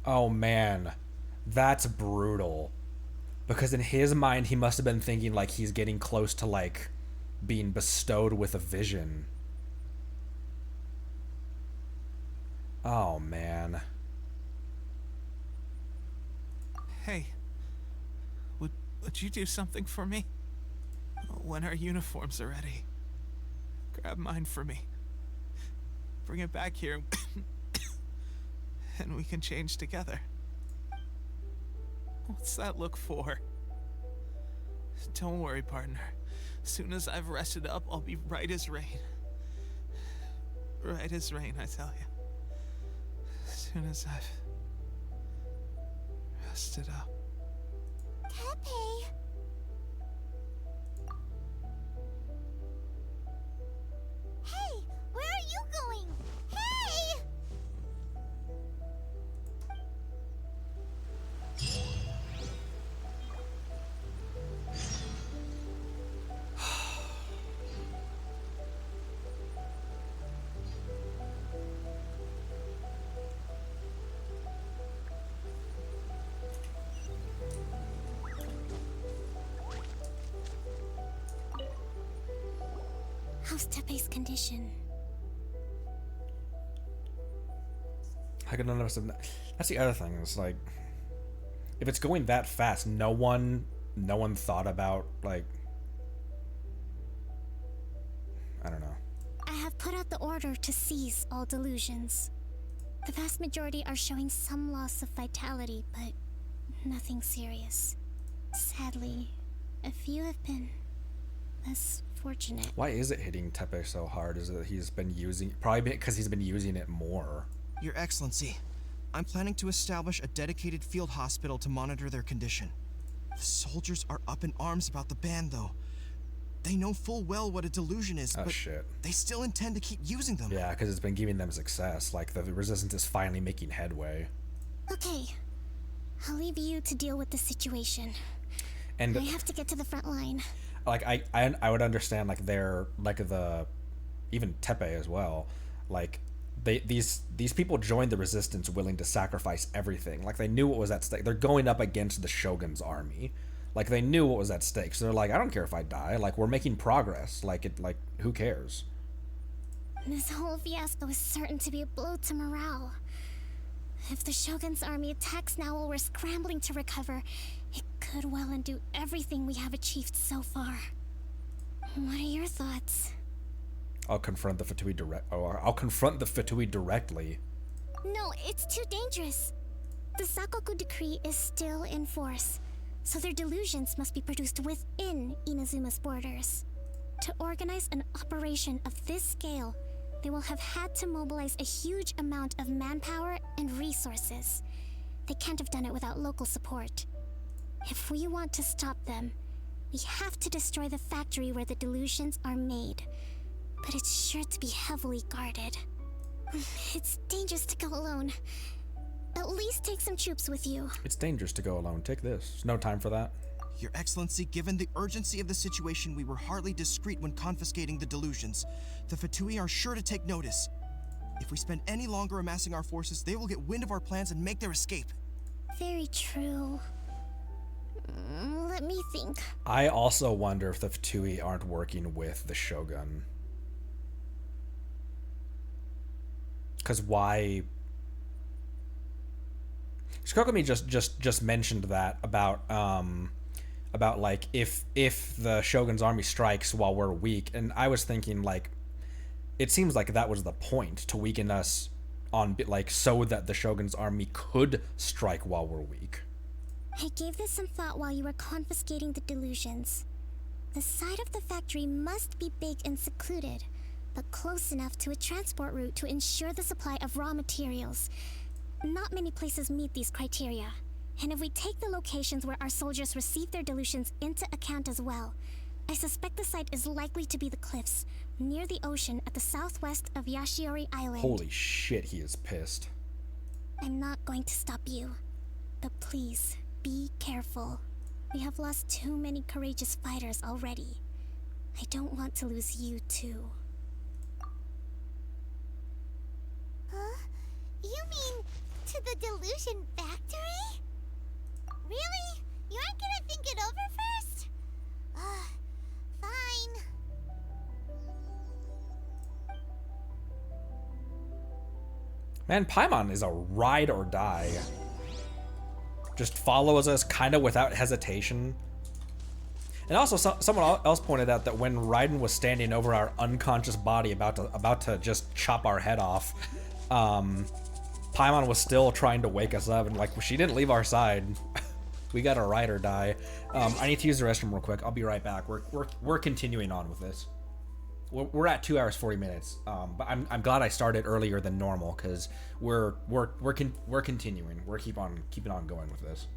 Oh man, that's brutal. Because in his mind, he must have been thinking like he's getting close to like being bestowed with a vision. Oh man. Hey, would you do something for me? When our uniforms are ready, grab mine for me. Bring it back here, and we can change together. What's that look for? Don't worry, partner. As soon as I've rested up, I'll be right as rain. Right as rain, I tell you. As soon as I've rested up. Tepe! Hey! Where are you going? Hey! How's Tepe's condition? I can understand that. That's the other thing. It's like, if it's going that fast, no one thought about like, I don't know. I have put out the order to seize all delusions. The vast majority are showing some loss of vitality, but nothing serious. Sadly, a few have been less fortunate. Why is it hitting Tepe so hard? Is it he's been using, probably because he's been using it more. Your Excellency, I'm planning to establish a dedicated field hospital to monitor their condition. The soldiers are up in arms about the ban, though. They know full well what a delusion is, but shit. They still intend to keep using them. Yeah, because it's been giving them success. Like, the Resistance is finally making headway. Okay, I'll leave you to deal with the situation. And I have to get to the front line. like I would understand like they're like the even Tepe as well, like these people joined the Resistance willing to sacrifice everything. Like they knew what was at stake. They're going up against the Shogun's army. Like they knew what was at stake. So they're like, I don't care if I die. Like we're making progress. Like who cares? This whole fiasco is certain to be a blow to morale. If the Shogun's army attacks now while we're scrambling to recover, it could well undo everything we have achieved so far. What are your thoughts? I'll confront the Fatui directly. No, it's too dangerous. The Sakoku decree is still in force, so their delusions must be produced within Inazuma's borders. To organize an operation of this scale, they will have had to mobilize a huge amount of manpower and resources. They can't have done it without local support. If we want to stop them, we have to destroy the factory where the delusions are made. But it's sure to be heavily guarded. It's dangerous to go alone. At least take some troops with you. It's dangerous to go alone. Take this. There's no time for that. Your Excellency, given the urgency of the situation, we were hardly discreet when confiscating the delusions. The Fatui are sure to take notice. If we spend any longer amassing our forces, they will get wind of our plans and make their escape. Very true. Let me think. I also wonder if the Fatui aren't working with the Shogun. Because why? Shikokumi just mentioned that about like if the Shogun's army strikes while we're weak, and I was thinking like it seems like that was the point, to weaken us on like so that the Shogun's army could strike while we're weak. I gave this some thought while you were confiscating the Delusions. The side of the factory must be big and secluded, but close enough to a transport route to ensure the supply of raw materials. Not many places meet these criteria, and if we take the locations where our soldiers receive their Delusions into account as well, I suspect the site is likely to be the cliffs, near the ocean at the southwest of Yashiori Island. Holy shit, he is pissed. I'm not going to stop you, but please, be careful. We have lost too many courageous fighters already. I don't want to lose you too. Huh? You mean to the Delusion factory? Really? You aren't gonna think it over first? Fine. Man, Paimon is a ride or die. Just follows us kind of without hesitation. And also, someone else pointed out that when Raiden was standing over our unconscious body about to just chop our head off, Paimon was still trying to wake us up, and like she didn't leave our side. We got a ride or die. I need to use the restroom real quick. I'll be right back. We're continuing on with this. We're at 2 hours 40 minutes. But I'm glad I started earlier than normal because we're continuing. We're keeping on going with this.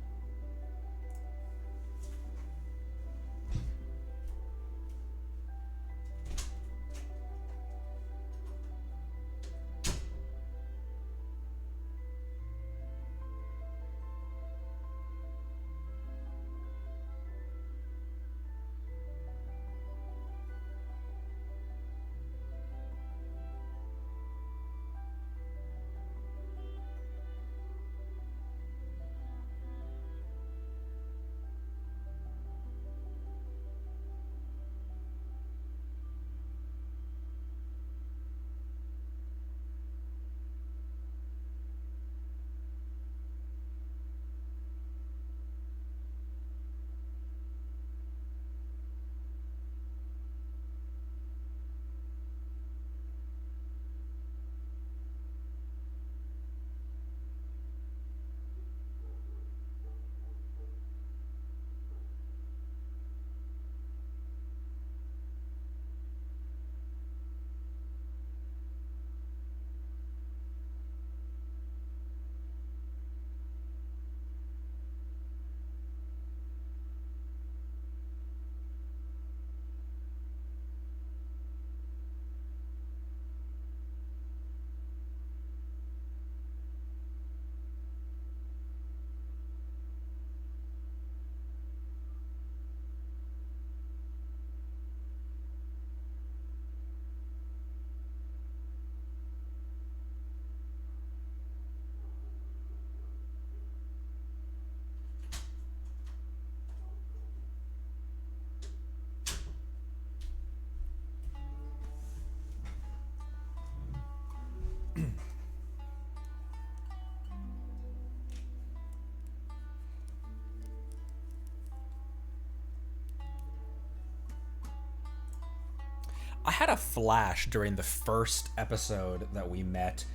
I had a flash during the first episode that we met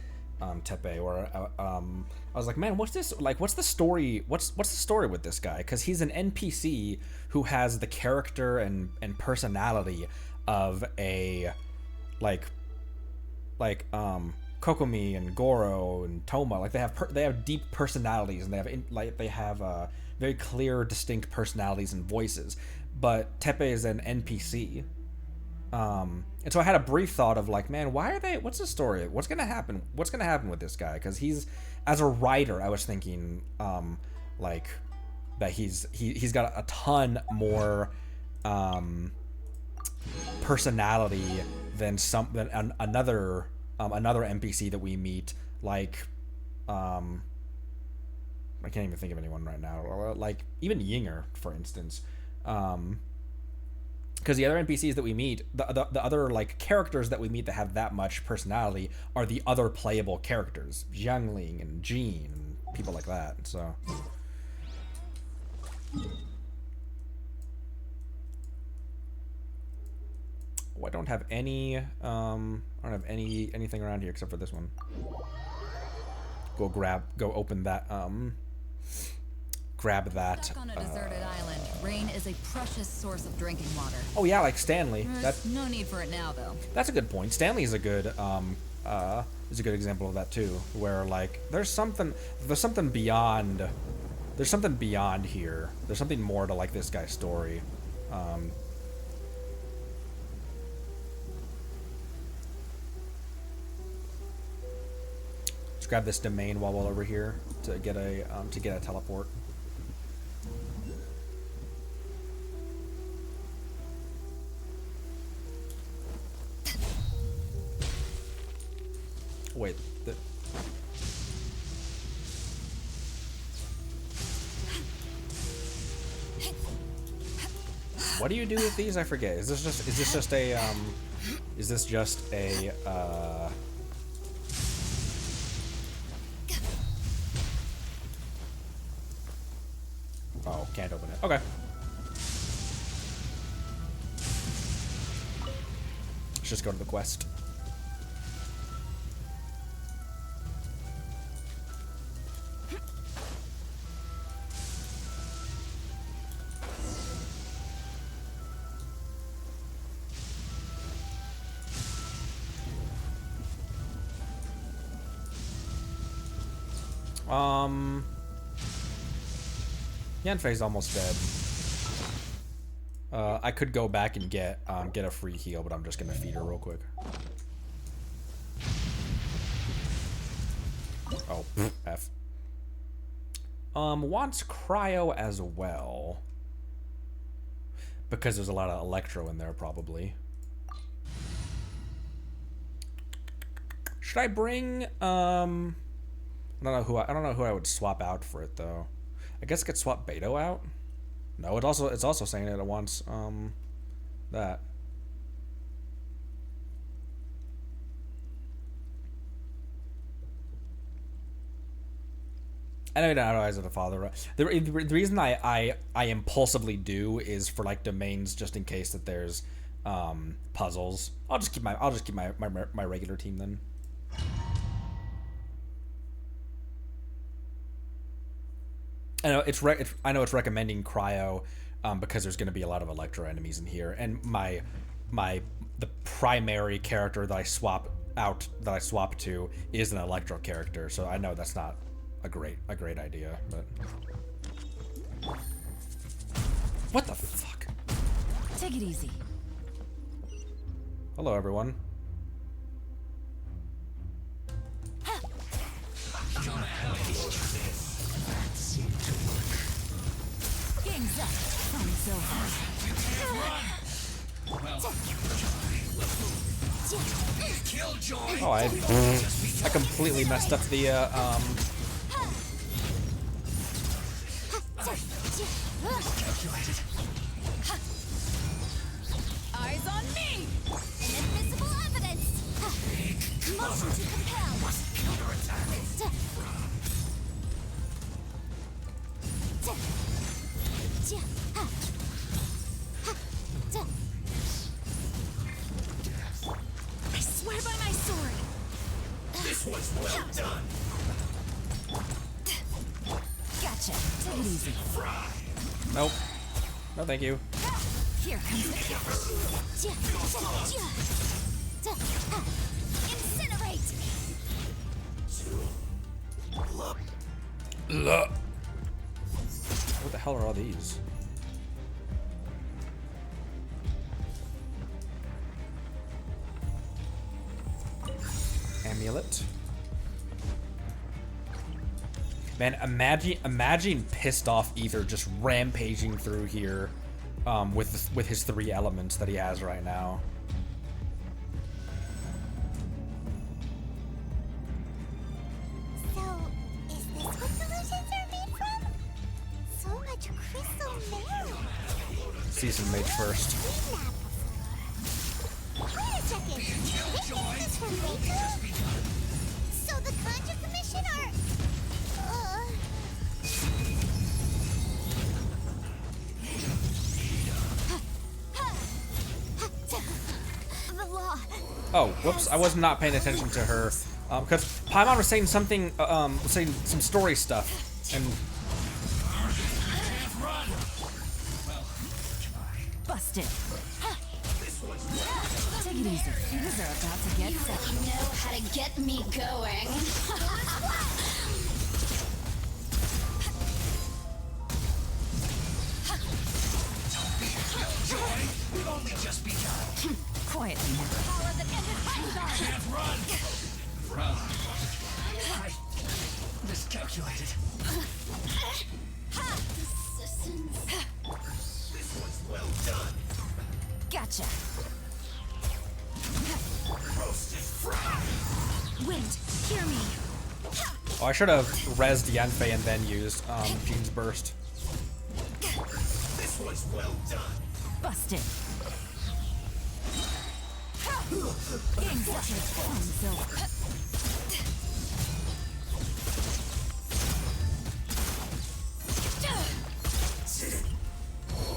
Tepe, where I was like, man, what's this? Like, what's the story? What's the story with this guy? Because he's an NPC who has the character and personality of a like Kokomi and Goro and Toma. Like they have deep personalities, and they have very clear, distinct personalities and voices. But Tepe is an NPC. And so I had a brief thought of like, man, what's the story? What's gonna happen? What's gonna happen with this guy? Because he's, as a writer, I was thinking, like, that he's got a ton more, personality than another NPC that we meet, like, I can't even think of anyone right now, like, even Yinger, for instance, because the other NPCs that we meet, the other like characters that we meet that have that much personality are the other playable characters, Xiangling and Jean and people like that. So I don't have any, I don't have anything around here except for this one. Go open that, grab that. Stuck on a deserted island, rain is a precious source of drinking water. Oh yeah, like Stanley. There's no need for it now, though. That's a good point. Stanley is a good example of that too, where like there's something beyond here. There's something more to like this guy's story. Let's grab this domain while we're over here to get a teleport. Wait. What do you do with these? I forget. Is this just a oh, can't open it. Okay. Let's just go to the quest. Yanfei's almost dead. I could go back and get a free heal, but I'm just gonna feed her real quick. Oh, F. Wants cryo as well. Because there's a lot of electro in there, probably. Should I bring I don't know who I would swap out for it though. I guess I could swap Beto out. No, it's also saying that it wants that. I don't know how to father. The reason I impulsively do is for like domains, just in case that there's puzzles. I'll just keep my regular team then. I know it's recommending cryo because there's going to be a lot of electro enemies in here, and the primary character that I swap to is an electro character, so I know that's not a great idea. But what the fuck? Take it easy. Hello, everyone. Game's up. It's over. Oh, I completely messed up the Eyes on me! Inadmissible evidence! Motion to compel! I swear by my sword! This was well done! Gotcha. Take it easy. Nope. No, thank you. Here comes the incinerate! What the hell are all these? Amulet. Man, imagine pissed off Ether just rampaging through here with his 3 elements that he has right now. So, is this what delusions are made from? So much crystal marrow. Season mage first. Wait a second. This is from Rico? So the Conjure Commission are... Oh, whoops! I was not paying attention to her because Paimon was saying something, saying some story stuff, and Busted. Take it easy. Things are about to get set. You know how to get me going. Joy, we've only just begun. Quietly now. Can't run. Run. I miscalculated. This one's well done. Gotcha. Roasted fried. Wind, hear me. oh, I should have rezzed Yanfei and then used Jean's burst. This one's well done. Busted. Getting such a fun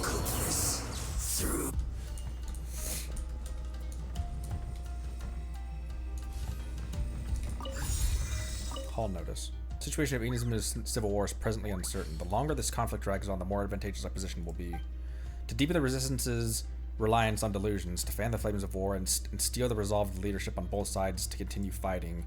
Goodness through. Hall notice. The situation of Inuzuma's civil war is presently uncertain. The longer this conflict drags on, the more advantageous our position will be. To deepen the resistance's reliance on delusions, to fan the flames of war, and steal the resolve of the leadership on both sides to continue fighting,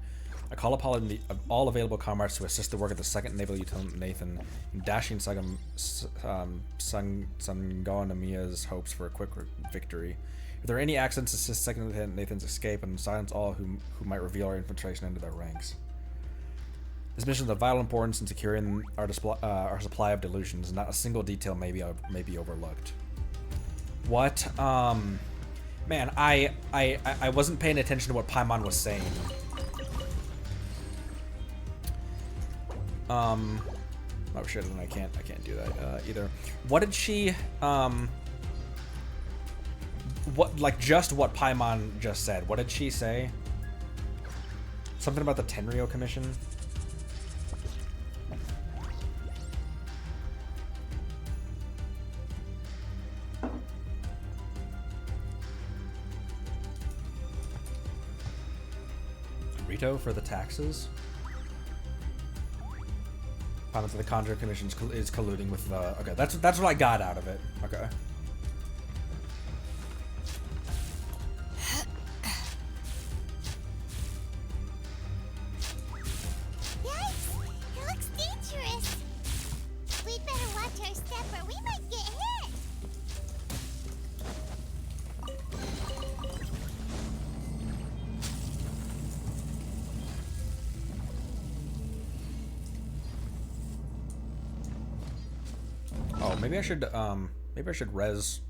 I call upon all available comrades to assist the work of the 2nd Naval Lieutenant Nathan in dashing Sangonomiya's hopes for a quick victory. If there are any accidents, assist 2nd Lieutenant Nathan's escape and silence all who might reveal our infiltration into their ranks. This mission is of vital importance in securing our supply of delusions, and not a single detail may be overlooked. What? Man, I wasn't paying attention to what Paimon was saying. Oh shit, then I can't do that either. What did she? Just what Paimon just said? What did she say? Something about the Tenryou Commission. For the taxes. Comments of the Conjure Commission is colluding with the. Okay, that's what I got out of it. Okay. Yikes! It looks dangerous. We'd better watch our step or we might get hit. Oh, maybe I should res.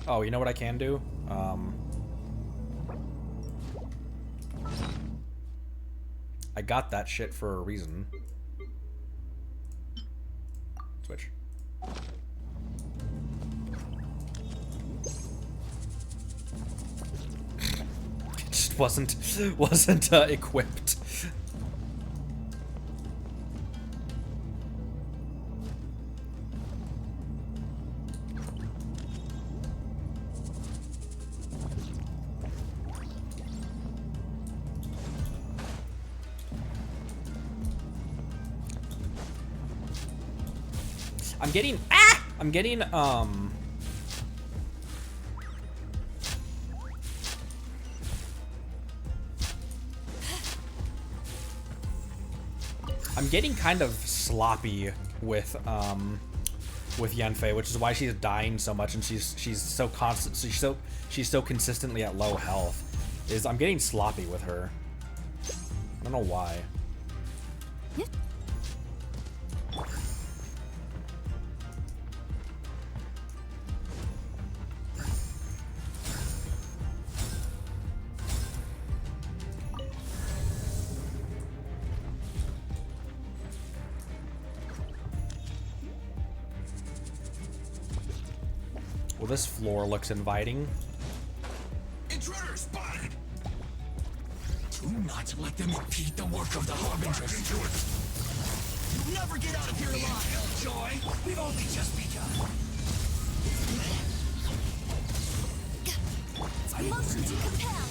Oh, you know what I can do? I got that shit for a reason. Switch. It just wasn't equipped. I'm getting kind of sloppy with Yanfei, which is why she's dying so much and she's so constant, she's so consistently at low health. I'm getting sloppy with her. I don't know why. Well, this floor looks inviting. Intruder spotted! Do not let them impede the work of the Harbingers. You'll never get out of here alive, Joy. We've only just begun. Motion to compel.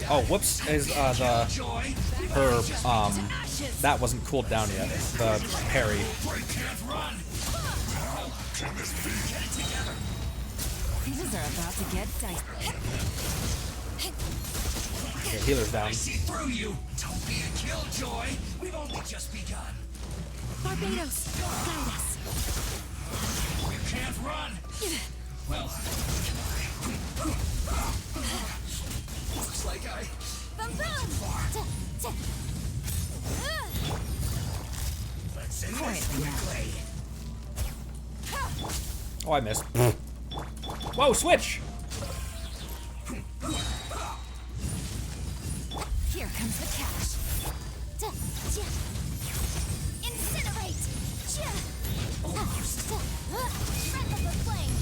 Oh, whoops! Is her that wasn't cooled down yet. The parry. Things are about to get dicey. Okay, healer's down. I see through you. Don't be a killjoy. We've only just begun. Barbados, guide us. You can't run. Well, looks like I Boom, boom. let's end this quickly. Oh, I missed. Whoa, switch! Here comes the cash. Incinerate. Breath of the flame.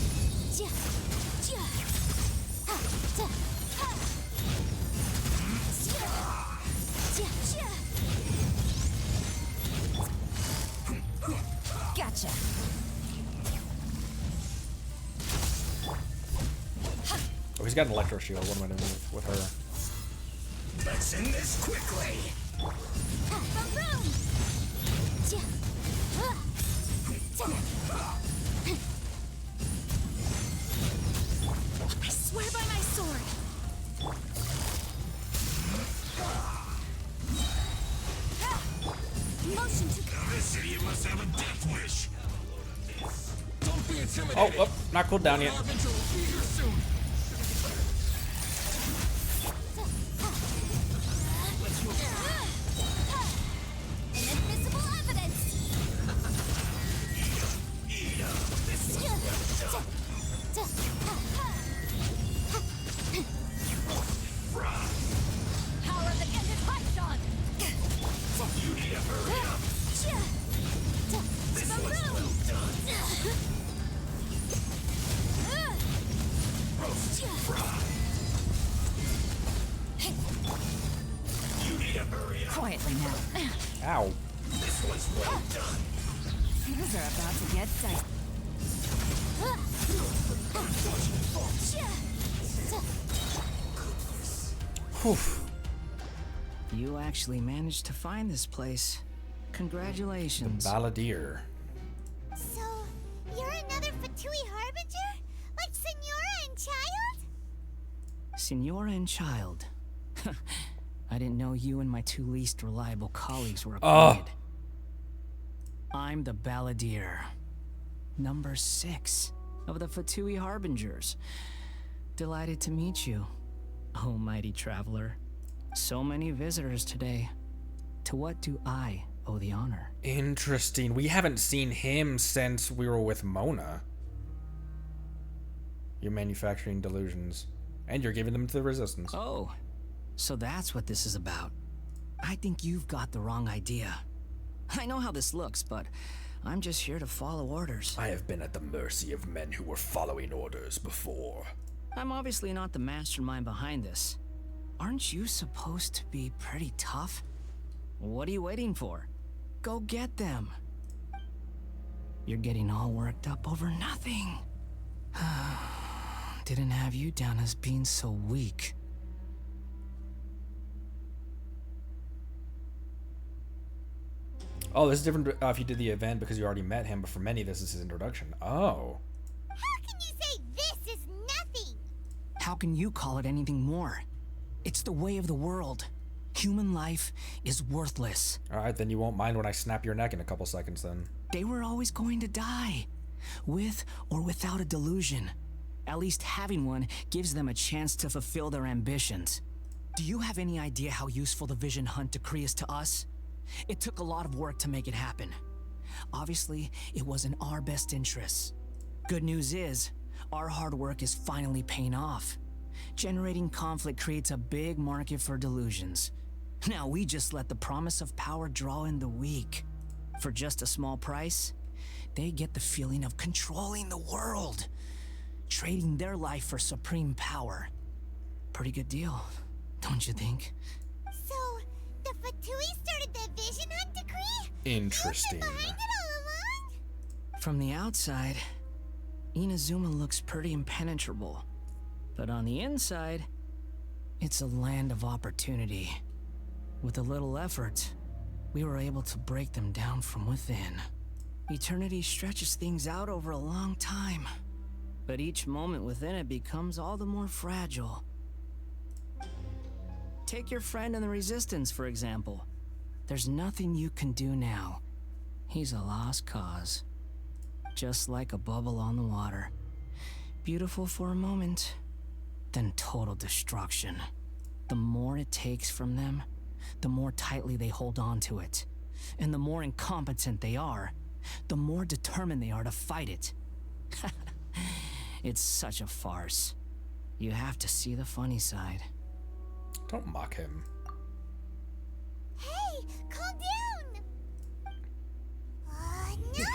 Gotcha. Oh, he's got an electro shield. What am I doing with her? Let's end this quickly. I swear by my sword. Motion to This idiot must have a death wish. Don't be intimidated. Oh, not cooled down yet. Harbinger will be here soon. Inadmissible evidence. Power of the ended python. You need to hurry up. This one's well done. Roast fry. You need to hurry up. Quietly now. Ow. This one's well done. Things are about to get dicey. Whew. You actually managed to find this place. Congratulations. Balladeer. So, you're another Fatui Harbinger? Like Senora and Child? Senora and Child. I didn't know you and my two least reliable colleagues were Oh. acquainted. I'm the Balladeer. Number 6 of the Fatui Harbingers. Delighted to meet you, oh mighty traveler. So many visitors today. To what do I owe the honor? Interesting. We haven't seen him since we were with Mona. You're manufacturing delusions. And you're giving them to the Resistance. Oh, so that's what this is about. I think you've got the wrong idea. I know how this looks, but I'm just here to follow orders. I have been at the mercy of men who were following orders before. I'm obviously not the mastermind behind this. Aren't you supposed to be pretty tough? What are you waiting for? Go get them. You're getting all worked up over nothing. Didn't have you down as being so weak. Oh, this is different if you did the event because you already met him, but for many, this is his introduction. Oh. How can you say this is nothing? How can you call it anything more? It's the way of the world. Human life is worthless. Alright, then you won't mind when I snap your neck in a couple seconds then. They were always going to die. With or without a delusion. At least having one gives them a chance to fulfill their ambitions. Do you have any idea how useful the Vision Hunt decree is to us? It took a lot of work to make it happen. Obviously, it was in our best interests. Good news is, our hard work is finally paying off. Generating conflict creates a big market for delusions. Now we just let the promise of power draw in the weak. For just a small price, they get the feeling of controlling the world. Trading their life for supreme power. Pretty good deal, don't you think? So, the Fatui started the Vision Hunt decree? Interesting. You've been behind it all along? From the outside, Inazuma looks pretty impenetrable. But on the inside, it's a land of opportunity. With a little effort, we were able to break them down from within. Eternity stretches things out over a long time, but each moment within it becomes all the more fragile. Take your friend in the Resistance, for example. There's nothing you can do now. He's a lost cause. Just like a bubble on the water. Beautiful for a moment, then total destruction. The more it takes from them, the more tightly they hold on to it. And the more incompetent they are, the more determined they are to fight it. It's such a farce. You have to see the funny side. Don't mock him. Hey, calm down! No!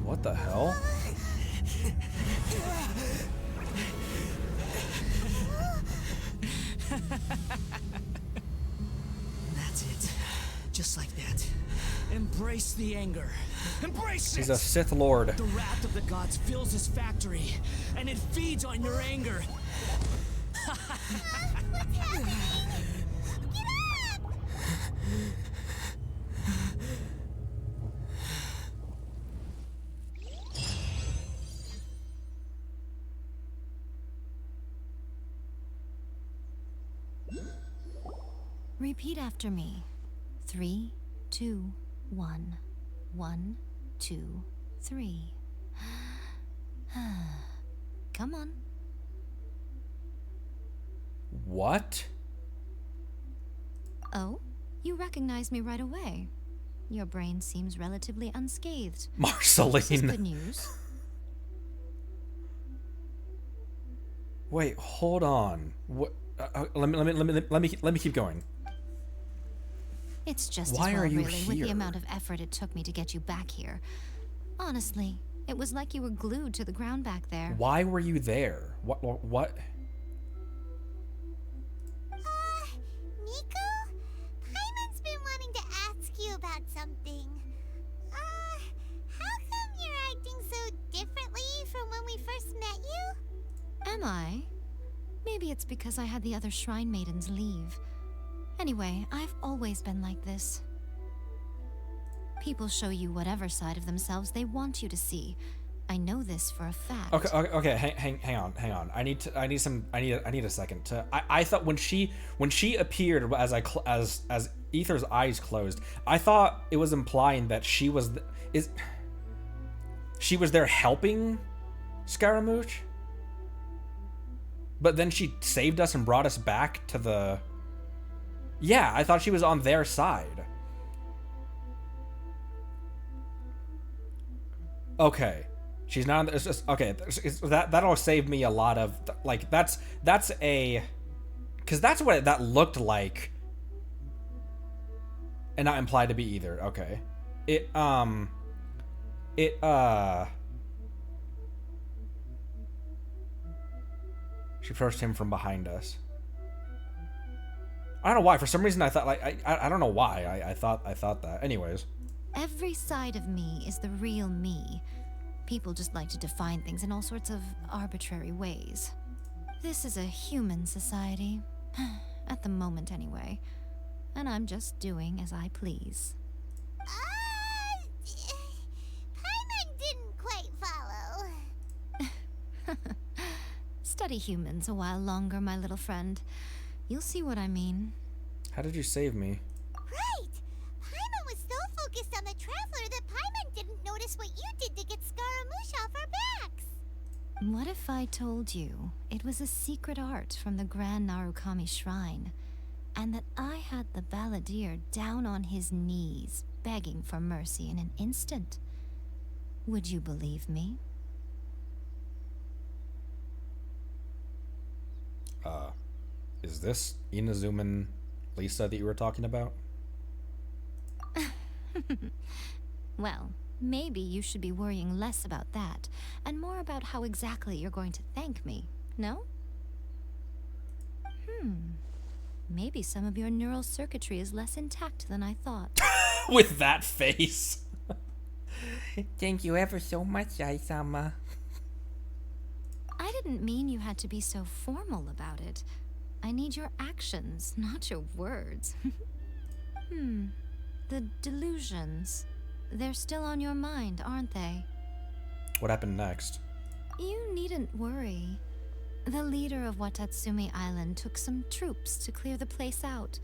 What the hell? That's it. Just like that. Embrace the anger. Embrace it! He's a Sith Lord. The wrath of the gods fills his factory, and it feeds on your anger. What's happening? Get up! Repeat after me. 3, 2, 1. 1, 2, 3. Come on. What? Oh, you recognize me right away. Your brain seems relatively unscathed. Marceline. This is good news. Wait, hold on. What? Let me keep going. It's just Why as well, are you really, with here? the amount of effort it took me to get you back here. Honestly, it was like you were glued to the ground back there. Why were you there? What? Nico? Paimon's been wanting to ask you about something. How come you're acting so differently from when we first met you? Am I? Maybe it's because I had the other shrine maidens leave. Anyway, I've always been like this. People show you whatever side of themselves they want you to see. I know this for a fact. Okay. Hang on. I need a second to. I thought when she appeared as Ether's eyes closed, I thought it was implying that she was there helping Scaramouche. But then she saved us and brought us back to the. Yeah, I thought she was on their side. Okay, she's not. It's just okay. That'll save me a lot of like. That's a, because that's what that looked like, and not implied to be either. Okay, She approached him from behind us. I don't know why. For some reason, I thought I don't know why. I thought that. Anyways. Every side of me is the real me. People just like to define things in all sorts of arbitrary ways. This is a human society. At the moment, anyway. And I'm just doing as I please. Paimon didn't quite follow. Study humans a while longer, my little friend. You'll see what I mean. How did you save me? Right! Paimon was so focused on the Traveler that Paimon didn't notice what you did to get Scaramouche off our backs. What if I told you it was a secret art from the Grand Narukami Shrine, and that I had the balladeer down on his knees, begging for mercy in an instant? Would you believe me? Is this Inazuman Lisa that you were talking about? Well, maybe you should be worrying less about that, and more about how exactly you're going to thank me, no? Maybe some of your neural circuitry is less intact than I thought. With that face. Thank you ever so much, Aisama. I didn't mean you had to be so formal about it. I need your actions, not your words. The delusions. They're still on your mind, aren't they? What happened next? You needn't worry. The leader of Watatsumi Island took some troops to clear the place out.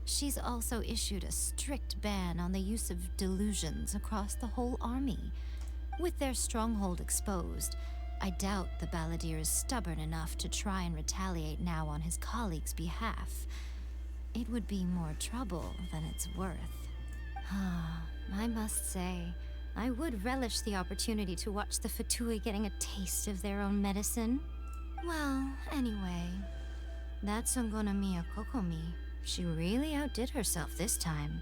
She's also issued a strict ban on the use of delusions across the whole army. With their stronghold exposed, I doubt the balladeer is stubborn enough to try and retaliate now on his colleague's behalf. It would be more trouble than it's worth. I must say, I would relish the opportunity to watch the Fatui getting a taste of their own medicine. Well, anyway, that Songonomiya Kokomi, she really outdid herself this time.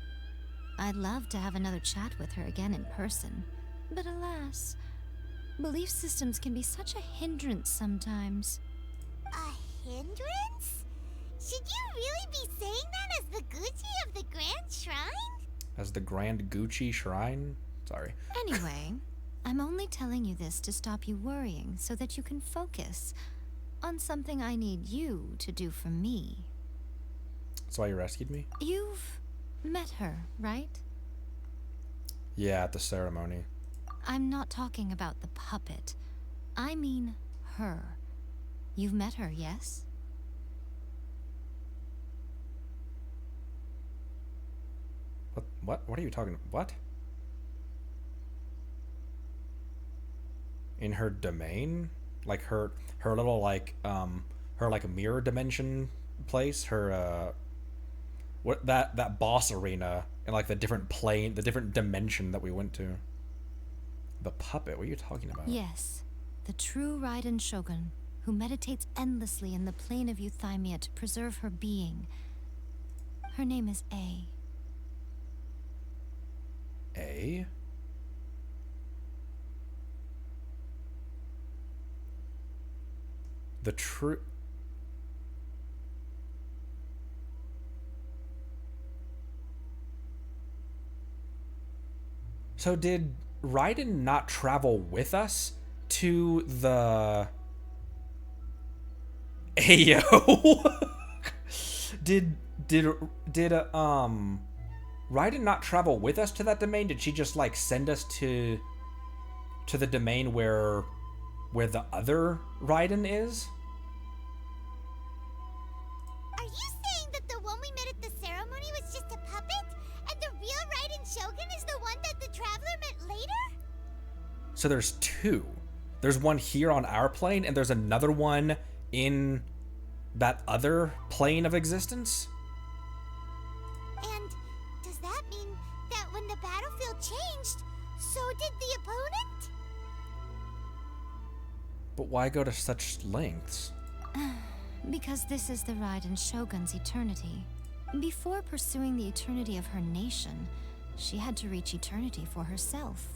I'd love to have another chat with her again in person, but alas, belief systems can be such a hindrance sometimes. A hindrance? Should you really be saying that as the Gucci of the Grand Shrine? As the Grand Gucci Shrine? Sorry. Anyway, I'm only telling you this to stop you worrying so that you can focus on something I need you to do for me. That's why you rescued me? You've met her, right? Yeah, at the ceremony. I'm not talking about the puppet. I mean her. You've met her, yes? What are you talking about? What? In her domain? Like her little like her like a mirror dimension place? Her what that boss arena and like the different plane, the different dimension that we went to. The puppet, what are you talking about? Yes. The true Raiden Shogun, who meditates endlessly in the plane of Euthymia to preserve her being. Her name is A. A? The true... So did Raiden not travel with us to the... Ayo! Did Raiden not travel with us to that domain? Did she just like send us to the domain where the other Raiden is? Are you saying that the one we met at the ceremony was just a puppet? And the real Raiden Shogun is the one that the Traveler met later? So there's two. There's one here on our plane, and there's another one in that other plane of existence? And does that mean that when the battlefield changed, so did the opponent? But why go to such lengths? Because this is the Raiden Shogun's eternity. Before pursuing the eternity of her nation, she had to reach eternity for herself.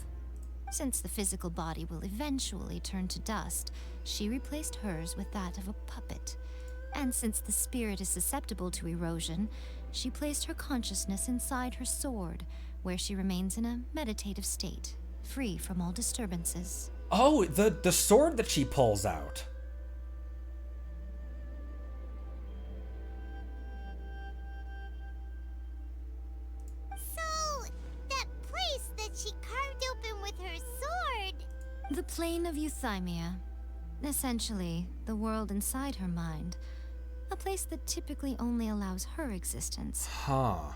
Since the physical body will eventually turn to dust, she replaced hers with that of a puppet. And since the spirit is susceptible to erosion, she placed her consciousness inside her sword, where she remains in a meditative state, free from all disturbances. Oh, the sword that she pulls out. So, that place that she carved open with her sword... The plane of Euthymia. Essentially, the world inside her mind. A place that typically only allows her existence. Huh.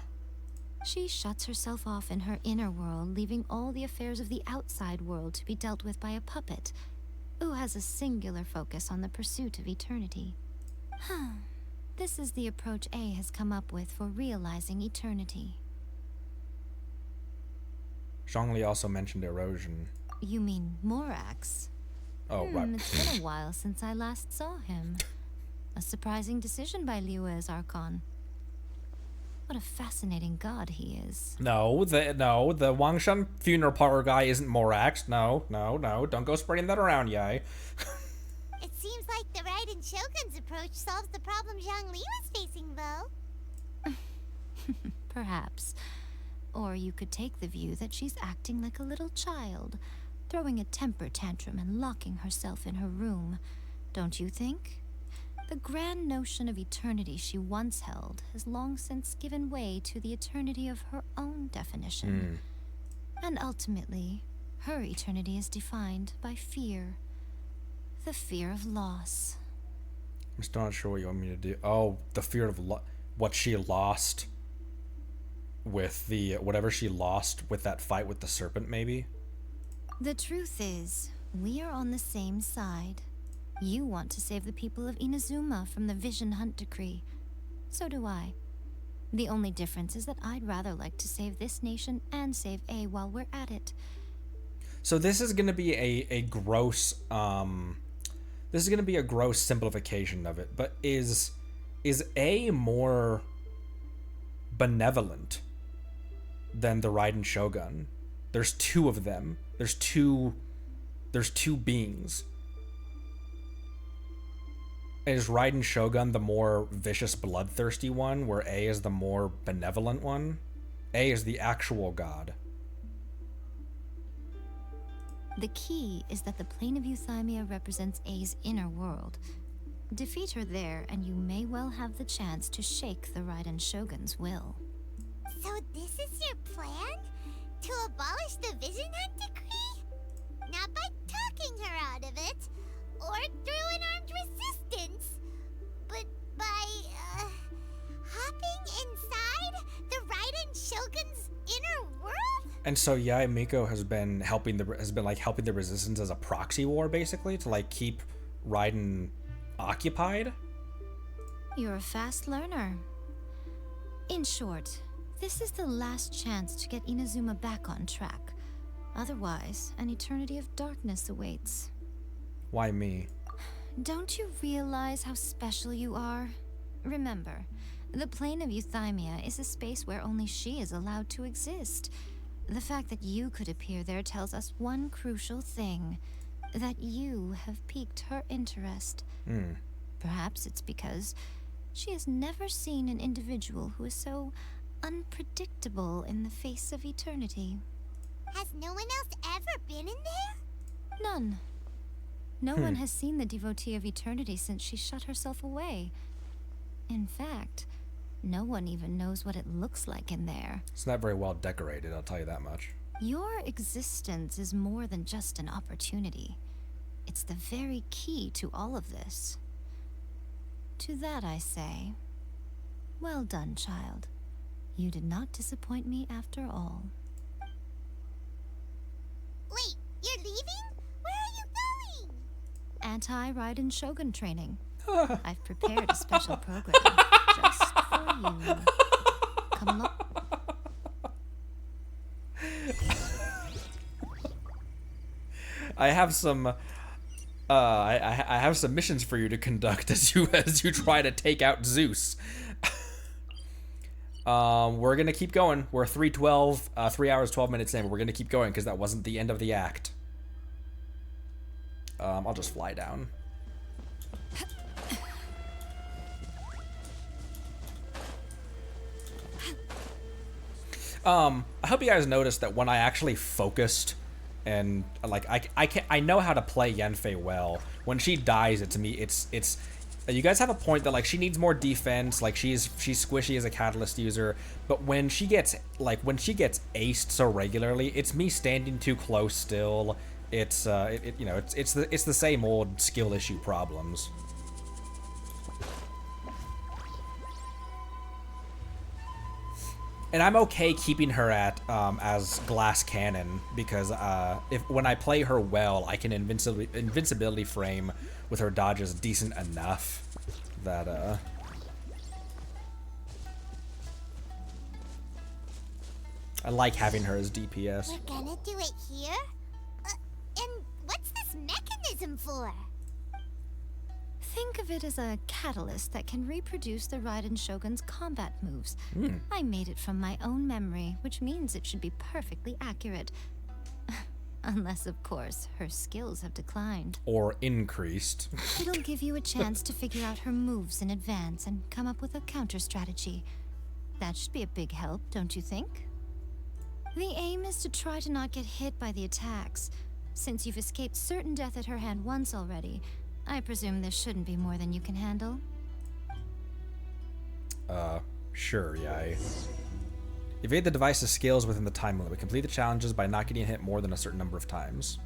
She shuts herself off in her inner world, leaving all the affairs of the outside world to be dealt with by a puppet, who has a singular focus on the pursuit of eternity. This is the approach A has come up with for realizing eternity. Zhongli also mentioned erosion. You mean Morax? Oh, right. It's been a while since I last saw him. A surprising decision by Liyue's archon. What a fascinating god he is. No, the Wangshan funeral parlor guy isn't Morax. No, don't go spreading that around, yay. It seems like the Raiden Shogun's approach solves the problem Zhongli was facing, though. Perhaps. Or you could take the view that she's acting like a little child, throwing a temper tantrum and locking herself in her room. Don't you think? The grand notion of eternity she once held has long since given way to the eternity of her own definition. And ultimately, her eternity is defined by fear. The fear of loss. I'm still not sure what you want me to do. Oh, the fear of what she lost with the whatever she lost with that fight with the serpent, maybe? The truth is, we are on the same side. You want to save the people of Inazuma from the Vision Hunt decree. So do I. The only difference is that I'd rather like to save this nation and save A while we're at it. So this is going to be a gross this is going to be a gross simplification of it, but is A more benevolent than the Raiden Shogun? There's two of them. There's two beings. Is Raiden Shogun the more vicious, bloodthirsty one, where A is the more benevolent one? A is the actual god. The key is that the plane of Euthymia represents A's inner world. Defeat her there, and you may well have the chance to shake the Raiden Shogun's will. So this is your plan? To abolish the Vision Hunt decree? Not by talking her out of it, or through an armed resistance, but by, hopping inside the Raiden Shogun's inner world? And so Yae Miko has been helping the resistance as a proxy war, basically, to like keep Raiden occupied. You're a fast learner. In short, this is the last chance to get Inazuma back on track. Otherwise, an eternity of darkness awaits. Why me? Don't you realize how special you are? Remember, the plane of Euthymia is a space where only she is allowed to exist. The fact that you could appear there tells us one crucial thing. That you have piqued her interest. Perhaps it's because she has never seen an individual who is so unpredictable in the face of eternity. Has no one else ever been in there? None. No one has seen the devotee of eternity since she shut herself away. In fact, no one even knows what it looks like in there. It's not very well decorated, I'll tell you that much. Your existence is more than just an opportunity. It's the very key to all of this. To that I say, well done, child. You did not disappoint me after all. Wait, you're leaving? Where are you going? Anti-Raiden Shogun training. I've prepared a special program just for you. Come along. I have some I have some missions for you to conduct as you try to take out Zeus. We're gonna keep going. We're 3:12, 3 hours 12 minutes in, but we're gonna keep going because that wasn't the end of the act. I'll just fly down. I hope you guys noticed that when I actually focused and like I know how to play Yanfei well. When she dies, it's me. It's you guys have a point that like she needs more defense. Like she's squishy as a catalyst user, but when she gets aced so regularly, it's me standing too close still. It's it's the same old skill issue problems. And I'm okay keeping her at as glass cannon because when I play her well, I can invincibility frame with her dodges decent enough that I like having her as DPS. We're gonna do it here? And what's this mechanism for? Think of it as a catalyst that can reproduce the Raiden Shogun's combat moves. I made it from my own memory, which means it should be perfectly accurate. Unless, of course, her skills have declined. Or increased. It'll give you a chance to figure out her moves in advance and come up with a counter strategy. That should be a big help, don't you think? The aim is to try to not get hit by the attacks. Since you've escaped certain death at her hand once already, I presume this shouldn't be more than you can handle. Sure, yeah. Evade the device's skills within the time limit. Complete the challenges by not getting hit more than a certain number of times.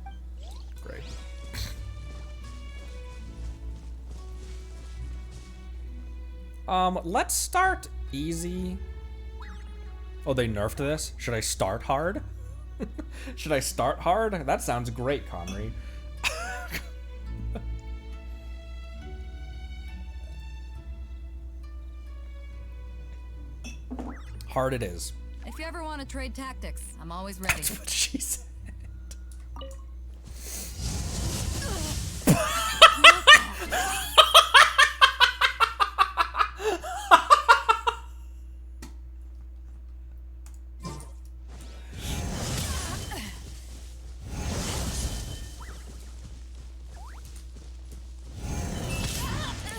Great. Let's start easy. Oh, they nerfed this? Should I start hard? Should I start hard? That sounds great, Connery. Hard it is. If you ever want to trade tactics, I'm always ready. That's what she said.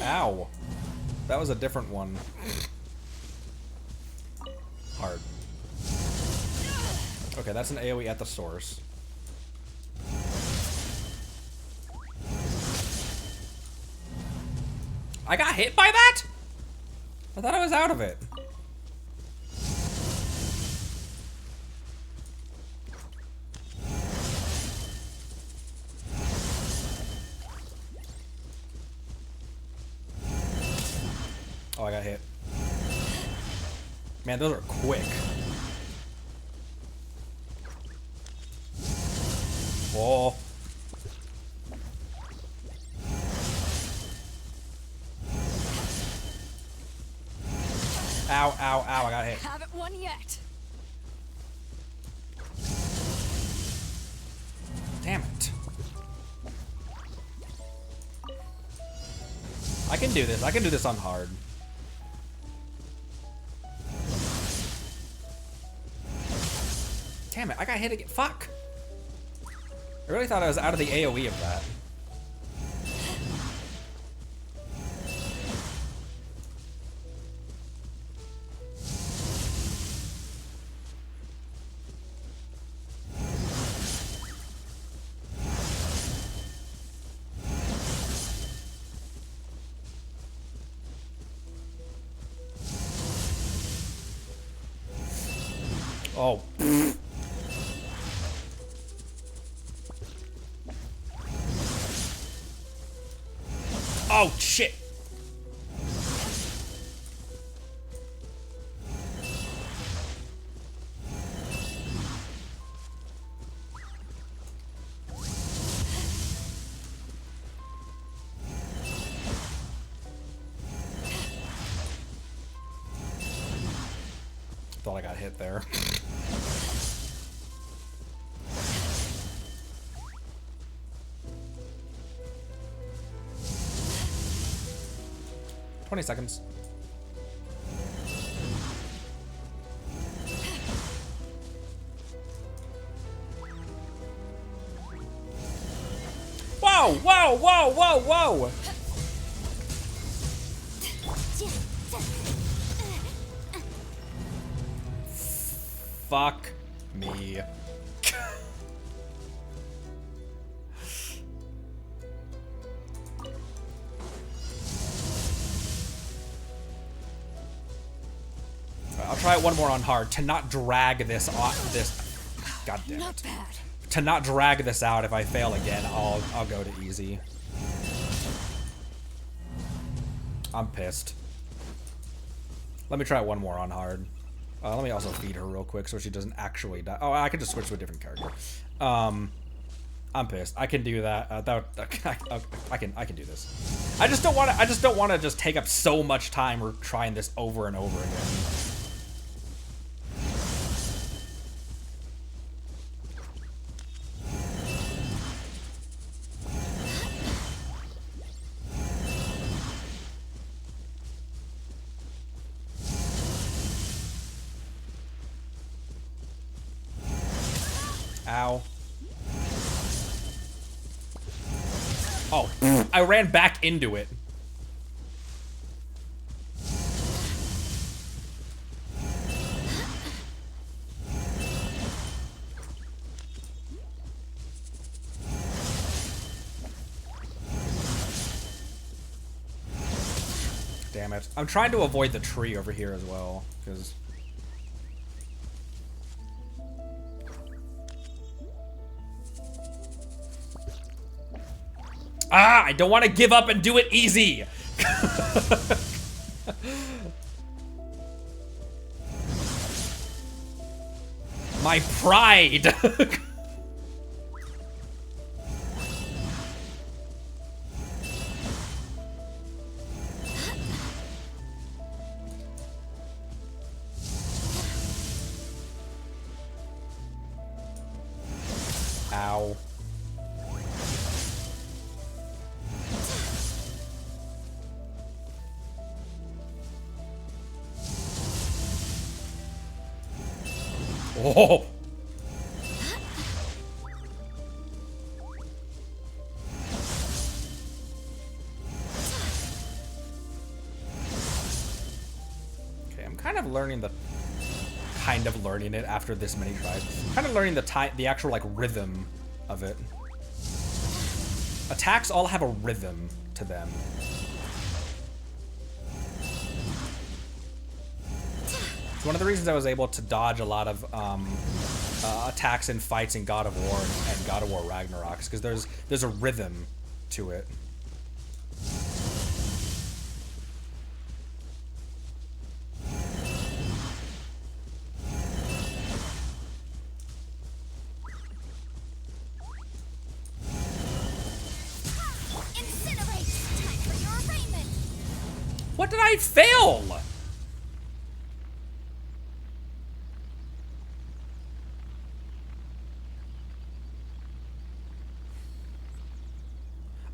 Ow. That was a different one. Hard. Okay, that's an AoE at the source. I got hit by that? I thought I was out of it. Oh, I got hit. Man, those are quick. Whoa. Ow, ow, ow, I got hit. Haven't won yet. Damn it. I can do this. I can do this on hard. Damn it, I got hit again. Fuck. I really thought I was out of the AoE of that. Oh. Oh, shit. Thought I got hit there. Seconds. Whoa, whoa, whoa, whoa, whoa! Fuck me. I'll try it one more on hard to not drag this off. God damn it. Not bad. To not drag this out. If I fail again, I'll go to easy. I'm pissed. Let me try one more on hard. Let me also feed her real quick so she doesn't actually die. Oh, I can just switch to a different character. I'm pissed. I can do that. I can do this. I just don't want to just take up so much time trying this over and over again. Ow. Oh, I ran back into it. Damn it. I'm trying to avoid the tree over here as well, because... Ah, I don't want to give up and do it easy. My pride. Ow. Oh. Okay, I'm kind of learning it after this many tries. Kind of learning the actual like rhythm of it. Attacks all have a rhythm to them. It's one of the reasons I was able to dodge a lot of attacks and fights in God of War and God of War Ragnarok, because there's a rhythm to it. What did I fail?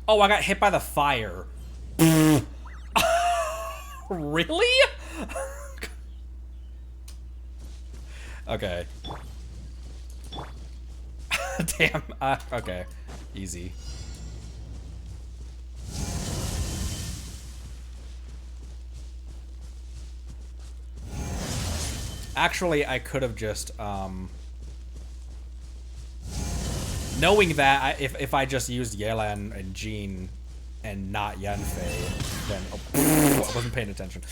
Oh, I got hit by the fire. Really? Okay. Damn. Okay. Easy. Actually, I could have just, knowing that, if I just used Yelan and Jean and not Yanfei, then... Oh, I wasn't paying attention.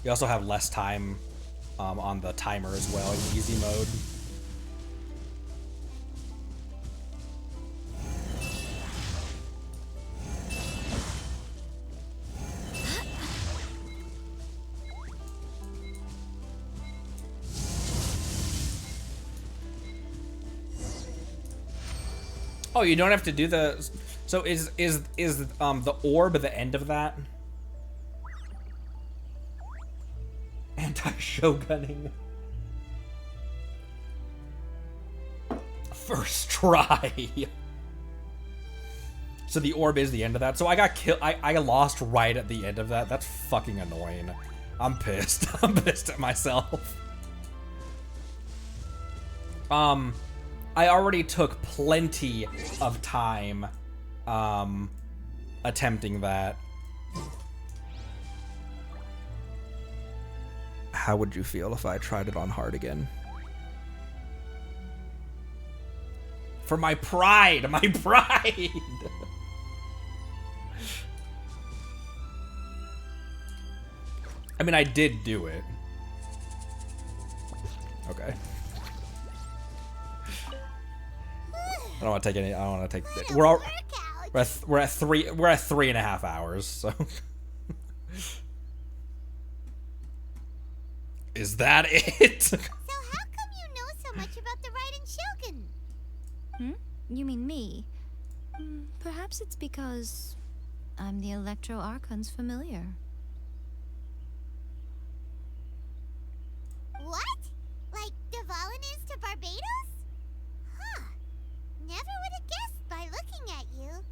You also have less time on the timer as well in easy mode. Oh, you don't have to do the... So is the orb at the end of that? Anti-shogunning. First try. So the orb is the end of that. So I got killed. I lost right at the end of that. That's fucking annoying. I'm pissed. I'm pissed at myself. I already took plenty of time attempting that. How would you feel if I tried it on hard again? For my pride! My pride! I mean, I did do it. Okay. I don't want to take any. I don't want to take. We're at 3.5 hours. So. Is that it? So how come you know so much about the Raiden Shogun? You mean me? Perhaps it's because I'm the Electro Archon's familiar. What? Like Dvalin is to Barbados? Huh. Never would have guessed by looking at you.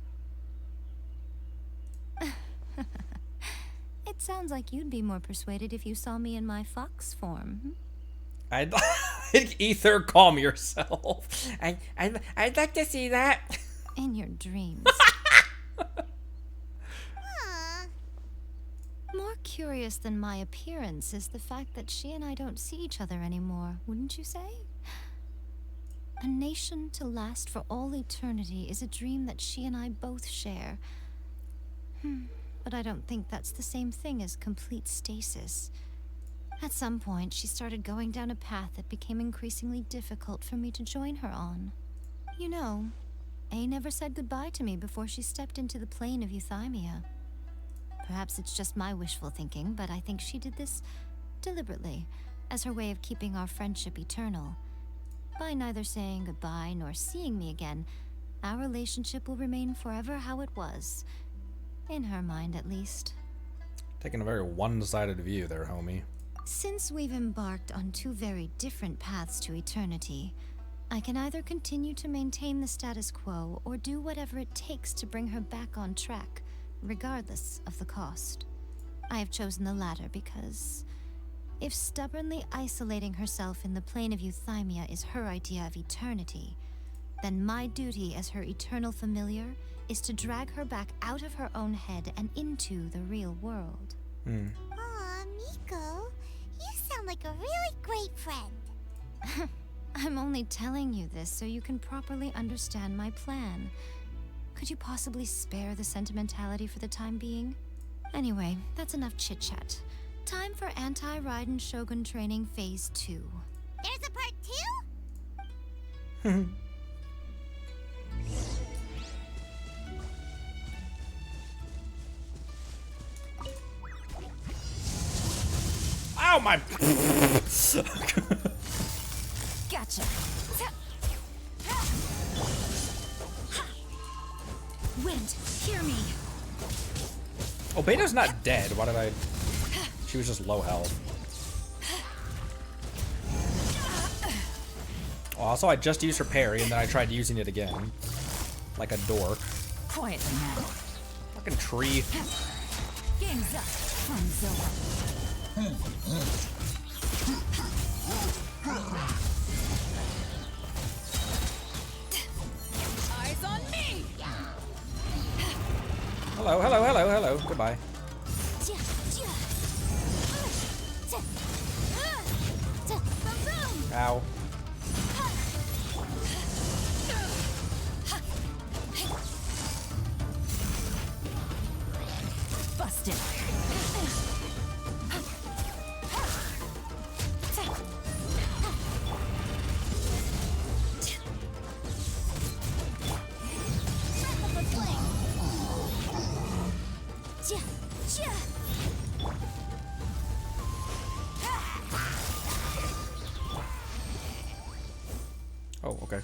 It sounds like you'd be more persuaded if you saw me in my fox form. I'd Ether, calm yourself. I'd like to see that. In your dreams. More curious than my appearance is the fact that she and I don't see each other anymore, wouldn't you say? A nation to last for all eternity is a dream that she and I both share. But I don't think that's the same thing as complete stasis. At some point, she started going down a path that became increasingly difficult for me to join her on. You know, A never said goodbye to me before she stepped into the plane of euthymia. Perhaps it's just my wishful thinking, but I think she did this deliberately, as her way of keeping our friendship eternal. By neither saying goodbye nor seeing me again, our relationship will remain forever how it was. In her mind, at least. Taking a very one-sided view there, homie. Since we've embarked on two very different paths to eternity, I can either continue to maintain the status quo or do whatever it takes to bring her back on track, regardless of the cost. I have chosen the latter because if stubbornly isolating herself in the plane of euthymia is her idea of eternity, then my duty as her eternal familiar is to drag her back out of her own head and into the real world. Aw, Miko, you sound like a really great friend. I'm only telling you this so you can properly understand my plan. Could you possibly spare the sentimentality for the time being? Anyway, that's enough chit-chat. Time for Anti-Raiden Shogun Training Phase 2. There's a part 2? Ow, my... Gotcha. Wind, hear me. Oh, Beta's not dead. Why did I... She was just low health. Oh, also, I just used her parry, and then I tried using it again. Like a dork. Quietly now. Fucking tree. Game's up. Fun's over. Eyes on me! Hello, hello, hello, hello. Goodbye. Ow. Busted. Oh, okay.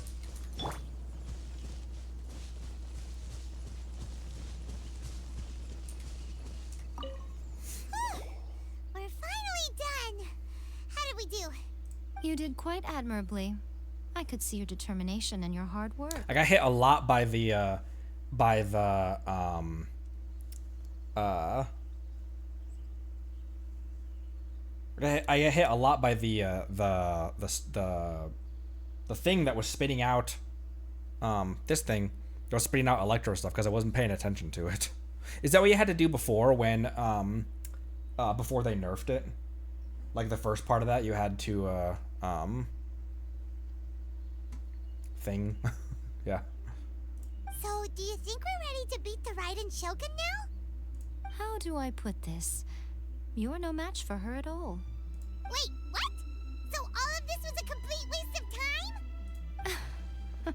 We're finally done. How did we do? You did quite admirably. I could see your determination and your hard work. I got hit a lot by the, I got hit a lot by the thing that was spitting out, this thing that was spitting out electro stuff because I wasn't paying attention to it. Is that what you had to do before when, before they nerfed it? Like the first part of that, you had to, thing. Yeah. So, do you think we're ready to beat the Raiden Shogun now? How do I put this? You're no match for her at all. Wait, what? So all of this was a complete waste of time?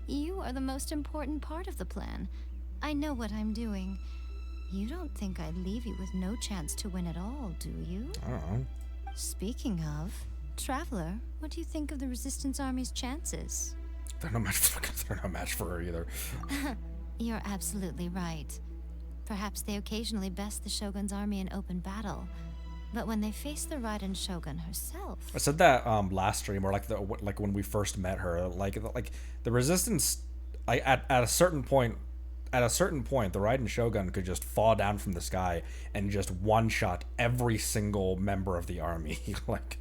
You are the most important part of the plan. I know what I'm doing. You don't think I'd leave you with no chance to win at all, do you? I don't know. Speaking of, Traveler, what do you think of the Resistance Army's chances? They're no match for her either. You're absolutely right. Perhaps they occasionally best the Shogun's army in open battle, but when they face the Raiden Shogun herself... I said that last stream, or like when we first met her, like the Resistance, at a certain point, the Raiden Shogun could just fall down from the sky and just one-shot every single member of the army, like.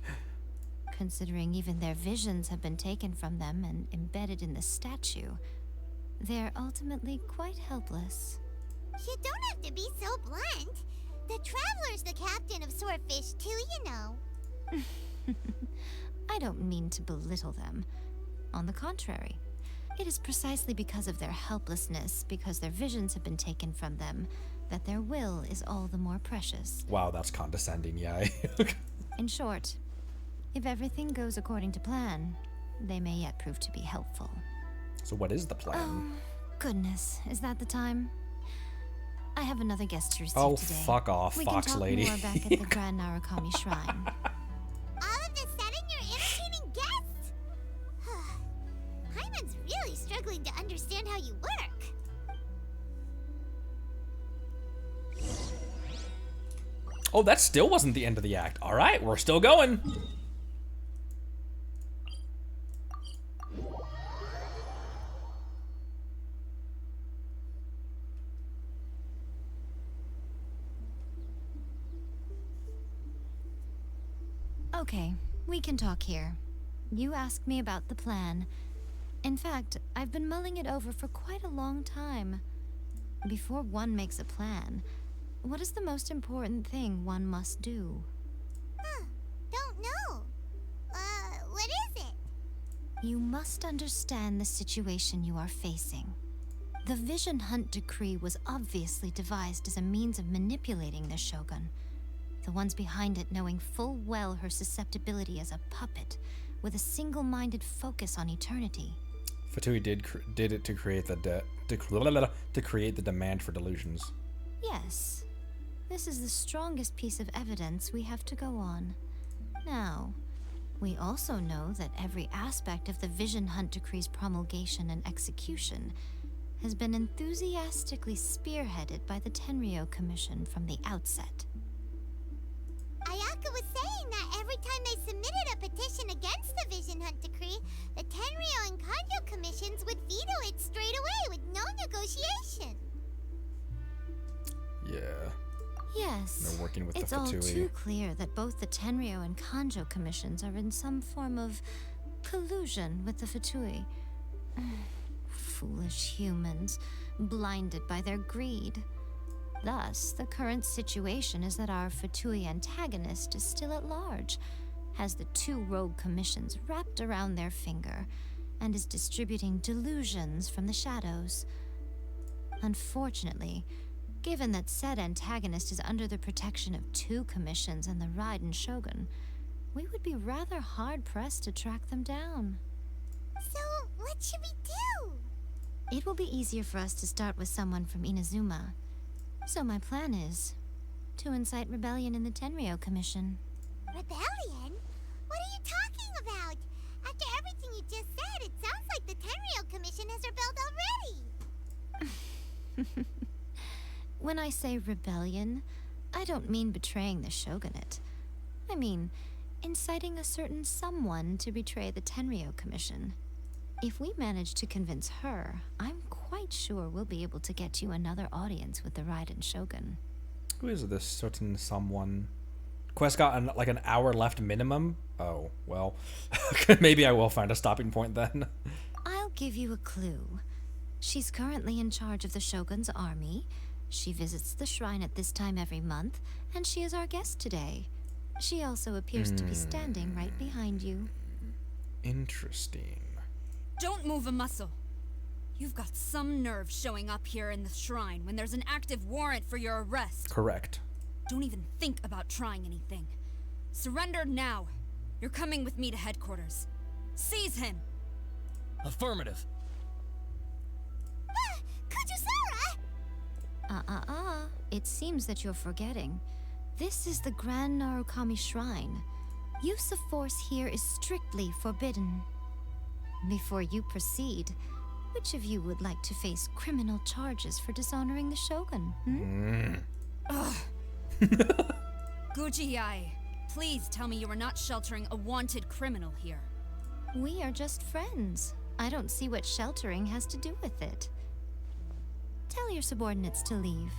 Considering even their visions have been taken from them and embedded in the statue, they're ultimately quite helpless. You don't have to be so blunt. The Traveler's the captain of Swordfish II, you know. I don't mean to belittle them. On the contrary, it is precisely because of their helplessness, because their visions have been taken from them, that their will is all the more precious. Wow, that's condescending, yeah. In short, if everything goes according to plan, they may yet prove to be helpful. So what is the plan? Oh, goodness. Is that the time? I have another guest to receive today. Oh, fuck off, we Fox can talk Lady. more back at the Grand Narukami Shrine. All of a sudden, you're entertaining guests? Hyman's really struggling to understand how you work. Oh, that still wasn't the end of the act. All right, we're still going. Okay, we can talk here. You asked me about the plan. In fact, I've been mulling it over for quite a long time. Before one makes a plan, what is the most important thing one must do? Don't know. What is it? You must understand the situation you are facing. The Vision Hunt decree was obviously devised as a means of manipulating the Shogun. The ones behind it knowing full well her susceptibility as a puppet, with a single-minded focus on eternity. Fatui did it to create the create the demand for delusions. Yes. This is the strongest piece of evidence we have to go on. Now, we also know that every aspect of the Vision Hunt decree's promulgation and execution has been enthusiastically spearheaded by the Tenryou Commission from the outset. Ayaka was saying that every time they submitted a petition against the Vision Hunt decree, the Tenryou and Kanjo commissions would veto it straight away with no negotiation. Yeah. Yes. They're working with it's the all Fatui. too clear that both the Tenryou and Kanjo commissions are in some form of collusion with the Fatui. Foolish humans, blinded by their greed. Thus, the current situation is that our Fatui antagonist is still at large, has the two rogue commissions wrapped around their finger, and is distributing delusions from the shadows. Unfortunately, given that said antagonist is under the protection of two commissions and the Raiden Shogun, we would be rather hard-pressed to track them down. So, what should we do? It will be easier for us to start with someone from Inazuma. So my plan is to incite rebellion in the Tenryou Commission. Rebellion? What are you talking about? After everything you just said, it sounds like the Tenryou Commission has rebelled already. When I say rebellion, I don't mean betraying the shogunate. I mean inciting a certain someone to betray the Tenryou Commission. If we manage to convince her, I'm quite sure we'll be able to get you another audience with the Raiden Shogun. Who is this certain someone? Quest got an hour left minimum? Oh, well. Maybe I will find a stopping point then. I'll give you a clue. She's currently in charge of the Shogun's army. She visits the shrine at this time every month, and she is our guest today. She also appears to be standing right behind you. Interesting. Don't move a muscle. You've got some nerve showing up here in the shrine when there's an active warrant for your arrest. Correct. Don't even think about trying anything. Surrender now. You're coming with me to headquarters. Seize him. Affirmative. Kujusara! It seems that you're forgetting. This is the Grand Narukami Shrine. Use of force here is strictly forbidden. Before you proceed, which of you would like to face criminal charges for dishonoring the Shogun? Ugh. Guji-ai, please tell me you are not sheltering a wanted criminal here. We are just friends. I don't see what sheltering has to do with it. Tell your subordinates to leave.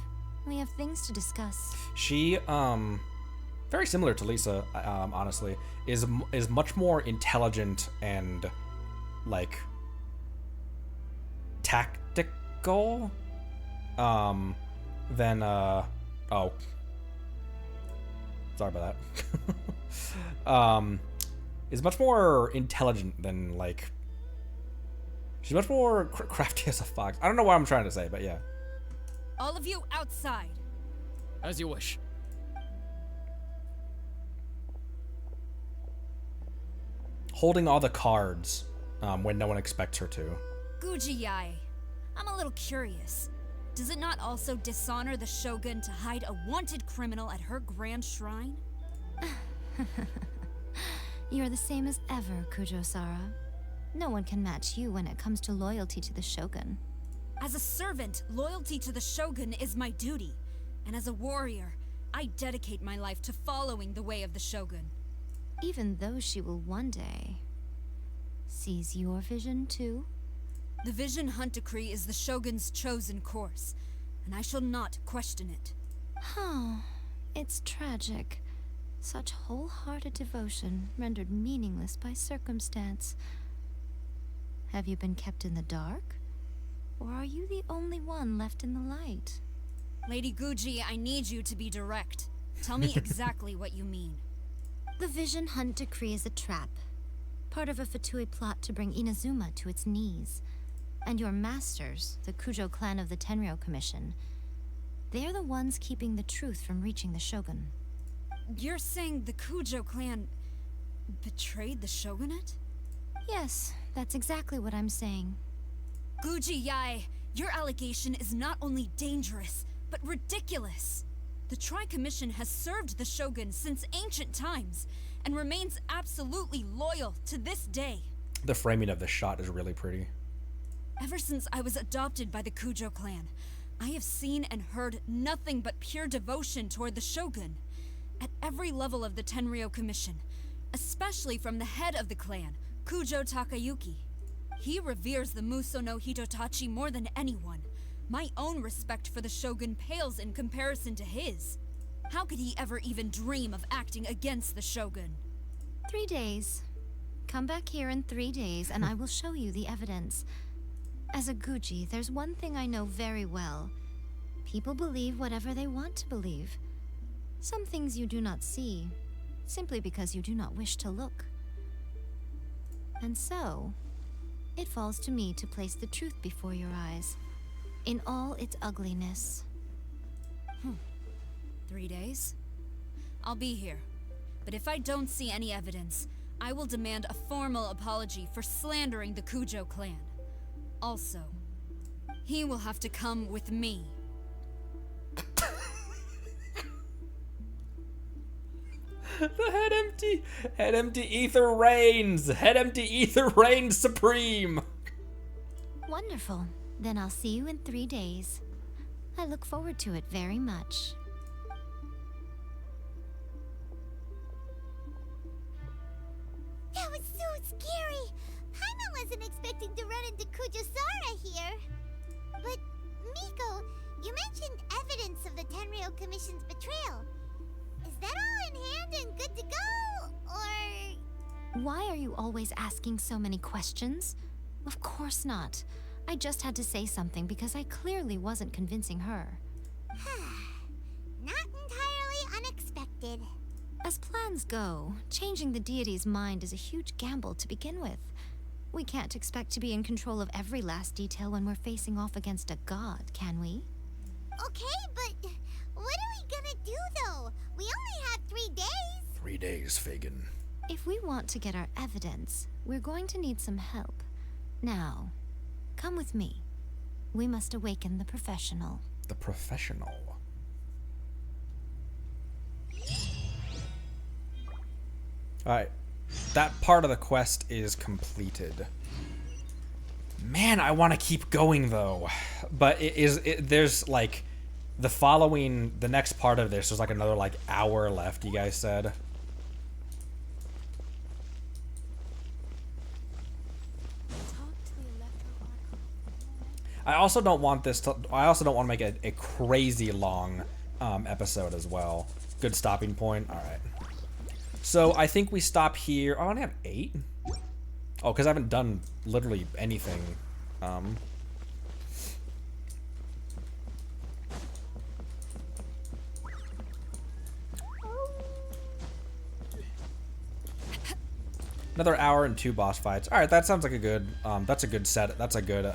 We have things to discuss. She, very similar to Lisa, honestly, is much more intelligent and, like, tactical, than, oh. Sorry about that. Is much more intelligent than, like, She's much more crafty as a fox. I don't know what I'm trying to say, but yeah. All of you outside. As you wish. Holding all the cards when no one expects her to. Gujiyai, I'm a little curious. Does it not also dishonor the Shogun to hide a wanted criminal at her grand shrine? You're the same as ever, Kujo-Sara. No one can match you when it comes to loyalty to the Shogun. As a servant, loyalty to the Shogun is my duty. And as a warrior, I dedicate my life to following the way of the Shogun. Even though she will one day seize your vision too? The Vision Hunt Decree is the Shogun's chosen course, and I shall not question it. Oh, it's tragic. Such wholehearted devotion rendered meaningless by circumstance. Have you been kept in the dark? Or are you the only one left in the light? Lady Guji, I need you to be direct. Tell me exactly what you mean. The Vision Hunt Decree is a trap. Part of a Fatui plot to bring Inazuma to its knees. And your masters, the Kujo clan of the Tenryou Commission, they're the ones keeping the truth from reaching the Shogun. You're saying the Kujo clan betrayed the shogunate? Yes, that's exactly what I'm saying. Guji-yai, your allegation is not only dangerous, but ridiculous. The Tri-Commission has served the Shogun since ancient times, and remains absolutely loyal to this day. The framing of the shot is really pretty. Ever since I was adopted by the Kujo clan, I have seen and heard nothing but pure devotion toward the Shogun. At every level of the Tenryou Commission, especially from the head of the clan, Kujo Takayuki. He reveres the Muso no Hitotachi more than anyone. My own respect for the Shogun pales in comparison to his. How could he ever even dream of acting against the Shogun? 3 days. Come back here in 3 days and I will show you the evidence. As a Guji, there's one thing I know very well. People believe whatever they want to believe. Some things you do not see, simply because you do not wish to look. And so, it falls to me to place the truth before your eyes, in all its ugliness. 3 days? I'll be here. But if I don't see any evidence, I will demand a formal apology for slandering the Kujo clan. Also, he will have to come with me. The head empty ether reigns. Head empty ether reigns supreme. Wonderful. Then I'll see you in 3 days. I look forward to it very much. That was so scary. Paimon wasn't expecting to run into Kujo-Sara here. But, Miko, you mentioned evidence of the Tenryou Commission's betrayal. Is that all in hand and good to go, or...? Why are you always asking so many questions? Of course not. I just had to say something because I clearly wasn't convincing her. Not entirely unexpected. As plans go, changing the deity's mind is a huge gamble to begin with. We can't expect to be in control of every last detail when we're facing off against a god, can we? Okay, but what are we gonna do, though? We only have 3 days. 3 days, Fagin. If we want to get our evidence, we're going to need some help. Now, come with me. We must awaken the professional. The professional. Alright. That part of the quest is completed. Man, I want to keep going, though. But there's, like, the next part of this, there's, like, another, like, hour left, you guys said. I also don't want to make it a crazy long episode as well. Good stopping point. All right. So I think we stop here. Oh, I only have 8? Oh, because I haven't done literally anything. Another hour and 2 boss fights. All right, that sounds like a good. That's a good set. That's a good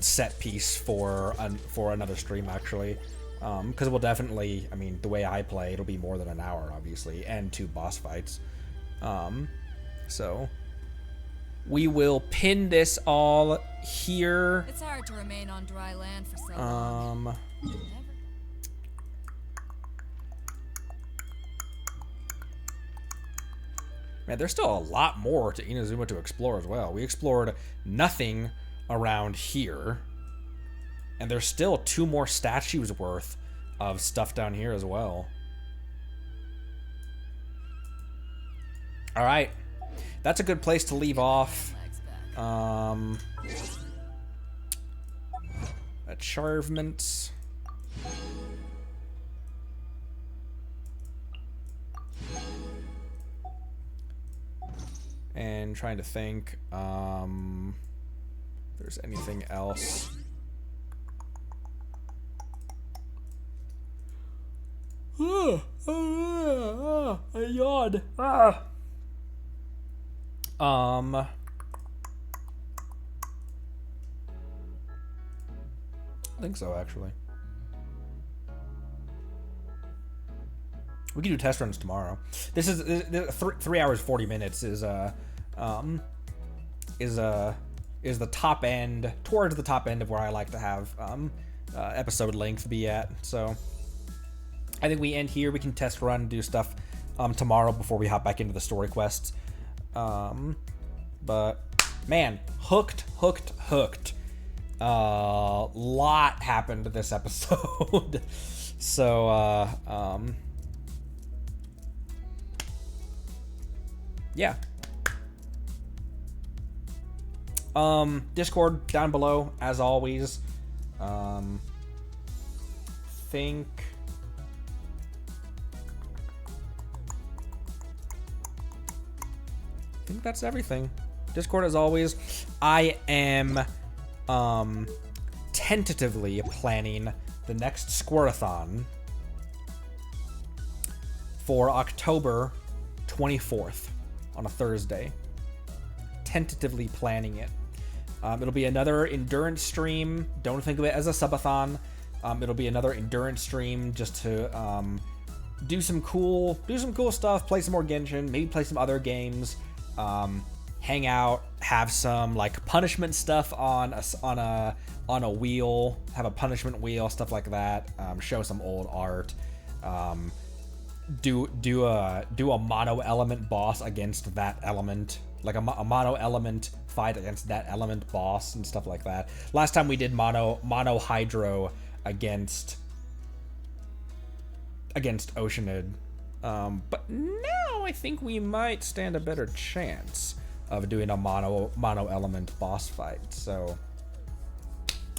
set piece for another stream actually. Because we'll definitely. I mean, the way I play, it'll be more than an hour, obviously, and 2 boss fights. So we will pin this all here. It's hard to remain on dry land for so long. Man, there's still a lot more to Inazuma to explore as well. We explored nothing around here. And there's still 2 more statues worth of stuff down here as well. Alright. That's a good place to leave off. Achievements. And trying to think, if there's anything else. I yawned. I think so, actually. We can do test runs tomorrow. This is 3 hours 40 minutes is the top end, towards the top end of where I like to have episode length be at. So I think we end here. We can test run and do stuff tomorrow before we hop back into the story quests. But man, hooked. Lot happened this episode. So yeah. Discord down below as always. Think that's everything. Discord as always. I am tentatively planning the next Squirtathon for October 24th on a Thursday. Tentatively planning it. It'll be another endurance stream. Don't think of it as a subathon. It'll be another endurance stream just to do some cool stuff, play some more Genshin, maybe play some other games, hang out, have some like punishment stuff on a wheel, have a punishment wheel, stuff like that. Show some old art. Do a mono element boss against that element, like a mono element fight against that element boss and stuff like that. Last time we did mono hydro against Oceanid, but now I think we might stand a better chance of doing a mono element boss fight. So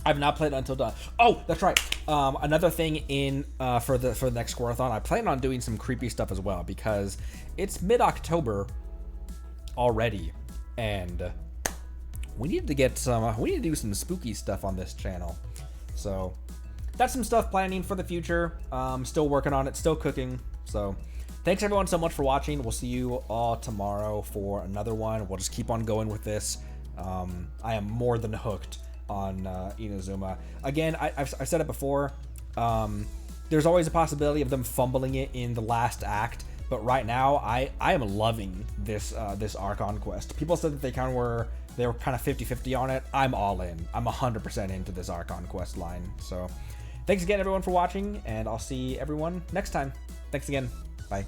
I've not played Until Dawn. Oh, that's right. Another thing in for the next Squirtathon, I plan on doing some creepy stuff as well because it's mid-October already, and we need to get some. We need to do some spooky stuff on this channel. So that's some stuff planning for the future. Still working on it, still cooking. So thanks everyone so much for watching. We'll see you all tomorrow for another one. We'll just keep on going with this. I am more than hooked on Inazuma. Again, I've said it before. There's always a possibility of them fumbling it in the last act, but right now I am loving this Archon quest. People said that they were kind of 50-50 on it. I'm all in. I'm 100% into this Archon quest line. So thanks again everyone for watching, and I'll see everyone next time. Thanks again. Bye.